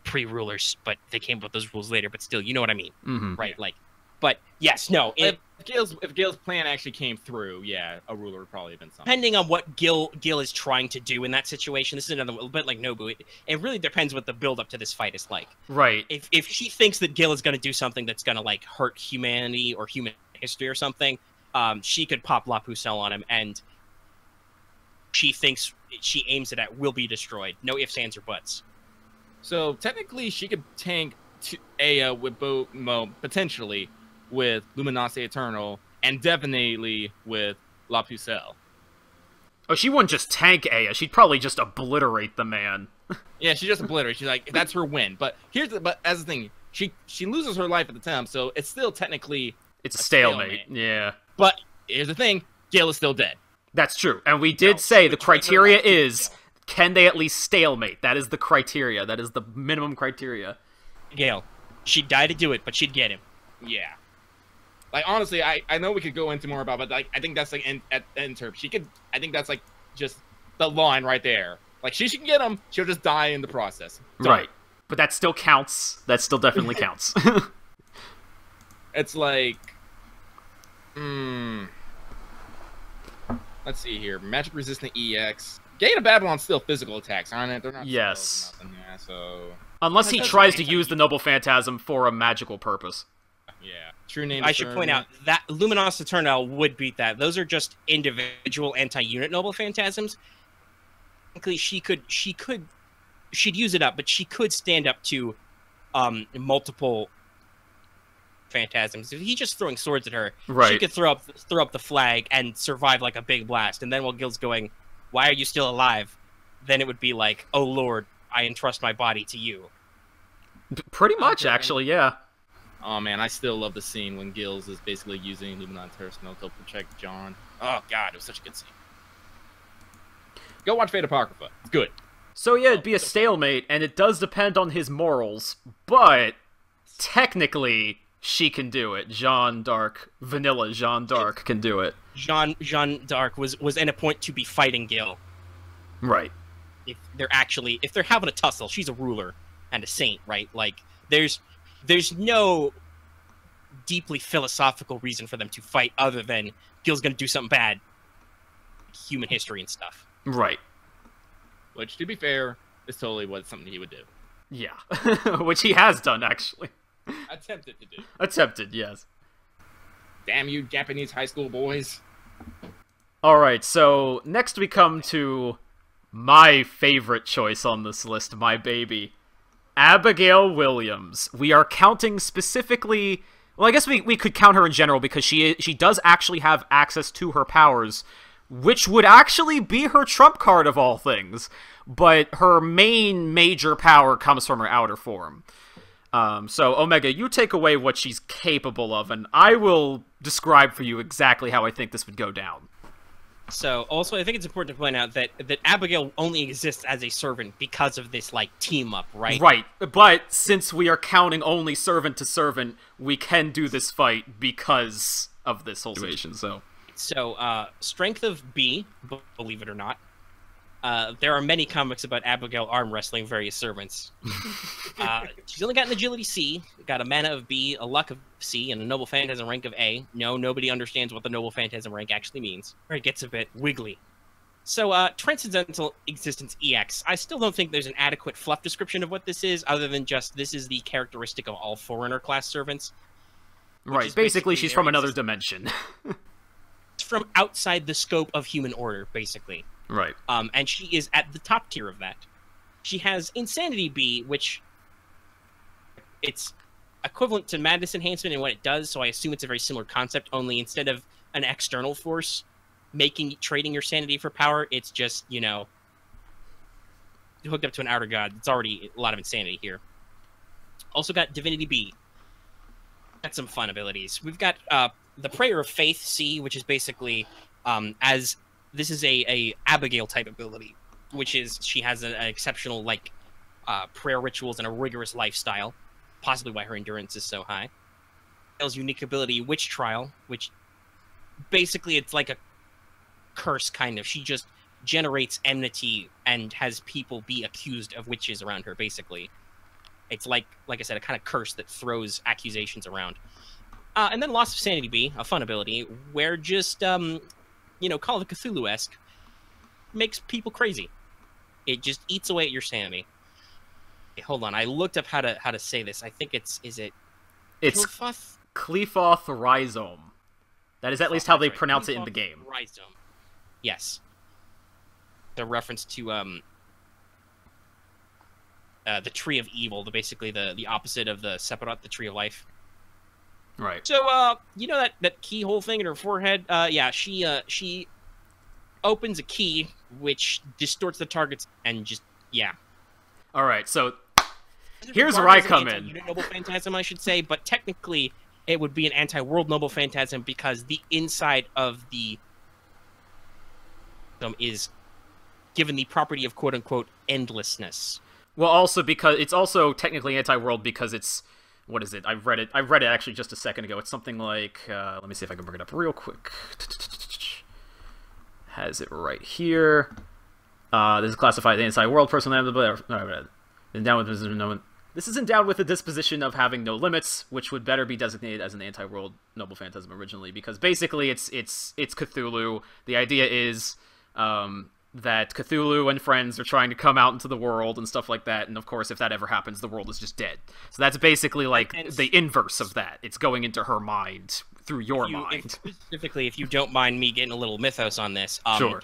Pre-rulers, but they came up with those rules later, but still, you know what I mean. Mm-hmm. Right, like, but yes, no. If Gil's plan actually came through, yeah, a ruler would probably have been something. Depending on what Gil is trying to do in that situation, this is another one, a bit like Nobu, it really depends what the build-up to this fight is like. Right. If she thinks that Gil is going to do something that's going to, like, hurt humanity or human history or something, she could pop La Pucelle on him, and she thinks she aims it at will be destroyed. No ifs, ands, or buts. So technically, she could tank Ea with both, potentially with Luminosity Eternal, and definitely with La Pucelle. Oh, she wouldn't just tank Ea. She'd probably just obliterate the man. Yeah, she just obliterates. She's like, that's her win. But as the thing, she loses her life at the time, so it's still technically it's a stalemate. Yeah. But here's the thing: Gil is still dead. That's true, and we did say the criteria is. Can they at least stalemate? That is the criteria. That is the minimum criteria. Gale, she'd die to do it, but she'd get him. Yeah. Like, honestly, I know we could go into more about, but like, I think that's like at Interp. I think that's like just the line right there. Like, she can get him, she'll just die in the process. Right. But that still counts. That still definitely counts. It's like, let's see here. Magic resistant EX. Gate of Babylon's still physical attacks, aren't it? They're not. Yes. Yeah, so. Unless he tries to use the Noble Phantasm for a magical purpose. Yeah. True name. I should point out that Luminosity Eternal would beat that. Those are just individual anti-unit Noble Phantasms. Technically, she'd use it up, but she could stand up to multiple phantasms. If he's just throwing swords at her, she could throw up the flag and survive like a big blast. And then while Gil's going, "Why are you still alive?" then it would be like, oh Lord, I entrust my body to you. Pretty much, actually, yeah. Oh man, I still love the scene when Gills is basically using Illuminati Terrasino to protect Jeanne. Oh god, it was such a good scene. Go watch Fate Apocrypha. It's good. So yeah, it'd be a stalemate, and it does depend on his morals, but technically, she can do it. Jeanne d'Arc, vanilla Jeanne d'Arc can do it. Jeanne d'Arc was in a point to be fighting Gil. Right. If they're having a tussle, she's a ruler and a saint, right? Like, there's no deeply philosophical reason for them to fight other than Gil's gonna do something bad. Human history and stuff. Right. Which, to be fair, is totally something he would do. Yeah. Which he has done, actually. Attempted to do. Attempted, yes. Damn you, Japanese high school boys. Alright, so next we come to my favorite choice on this list, my baby. Abigail Williams. We are counting specifically... Well, I guess we could count her in general because she does actually have access to her powers, which would actually be her trump card of all things. But her main major power comes from her outer form. So, Omega, you take away what she's capable of, and I will describe for you exactly how I think this would go down. So, also, I think it's important to point out that Abigail only exists as a servant because of this, like, team-up, right? Right, but since we are counting only servant to servant, we can do this fight because of this whole situation, so... So, strength of B, believe it or not. There are many comics about Abigail arm wrestling various servants. She's only got an agility C, got a mana of B, a luck of C, and a noble phantasm rank of A. No, nobody understands what the noble phantasm rank actually means. Or it gets a bit wiggly. So, transcendental existence EX. I still don't think there's an adequate fluff description of what this is, other than just this is the characteristic of all foreigner class servants. Right, basically she's from another dimension. It's from outside the scope of human order, basically. Right. And she is at the top tier of that. She has Insanity B, which it's equivalent to Madness Enhancement in what it does, so I assume it's a very similar concept, only instead of an external force trading your sanity for power, it's just, you know, hooked up to an outer god. It's already a lot of insanity here. Also got Divinity B. Got some fun abilities. We've got the Prayer of Faith C, which is basically as... This is a Abigail type ability, which is she has an exceptional like prayer rituals and a rigorous lifestyle, possibly why her endurance is so high. Abigail's unique ability, Witch Trial, which basically it's like a curse kind of. She just generates enmity and has people be accused of witches around her. Basically, it's like I said, a kind of curse that throws accusations around. And then Loss of Sanity B, a fun ability where just you know, Call of Cthulhu-esque, makes people crazy. It just eats away at your sanity. Okay, hold on, I looked up how to say this. I think it's Qlifoth Rhizome. That is at least how they pronounce it in the game. Rhizome. Yes. The reference to the Tree of Evil, basically the opposite of the Sephiroth, the Tree of Life. Right. So, you know that keyhole thing in her forehead? Yeah, she opens a key, which distorts the targets, and just, yeah. Alright, so, here's where I come in. Unit Noble Phantasm, I should say, but technically, it would be an anti-world Noble Phantasm, because the inside of the is given the property of quote-unquote endlessness. Well, also because, it's also technically anti-world because it's... What is it? I read it actually just a second ago. It's something like, let me see if I can bring it up real quick. Has it right here. This is classified as anti-world personal. This is endowed with the disposition of having no limits, which would better be designated as an anti-world noble phantasm originally, because basically it's Cthulhu. The idea is that Cthulhu and friends are trying to come out into the world and stuff like that, and of course, if that ever happens, the world is just dead. So that's basically like the inverse of that. It's going into her mind through your mind. Specifically, if you don't mind me getting a little mythos on this, sure.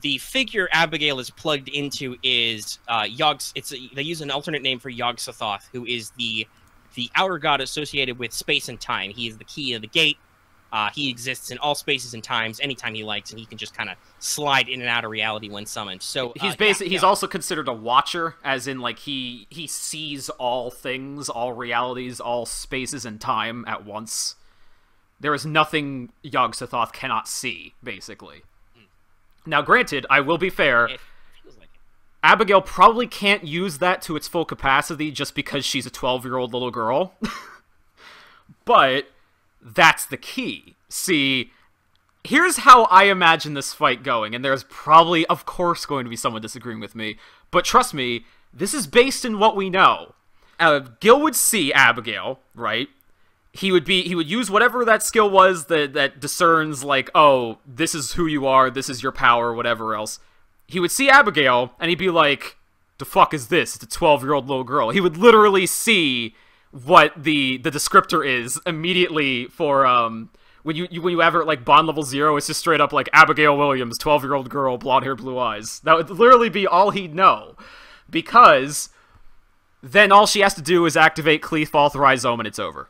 The figure Abigail is plugged into is they use an alternate name for Yog-Sothoth, who is the outer god associated with space and time. He is the key of the gate. He exists in all spaces and times, anytime he likes, and he can just kind of slide in and out of reality when summoned. So he's also considered a watcher, as in like he sees all things, all realities, all spaces and time at once. There is nothing Yog-Sothoth cannot see, basically. Now, granted, I will be fair. It feels like it. Abigail probably can't use that to its full capacity just because she's a 12-year-old little girl. But that's the key. See, here's how I imagine this fight going, and there's probably, of course, going to be someone disagreeing with me, but trust me, this is based in what we know. Gil would see Abigail, right? He would use whatever that skill was that discerns, like, oh, this is who you are, this is your power, whatever else. He would see Abigail, and he'd be like, the fuck is this? It's a 12-year-old little girl. He would literally see what the descriptor is immediately for, when you ever, like, bond level 0, it's just straight up, like, Abigail Williams, 12-year-old girl, blonde hair, blue eyes. That would literally be all he'd know. Because then all she has to do is activate Cleathfall Rhizome, and it's over.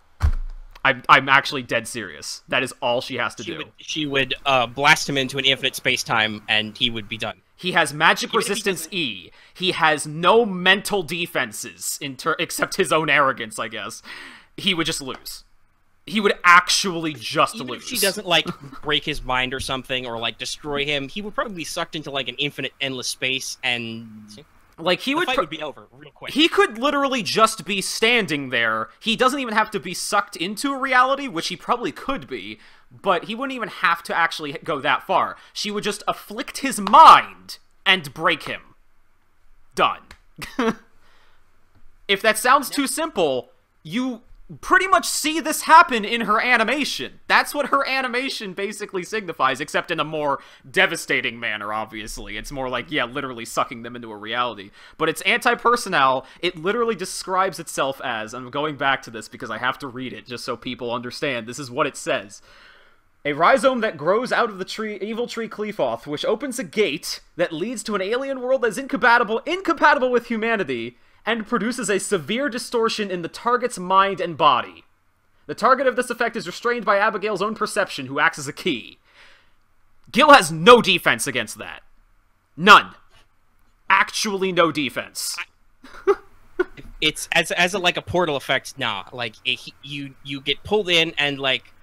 I'm actually dead serious. That is all she has to do. She would blast him into an infinite space-time, and he would be done. He has magic resistance E. He has no mental defenses, except his own arrogance, I guess. He would just lose. He would actually just Even lose. If she doesn't, like, break his mind or something, or, like, destroy him, he would probably be sucked into, like, an infinite, endless space, and like, the fight would be over real quick. He could literally just be standing there. He doesn't even have to be sucked into a reality, which he probably could be, but he wouldn't even have to actually go that far. She would just afflict his mind and break him. Done. If that sounds too simple, you pretty much see this happen in her animation. That's what her animation basically signifies, except in a more devastating manner, obviously. It's more like, yeah, literally sucking them into a reality. But it's anti-personnel. It literally describes itself as, I'm going back to this because I have to read it just so people understand, this is what it says. A rhizome that grows out of the evil tree Cleathfall, which opens a gate that leads to an alien world that is incompatible with humanity, and produces a severe distortion in the target's mind and body. The target of this effect is restrained by Abigail's own perception, who acts as a key. Gil has no defense against that. None. Actually no defense. It's as a, like, a portal effect. Nah, like, you get pulled in, and, like,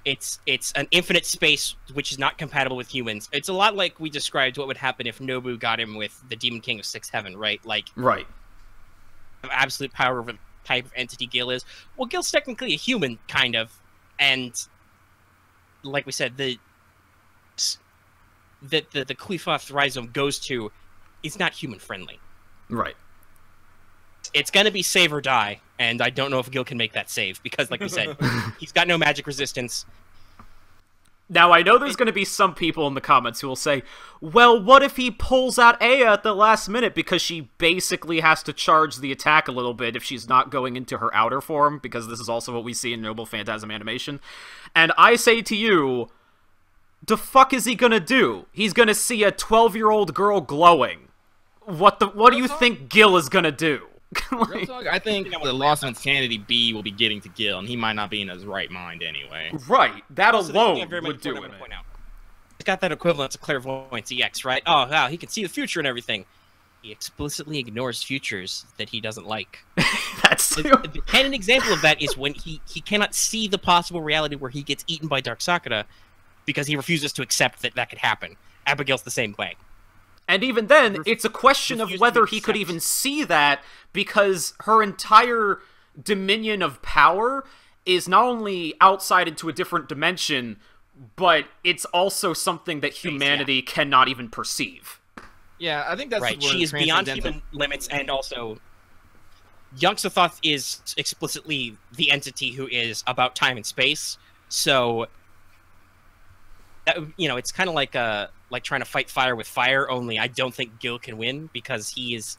it's an infinite space which is not compatible with humans. It's a lot like we described what would happen if Nobu got him with the Demon King of Sixth Heaven, right? Like, right. Absolute power over the type of entity Gil is. Well, Gil's technically a human, kind of, and like we said, the Cleathfall Rhizome goes to is not human friendly. Right. It's gonna be save or die, and I don't know if Gil can make that save because, like we said, he's got no magic resistance. Now, I know there's going to be some people in the comments who will say, well, what if he pulls out Aya at the last minute because she basically has to charge the attack a little bit if she's not going into her outer form, because this is also what we see in Noble Phantasm animation. And I say to you, the fuck is he going to do? He's going to see a 12-year-old girl glowing. What do you think Gil is going to do? Real talk, I think the loss of insanity B will be getting to Gil, and he might not be in his right mind anyway. Right, that Also, alone would do it. He's got that equivalent to clairvoyance EX, right? Oh, wow, he can see the future and everything. He explicitly ignores futures that he doesn't like. That's true. And an example of that is when he cannot see the possible reality where he gets eaten by Dark Sakura because he refuses to accept that could happen. Abigail's the same way. And even then, it's a question of whether he could even see that, because her entire dominion of power is not only outside into a different dimension, but it's also something that humanity cannot even perceive. Yeah, I think that's right. She is beyond human limits, and also Yog-Sothoth is explicitly the entity who is about time and space. So, it's kind of like trying to fight fire with fire. Only I don't think Gil can win because he's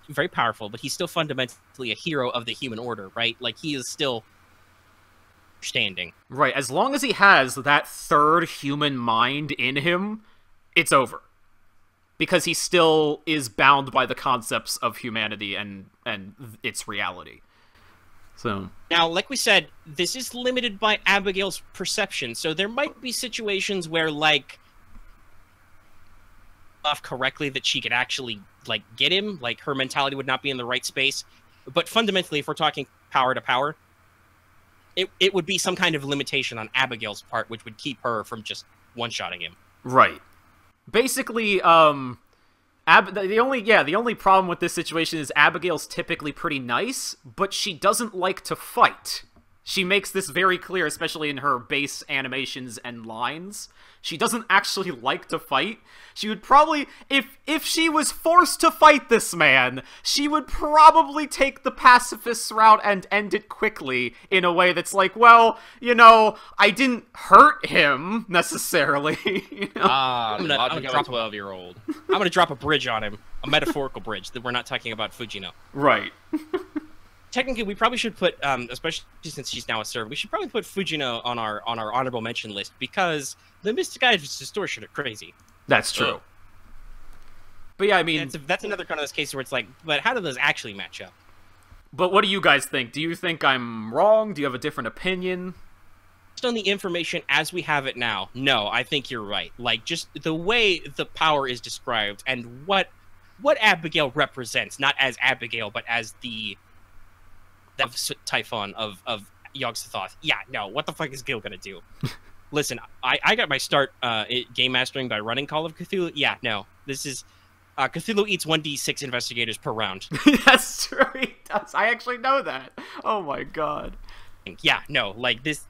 very powerful, but he's still fundamentally a hero of the human order, right? Like, he is still standing. Right. As long as he has that third human mind in him, it's over. Because he still is bound by the concepts of humanity and its reality. So now, like we said, this is limited by Abigail's perception, so there might be situations where, like, off correctly that she could actually, like, get him, like, her mentality would not be in the right space. But fundamentally, if we're talking power to power, it would be some kind of limitation on Abigail's part, which would keep her from just one-shotting him. right. Basically, the only problem with this situation is Abigail's typically pretty nice, but she doesn't like to fight. She makes this very clear, especially in her base animations and lines. She doesn't actually like to fight. She would probably, if she was forced to fight this man, she would probably take the pacifist route and end it quickly in a way that's like, well, you know, I didn't hurt him, necessarily. You know? I'm gonna drop a 12-year-old. I'm gonna drop a bridge on him, a metaphorical bridge, that we're not talking about Fujino. Right. Technically, we probably should put, especially since she's now a servant, we should probably put Fujino on our honorable mention list, because the Mystic Eyes distortion are crazy. That's true. But yeah, I mean... That's another kind of those cases where it's like, but how do those actually match up? But what do you guys think? Do you think I'm wrong? Do you have a different opinion? Just on the information as we have it now, no, I think you're right. Like, just the way the power is described, and what Abigail represents, not as Abigail, but as the Typhon of Yog-Sothoth. Yeah, no, what the fuck is Gil gonna do? Listen, I got my start game mastering by running Call of Cthulhu. Yeah, no, this is Cthulhu eats 1d6 investigators per round. That's true, he does. I actually know that. Oh my god. Yeah, no, like this,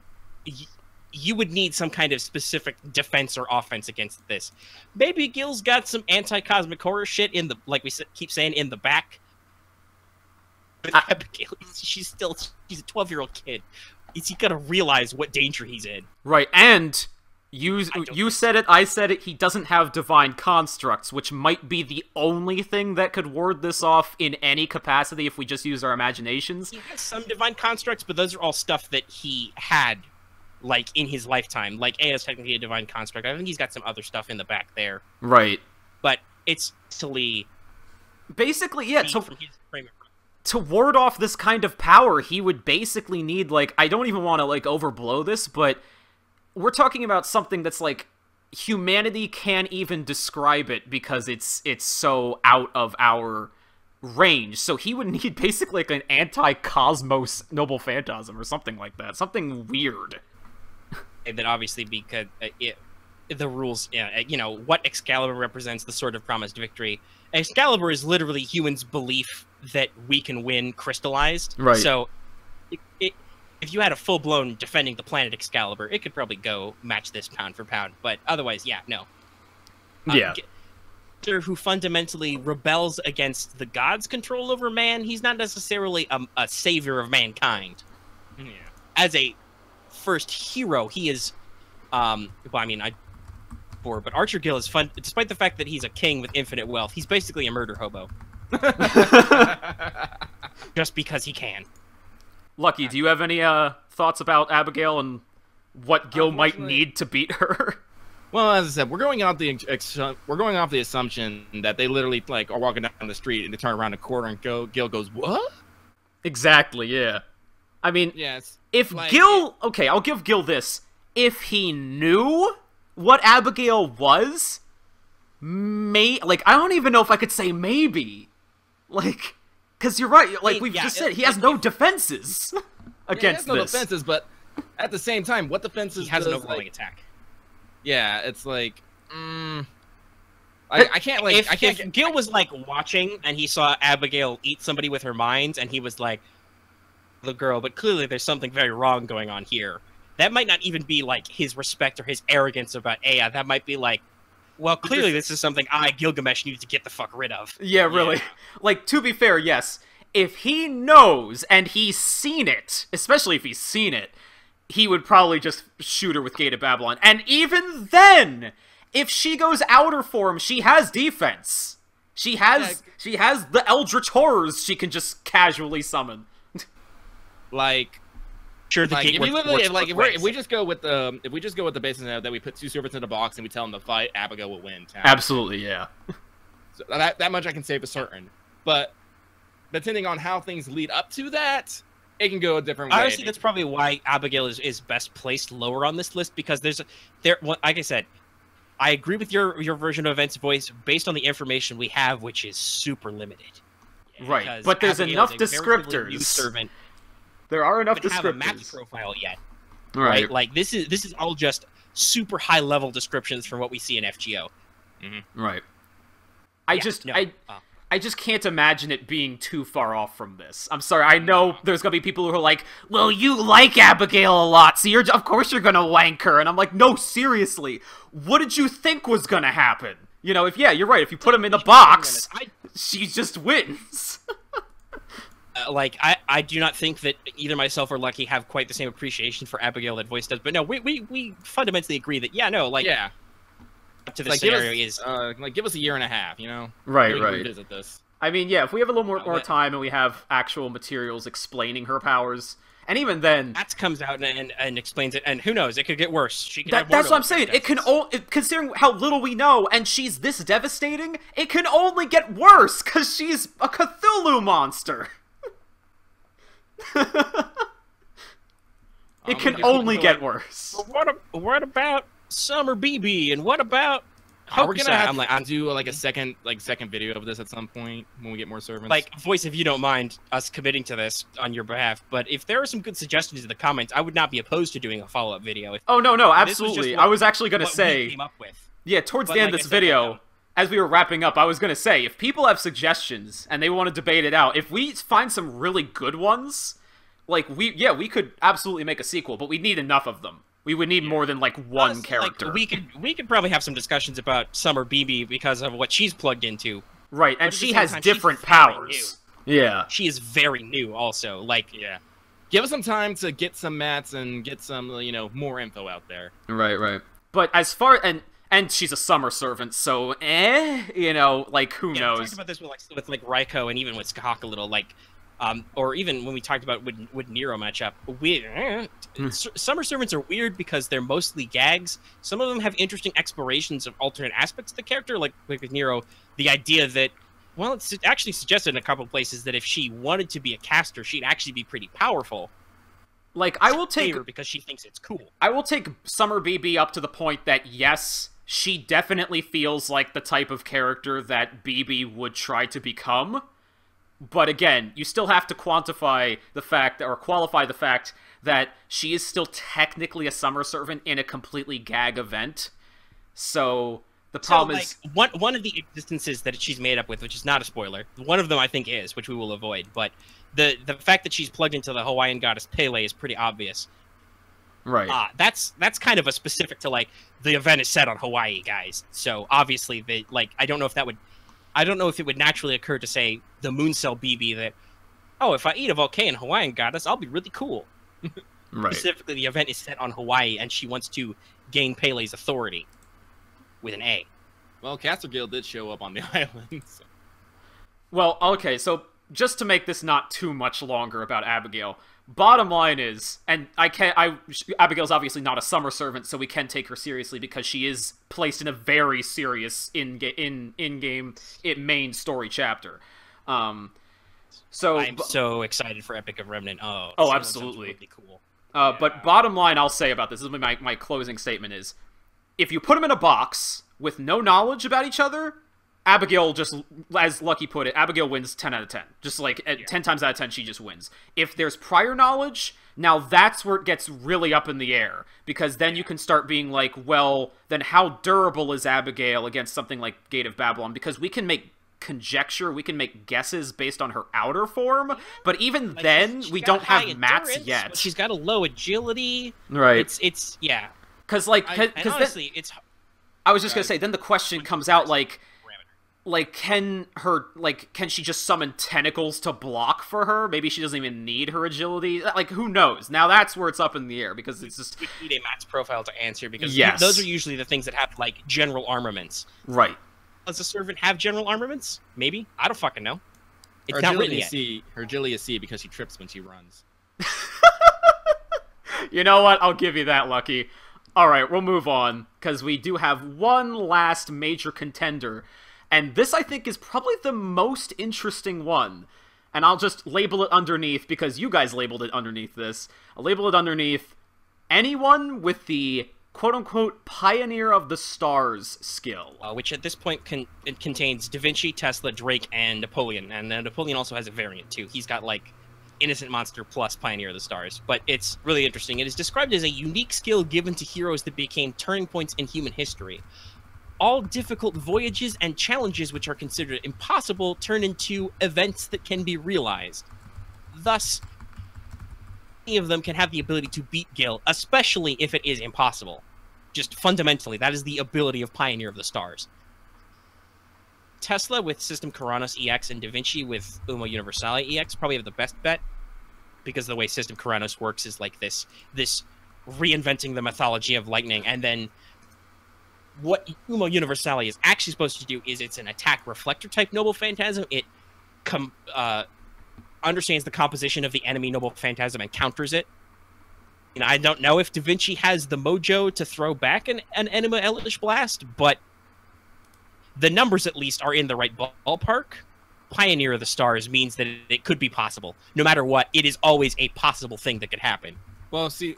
you would need some kind of specific defense or offense against this. Maybe Gil's got some anti-cosmic horror shit in the, like we keep saying, in the back. Abigail, she's a 12-year-old kid. Is he gonna realize what danger he's in? Right, and you said it, I said it, he doesn't have divine constructs, which might be the only thing that could ward this off in any capacity if we just use our imaginations. He has some divine constructs, but those are all stuff that he had, like, in his lifetime. Like, A is technically a divine construct. I think he's got some other stuff in the back there. Right. But it's basically, yeah, to ward off this kind of power, he would basically need, like, I don't even want to, like, overblow this, but we're talking about something that's, like, humanity can't even describe it because it's so out of our range. So he would need basically, like, an anti-cosmos noble phantasm or something like that. Something weird. And then, obviously, because the rules, you know, what Excalibur represents, the Sword of Promised Victory. Excalibur is literally humans' belief that we can win crystallized. Right. So, if you had a full-blown defending the planet Excalibur, it could probably go match this pound for pound. But otherwise, yeah, no. Yeah. Who fundamentally rebels against the gods' control over man, he's not necessarily a savior of mankind. Yeah. As a first hero, he is, well, I mean, but Archer Gil is fun, despite the fact that he's a king with infinite wealth. He's basically a murder hobo. Just because he can. Lucky, do you have any thoughts about Abigail and what Gil might need to beat her? Well, as I said, we're going off the assumption that they literally, like, are walking down the street and they turn around the corner and Gil goes, "What?" Exactly, yeah. I mean, yes, if like, Gil... Okay, I'll give Gil this. If he knew what Abigail was, like, I don't even know if I could say maybe. Like, because you're right, like we've just said, he has no defenses against this. No defenses, but at the same time, what defenses he has an overwhelming attack. Yeah, it's like, I can't, like, if Gil was, like, watching and he saw Abigail eat somebody with her mind, and he was like, the girl, but clearly there's something very wrong going on here. That might not even be, like, his respect or his arrogance about Aya. That might be like, well, clearly this is something Gilgamesh, need to get the fuck rid of. Yeah, really. Yeah. Like, to be fair, yes. If he knows and he's seen it, especially if he's seen it, he would probably just shoot her with Gate of Babylon. And even then, if she goes outer form, she has defense. She has the Eldritch Horrors she can just casually summon. Like... Sure, the like, if we just go with the basis that we put two servants in a box and we tell them to fight, Abigail will win. Absolutely, yeah. So that much I can say for certain. But depending on how things lead up to that, it can go a different way. Honestly, that's probably why Abigail is best placed lower on this list, because like I said, I agree with your version of events, Voice, based on the information we have, which is super limited. Right, but there's Abigail enough is a very new descriptors. servant. There are enough Have a match descriptors. profile yet, Right. Like this is all just super high level descriptions from what we see in FGO. Right. I just can't imagine it being too far off from this. I'm sorry, I know there's gonna be people who are like, well, you like Abigail a lot, so of course you're gonna wank her. And I'm like, no, seriously, what did you think was gonna happen? You know, you're right, if you put him in the box, she just wins. I do not think that either myself or Lucky have quite the same appreciation for Abigail that Voice does, but no, we fundamentally agree that, to the scenario is give us a year and a half, you know? Right, we right. Revisit this. I mean, yeah, if we have a little more time and we have actual materials explaining her powers, and even then, Mats comes out and explains it, and who knows, it could get worse. She could have that's what I'm saying. It can considering how little we know, and she's this devastating, it can only get worse because she's a Cthulhu monster. It can only get worse. What about Summer BB, and what about We're gonna have to do like a second video of this at some point when we get more servants. Like, Voice, if you don't mind us committing to this on your behalf, but if there are some good suggestions in the comments, I would not be opposed to doing a follow-up video. Oh no, absolutely. I was actually gonna say, came up with. Yeah, towards the end of this video, as we were wrapping up, I was gonna say, if people have suggestions and they want to debate it out, if we find some really good ones, like we could absolutely make a sequel, but we need enough of them. We would need more than, like, one character. Like, we could probably have some discussions about Summer BB because of what she's plugged into. Right, and she has different powers. Yeah. She is very new, also. Like, yeah. Give us some time to get some mats and get some, more info out there. Right. But as far... And she's a summer servant, so, who knows? We talked about this with Raikou and even with Scáthach a little, or even when we talked about with Nero matchup, summer servants are weird because they're mostly gags. Some of them have interesting explorations of alternate aspects of the character, like with Nero, the idea that, well, it's actually suggested in a couple places that if she wanted to be a caster, she'd actually be pretty powerful. Like, I will take her because she thinks it's cool. I will take Summer BB up to the point that, yes, she definitely feels like the type of character that BB would try to become. But again, you still have to quantify the fact, or qualify the fact, that she is still technically a summer servant in a completely gag event. So, the problem is... One of the existences that she's made up with, which is not a spoiler, one of them I think is, which we will avoid, but the fact that she's plugged into the Hawaiian goddess Pele is pretty obvious. Right. That's kind of a specific to, the event is set on Hawaii, guys. So, obviously, I don't know if it would naturally occur to say the moon cell BB that, oh, if I eat a volcano Hawaiian goddess, I'll be really cool. Right. Specifically, the event is set on Hawaii, and she wants to gain Pele's authority with an A. Well, Caster Guild did show up on the island. So. Well, okay, so just to make this not too much longer about Abigail, bottom line is, and Abigail's obviously not a summer servant, so we can take her seriously because she is placed in a very serious in-game main story chapter. So I'm so excited for Epic of Remnant. Oh, absolutely. Really cool. But bottom line I'll say about this is my closing statement is, if you put them in a box with no knowledge about each other, Abigail just, as Lucky put it, Abigail wins 10 out of 10. Just 10 times out of 10, she just wins. If there's prior knowledge, now that's where it gets really up in the air. Because then you can start being like, well, then how durable is Abigail against something like Gate of Babylon? Because we can make conjecture, we can make guesses based on her outer form, but even then, we don't have mats yet. She's got a low agility. Right. It's yeah. Because, honestly, it's... I was just gonna say, then the question comes out, can she just summon tentacles to block for her? Maybe she doesn't even need her agility. Who knows? Now that's where it's up in the air, because it's just... We need a Matt's profile to answer, because yes, those are usually the things that have, general armaments. Right. Does a servant have general armaments? Maybe. I don't fucking know. It's her not agility written yet. Her agility is C because she trips when she runs. You know what? I'll give you that, Lucky. Alright, we'll move on, because we do have one last major contender. And this, I think, is probably the most interesting one. and I'll just label it underneath, because you guys labeled it underneath this. I'll label it underneath anyone with the quote-unquote Pioneer of the Stars skill. Which at this point it contains Da Vinci, Tesla, Drake, and Napoleon. And Napoleon also has a variant, too. He's got, like, Innocent Monster plus Pioneer of the Stars. But it's really interesting. It is described as a unique skill given to heroes that became turning points in human history. All difficult voyages and challenges which are considered impossible turn into events that can be realized. Thus, any of them can have the ability to beat Gil, especially if it is impossible. Just fundamentally, that is the ability of Pioneer of the Stars. Tesla with System Coronis EX and Da Vinci with Umo Universalis EX probably have the best bet, because the way System Coronis works is like this reinventing the mythology of lightning, and then what Umo Universalis is actually supposed to do is it's an attack reflector type Noble Phantasm. It understands the composition of the enemy Noble Phantasm and counters it. You know, I don't know if Da Vinci has the mojo to throw back an Enema Elish Blast, but the numbers at least are in the right ballpark. Pioneer of the Stars means that it could be possible. No matter what, it is always a possible thing that could happen. Well, see...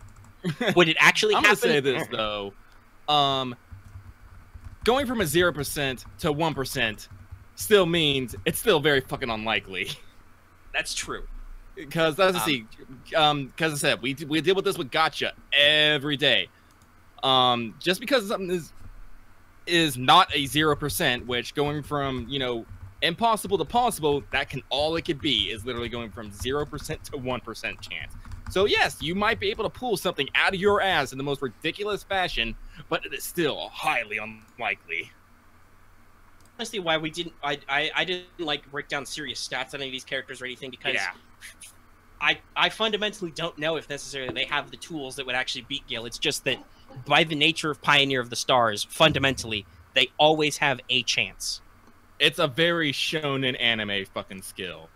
Would it actually happen? I'm going to say this, though. Going from a 0% to 1% still means it's still very fucking unlikely. That's true. Because, let's see, because I said, we deal with this with Gotcha every day. Just because something is not a 0%, which going from, you know, impossible to possible, all it could be is literally going from 0% to 1% chance. So yes, you might be able to pull something out of your ass in the most ridiculous fashion, but it is still highly unlikely. Honestly, why we didn't, I didn't like break down serious stats on any of these characters or anything, because I fundamentally don't know if necessarily they have the tools that would actually beat Gil. It's just that by the nature of Pioneer of the Stars, fundamentally, they always have a chance. It's a very shonen anime fucking skill.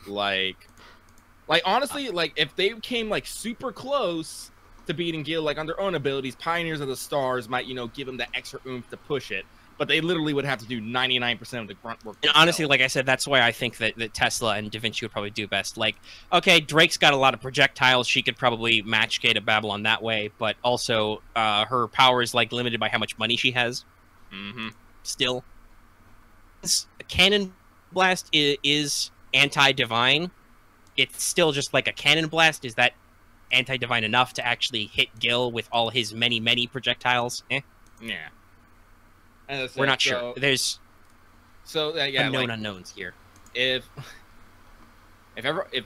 Like, honestly, like, if they came, like, super close to beating Gil, like, on their own abilities, Pioneers of the Stars might, you know, give them the extra oomph to push it. But they literally would have to do 99% of the grunt work. And honestly, like I said, that's why I think that Tesla and Da Vinci would probably do best. Like, okay, Drake's got a lot of projectiles. She could probably match Kate of Babylon that way. But also, her power is, like, limited by how much money she has. Mm-hmm. Still. A cannon blast is anti-divine. It's still just like a cannon blast. Is that anti-divine enough to actually hit Gil with all his many projectiles? Yeah. We're not sure. There's unknowns here. If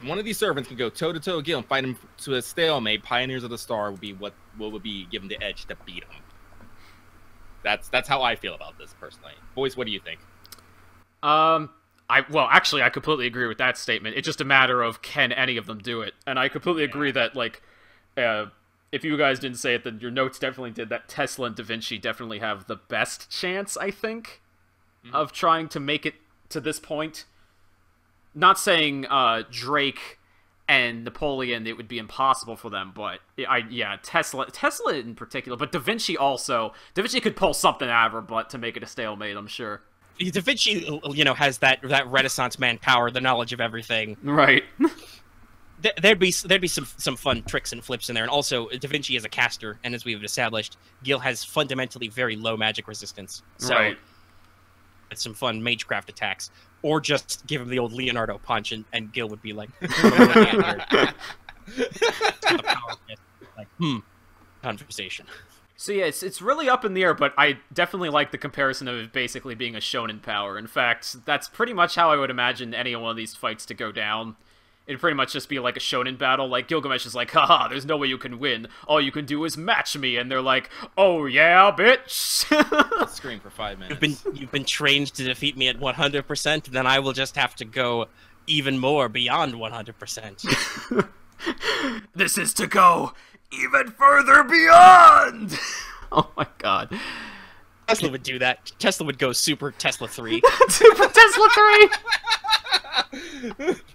one of these servants can go toe to toe with Gil and fight him to a stalemate, Pioneers of the Star would be what would be given the edge to beat him. That's how I feel about this personally. Boys, what do you think? Well, actually, I completely agree with that statement. It's just a matter of, can any of them do it? And I completely agree that, like, if you guys didn't say it, then your notes definitely did, that Tesla and Da Vinci definitely have the best chance, I think, of trying to make it to this point. Not saying Drake and Napoleon, it would be impossible for them, but Tesla in particular, but Da Vinci also. Da Vinci could pull something out of her butt to make it a stalemate, I'm sure. Da Vinci, you know, has that Renaissance man power, the knowledge of everything. Right. There'd be some fun tricks and flips in there, and also Da Vinci is a caster, and as we've established, Gil has fundamentally very low magic resistance. So right. It's some fun magecraft attacks, or just give him the old Leonardo punch, and Gil would be like, conversation. So yeah, it's really up in the air, but I definitely like the comparison of it basically being a shonen power. In fact, that's pretty much how I would imagine any one of these fights to go down. It'd pretty much just be like a shonen battle. Like, Gilgamesh is like, haha, there's no way you can win. All you can do is match me. And they're like, oh yeah, bitch. Scream for 5 minutes. You've been trained to defeat me at 100%, then I will just have to go even more beyond 100%. This is to go even further beyond! Oh my god. Tesla would do that. Tesla would go Super Tesla 3. Super Tesla 3!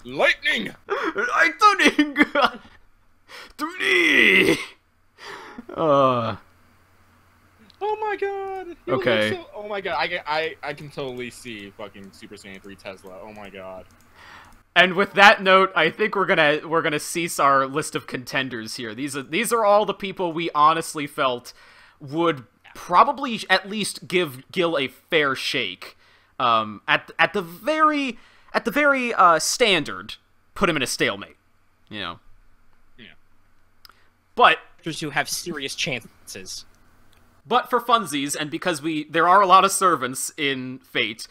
Lightning! Lightning! 3D! Oh my god. Okay. Oh my god. I can totally see fucking Super Saiyan 3 Tesla. Oh my god. And with that note, I think we're gonna cease our list of contenders here. These are all the people we honestly felt would probably at least give Gil a fair shake. At the very standard, put him in a stalemate. You know. Yeah. But who have serious chances. But for funsies, and because there are a lot of servants in Fate,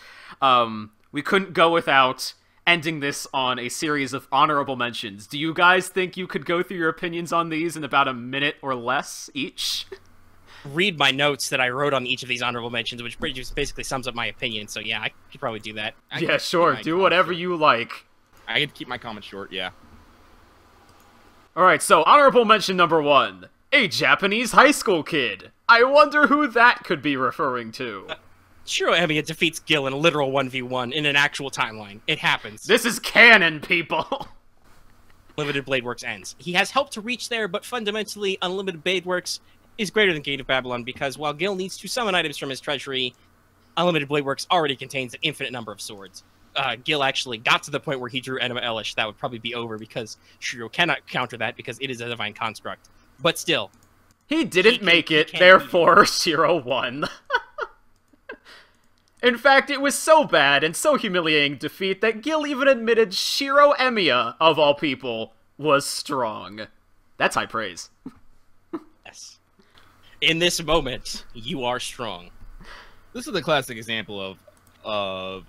we couldn't go without ending this on a series of honorable mentions. Do you guys think you could go through your opinions on these in about a minute or less each? Read my notes that I wrote on each of these honorable mentions, which basically sums up my opinion. So yeah, I could probably do that. Yeah, sure. Do whatever you like. I could keep my comments short, yeah. Alright, so honorable mention number 1. A Japanese high school kid. I wonder who that could be referring to. Sure, Emiya defeats Gil in a literal 1v1 in an actual timeline. It happens. This is canon, people! Unlimited Blade Works ends. He has helped to reach there, but fundamentally, Unlimited Blade Works is greater than Gate of Babylon because while Gil needs to summon items from his treasury, Unlimited Blade Works already contains an infinite number of swords. Gil actually got to the point where he drew Enema Elish. That would probably be over because Shiro cannot counter that because it is a divine construct. But still. He didn't make it, therefore Shiro won. In fact, it was so bad and so humiliating defeat that Gil even admitted Shiro Emiya, of all people, was strong. That's high praise. Yes. In this moment, you are strong. This is a classic example of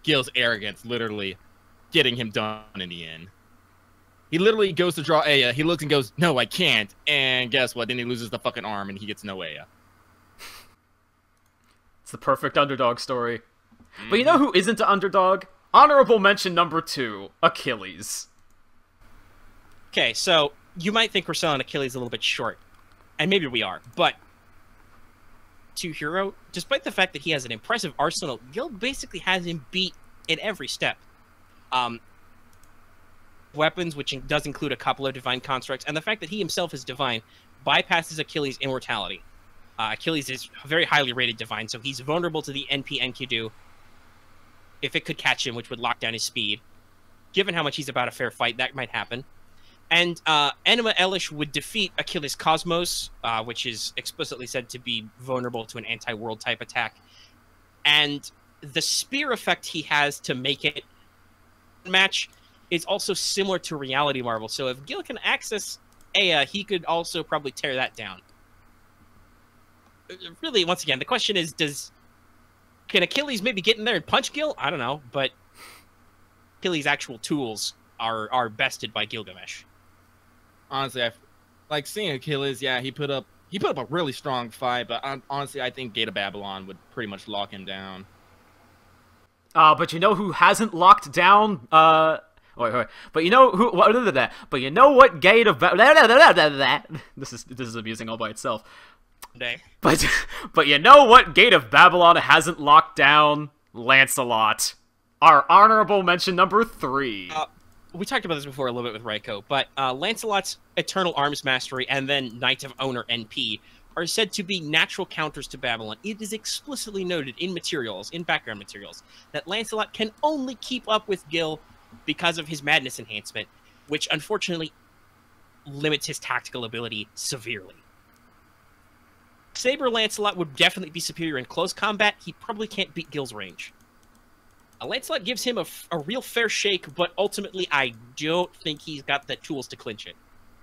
Gil's arrogance literally getting him done in the end. He literally goes to draw Aya, he looks and goes, no, I can't, and guess what? Then he loses the fucking arm and he gets no Aya. It's the perfect underdog story. But you know who isn't an underdog? Honorable mention number 2, Achilles. Okay, so you might think we're selling Achilles a little bit short. And maybe we are, but to Hero, despite the fact that he has an impressive arsenal, Gil basically has him beat in every step. Weapons, which does include a couple of divine constructs, and the fact that he himself is divine, bypasses Achilles' immortality. Achilles is very highly rated divine, so he's vulnerable to the NP Enkidu if it could catch him, which would lock down his speed. Given how much he's about a fair fight, that might happen. And Enema Elish would defeat Achilles' Cosmos, which is explicitly said to be vulnerable to an anti-world type attack. And the spear effect he has to make it match is also similar to Reality Marvel. So if Gil can access Aya, he could also probably tear that down. Really, once again, the question is, can Achilles maybe get in there and punch Gil? I don't know, but Achilles' actual tools are bested by Gilgamesh. Honestly, I like seeing Achilles. Yeah, he put up a really strong fight, but honestly, I think Gate of Babylon would pretty much lock him down. But you know who hasn't locked down? Wait. But you know who? But you know what Gate of This is amusing all by itself. But you know what Gate of Babylon hasn't locked down? Lancelot. Our honorable mention number 3. We talked about this before a little bit with Raikou, but Lancelot's Eternal Arms Mastery and then Knight of Owner NP are said to be natural counters to Babylon. It is explicitly noted in background materials, that Lancelot can only keep up with Gil because of his Madness Enhancement, which unfortunately limits his tactical ability severely. Saber Lancelot would definitely be superior in close combat. He probably can't beat Gil's range. Lancelot gives him a real fair shake, but ultimately I don't think he's got the tools to clinch it.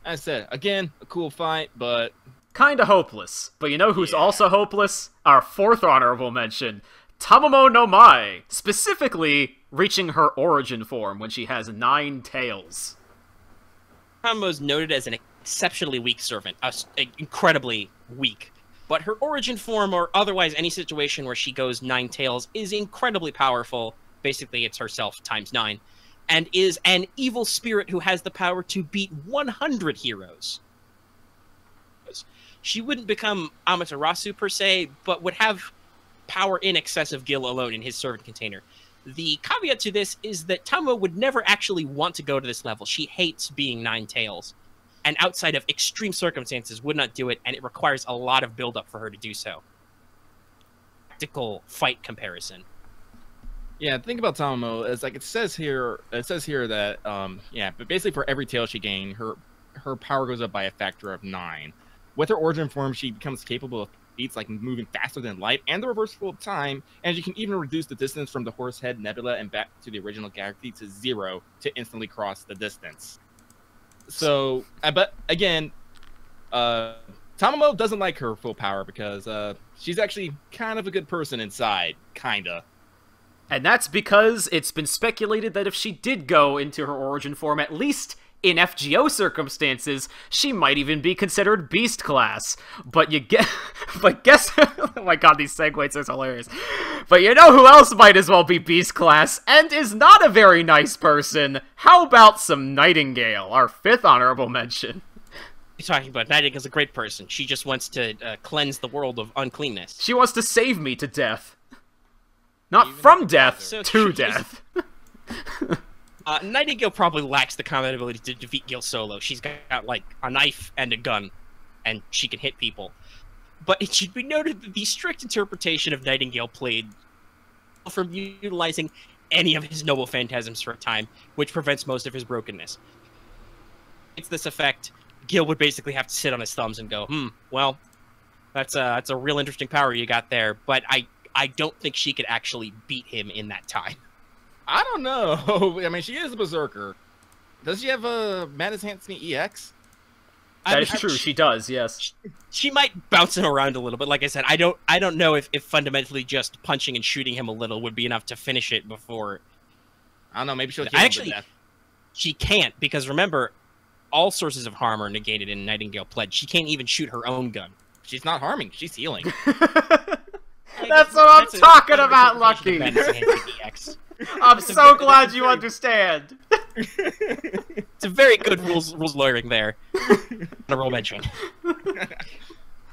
As I said, again, a cool fight, but kinda hopeless. But you know who's also hopeless? Our 4th honorable mention, Tamamo no Mai, specifically reaching her origin form when she has 9 tails. Tamamo's noted as an exceptionally weak servant, incredibly weak. But her origin form, or otherwise any situation where she goes 9 tails, is incredibly powerful. Basically, it's herself times 9. And is an evil spirit who has the power to beat 100 heroes. She wouldn't become Amaterasu per se, but would have power in excess of Gil alone in his servant container. The caveat to this is that Tamamo would never actually want to go to this level. She hates being 9 tails. And outside of extreme circumstances would not do it, and it requires a lot of build-up for her to do so. Practical fight comparison. Yeah, think about Tamamo. It's like it says here that yeah, but basically for every tail she gained, her power goes up by a factor of 9. With her origin form, she becomes capable of feats like moving faster than light and the reversal of time, and she can even reduce the distance from the Horsehead Nebula and back to the original galaxy to 0 to instantly cross the distance. So, but again, Tamamo doesn't like her full power because she's actually kind of a good person inside, kinda. And that's because it's been speculated that if she did go into her origin form, at least in FGO circumstances, she might even be considered beast class. But guess, oh my god, these segues are hilarious. But you know who else might as well be beast class, and is not a very nice person? How about some Nightingale, our 5th honorable mention? You're talking about Nightingale's a great person. She just wants to cleanse the world of uncleanness. She wants to save me to death. Not even from death, so to death. Nightingale probably lacks the combat ability to defeat Gil solo. She's got, like, a knife and a gun, and she can hit people. But it should be noted that the strict interpretation of Nightingale played from utilizing any of his noble phantasms for a time, which prevents most of his brokenness. It's this effect, Gil would basically have to sit on his thumbs and go, well, that's a real interesting power you got there, but I don't think she could actually beat him in that time. I don't know. I mean, she is a berserker. Does she have a Madness Handsome EX? That is true. She does. Yes. She might bounce him around a little, but like I said, I don't know if fundamentally just punching and shooting him a little would be enough to finish it before. I don't know. Maybe she'll kill him to death. She can't, because remember, all sources of harm are negated in Nightingale Pledge. She can't even shoot her own gun. She's not harming. She's healing. That's what I'm talking about, Lucky! I'm so glad you understand! It's a very good rules lawyering there. Honorable mention.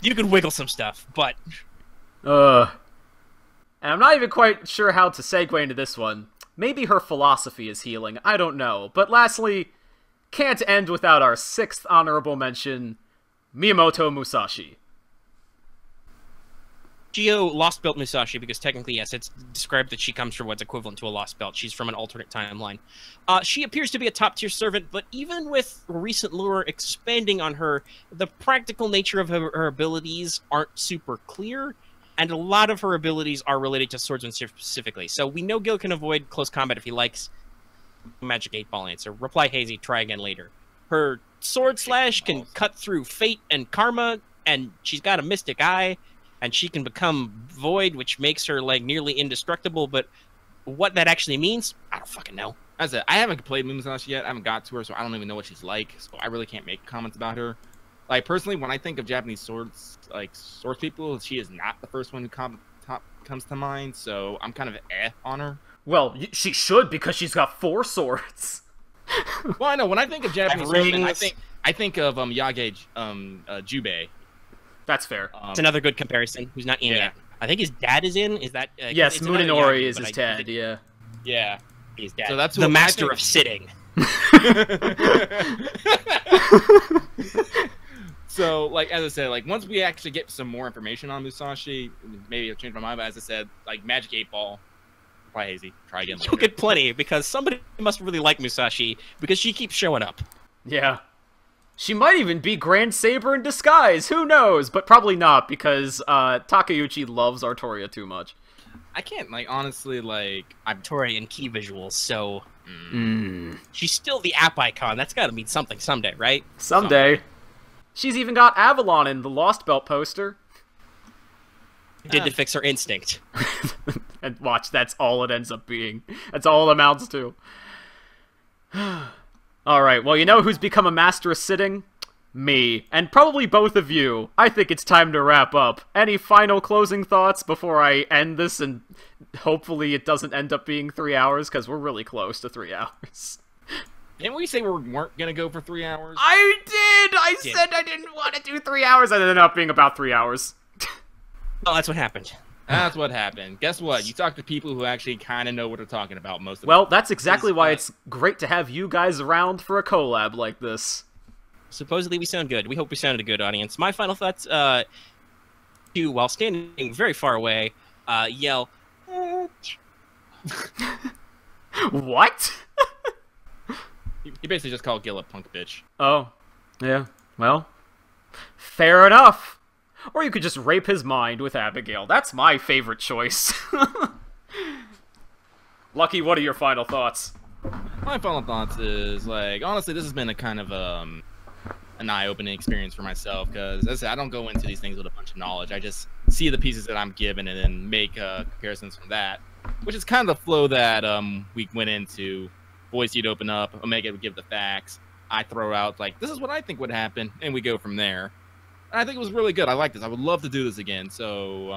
You can wiggle some stuff, but... And I'm not even quite sure how to segue into this one. Maybe her philosophy is healing, I don't know. But lastly, can't end without our 6th honorable mention, Minamoto Musashi. Geo lost belt Musashi because technically, yes, it's described that she comes from what's equivalent to a lost belt. She's from an alternate timeline. She appears to be a top-tier servant, but even with recent lore expanding on her, the practical nature of her abilities aren't super clear, and a lot of her abilities are related to swordsmanship specifically. So we know Gil can avoid close combat if he likes. Magic 8-ball answer. Reply hazy, try again later. Her sword slash can cut through fate and karma, and she's got a mystic eye. And she can become void, which makes her, like, nearly indestructible, but what that actually means, I don't fucking know. As I haven't played Musashi yet, I haven't got to her, so I don't even know what she's like, so I really can't make comments about her. Like, personally, when I think of Japanese swords people, she is not the first one who comes to mind, so I'm kind of on her. Well, she should, because she's got 4 swords. Well, I know, when I think of Japanese swordsmen, I think of Yage Jubei. That's fair. It's another good comparison. Who's not in yet? I think his dad is in. Is that? Yes, Munenori is his dad. Yeah. Yeah, he's dad. So that's the master of sitting. So, like, as I said, like, once we actually get some more information on Musashi, maybe I'll change my mind. But as I said, like, Magic 8-ball, try hazy, try again later. You'll get plenty, because somebody must really like Musashi, because she keeps showing up. Yeah. She might even be Grand Saber in disguise, who knows? But probably not, because Takeuchi loves Artoria too much. I can't, like, honestly, like... Artoria in key visuals, so... She's still the app icon. That's gotta mean something someday, right? Someday. She's even got Avalon in the Lost Belt poster. Did to fix her instinct. And watch, that's all it ends up being. That's all it amounts to. Alright, well, you know who's become a master of sitting? Me. And probably both of you. I think it's time to wrap up. Any final closing thoughts before I end this, and hopefully it doesn't end up being 3 hours, because we're really close to 3 hours. Didn't we say we weren't going to go for 3 hours? I did! I said I didn't want to do 3 hours, and it ended up being about 3 hours. Well, that's what happened. That's what happened. Guess what? You talk to people who actually kind of know what they're talking about most of the time. Well, that's exactly why it's great to have you guys around for a collab like this. Supposedly we sound good. We hope we sounded a good audience. My final thoughts, while standing very far away, yell, What? He basically just called Gil a punk bitch. Oh, yeah, well, fair enough. Or you could just rape his mind with Abigail. That's my favorite choice. Lucky, what are your final thoughts? My final thoughts is, like, honestly, this has been a kind of an eye-opening experience for myself, because, as I said, I don't go into these things with a bunch of knowledge. I just see the pieces that I'm given and then make comparisons from that, which is kind of the flow that we went into. Boise would open up, Omega would give the facts, I throw out, like, this is what I think would happen, and we go from there. And I think it was really good. I like this. I would love to do this again, so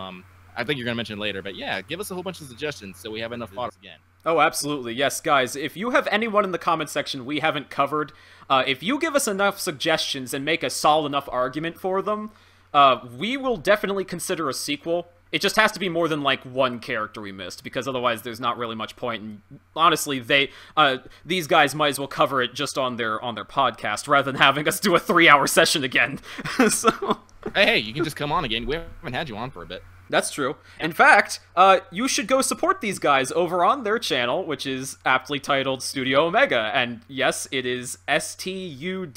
I think you're going to mention it later, but yeah, give us a whole bunch of suggestions so we have enough fodder again. Oh, absolutely. Yes, guys, if you have anyone in the comment section we haven't covered, if you give us enough suggestions and make a solid enough argument for them, we will definitely consider a sequel. It just has to be more than, like, one character we missed, because otherwise there's not really much point, and honestly, these guys might as well cover it just on their podcast, rather than having us do a 3-hour session again. So... Hey, you can just come on again. We haven't had you on for a bit. That's true. In fact, you should go support these guys over on their channel, which is aptly titled StudiOmega. And yes, it is StudiOmega.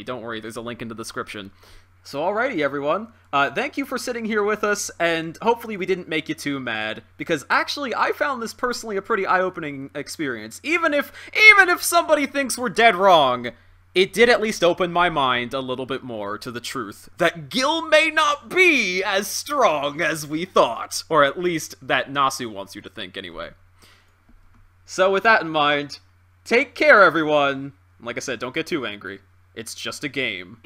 Don't worry, there's a link in the description. So alrighty, everyone. Thank you for sitting here with us, and hopefully we didn't make you too mad, because actually I found this personally a pretty eye-opening experience. Even if somebody thinks we're dead wrong, it did at least open my mind a little bit more to the truth that Gil may not be as strong as we thought. Or at least that Nasu wants you to think anyway. So with that in mind, take care everyone. Like I said, don't get too angry. It's just a game.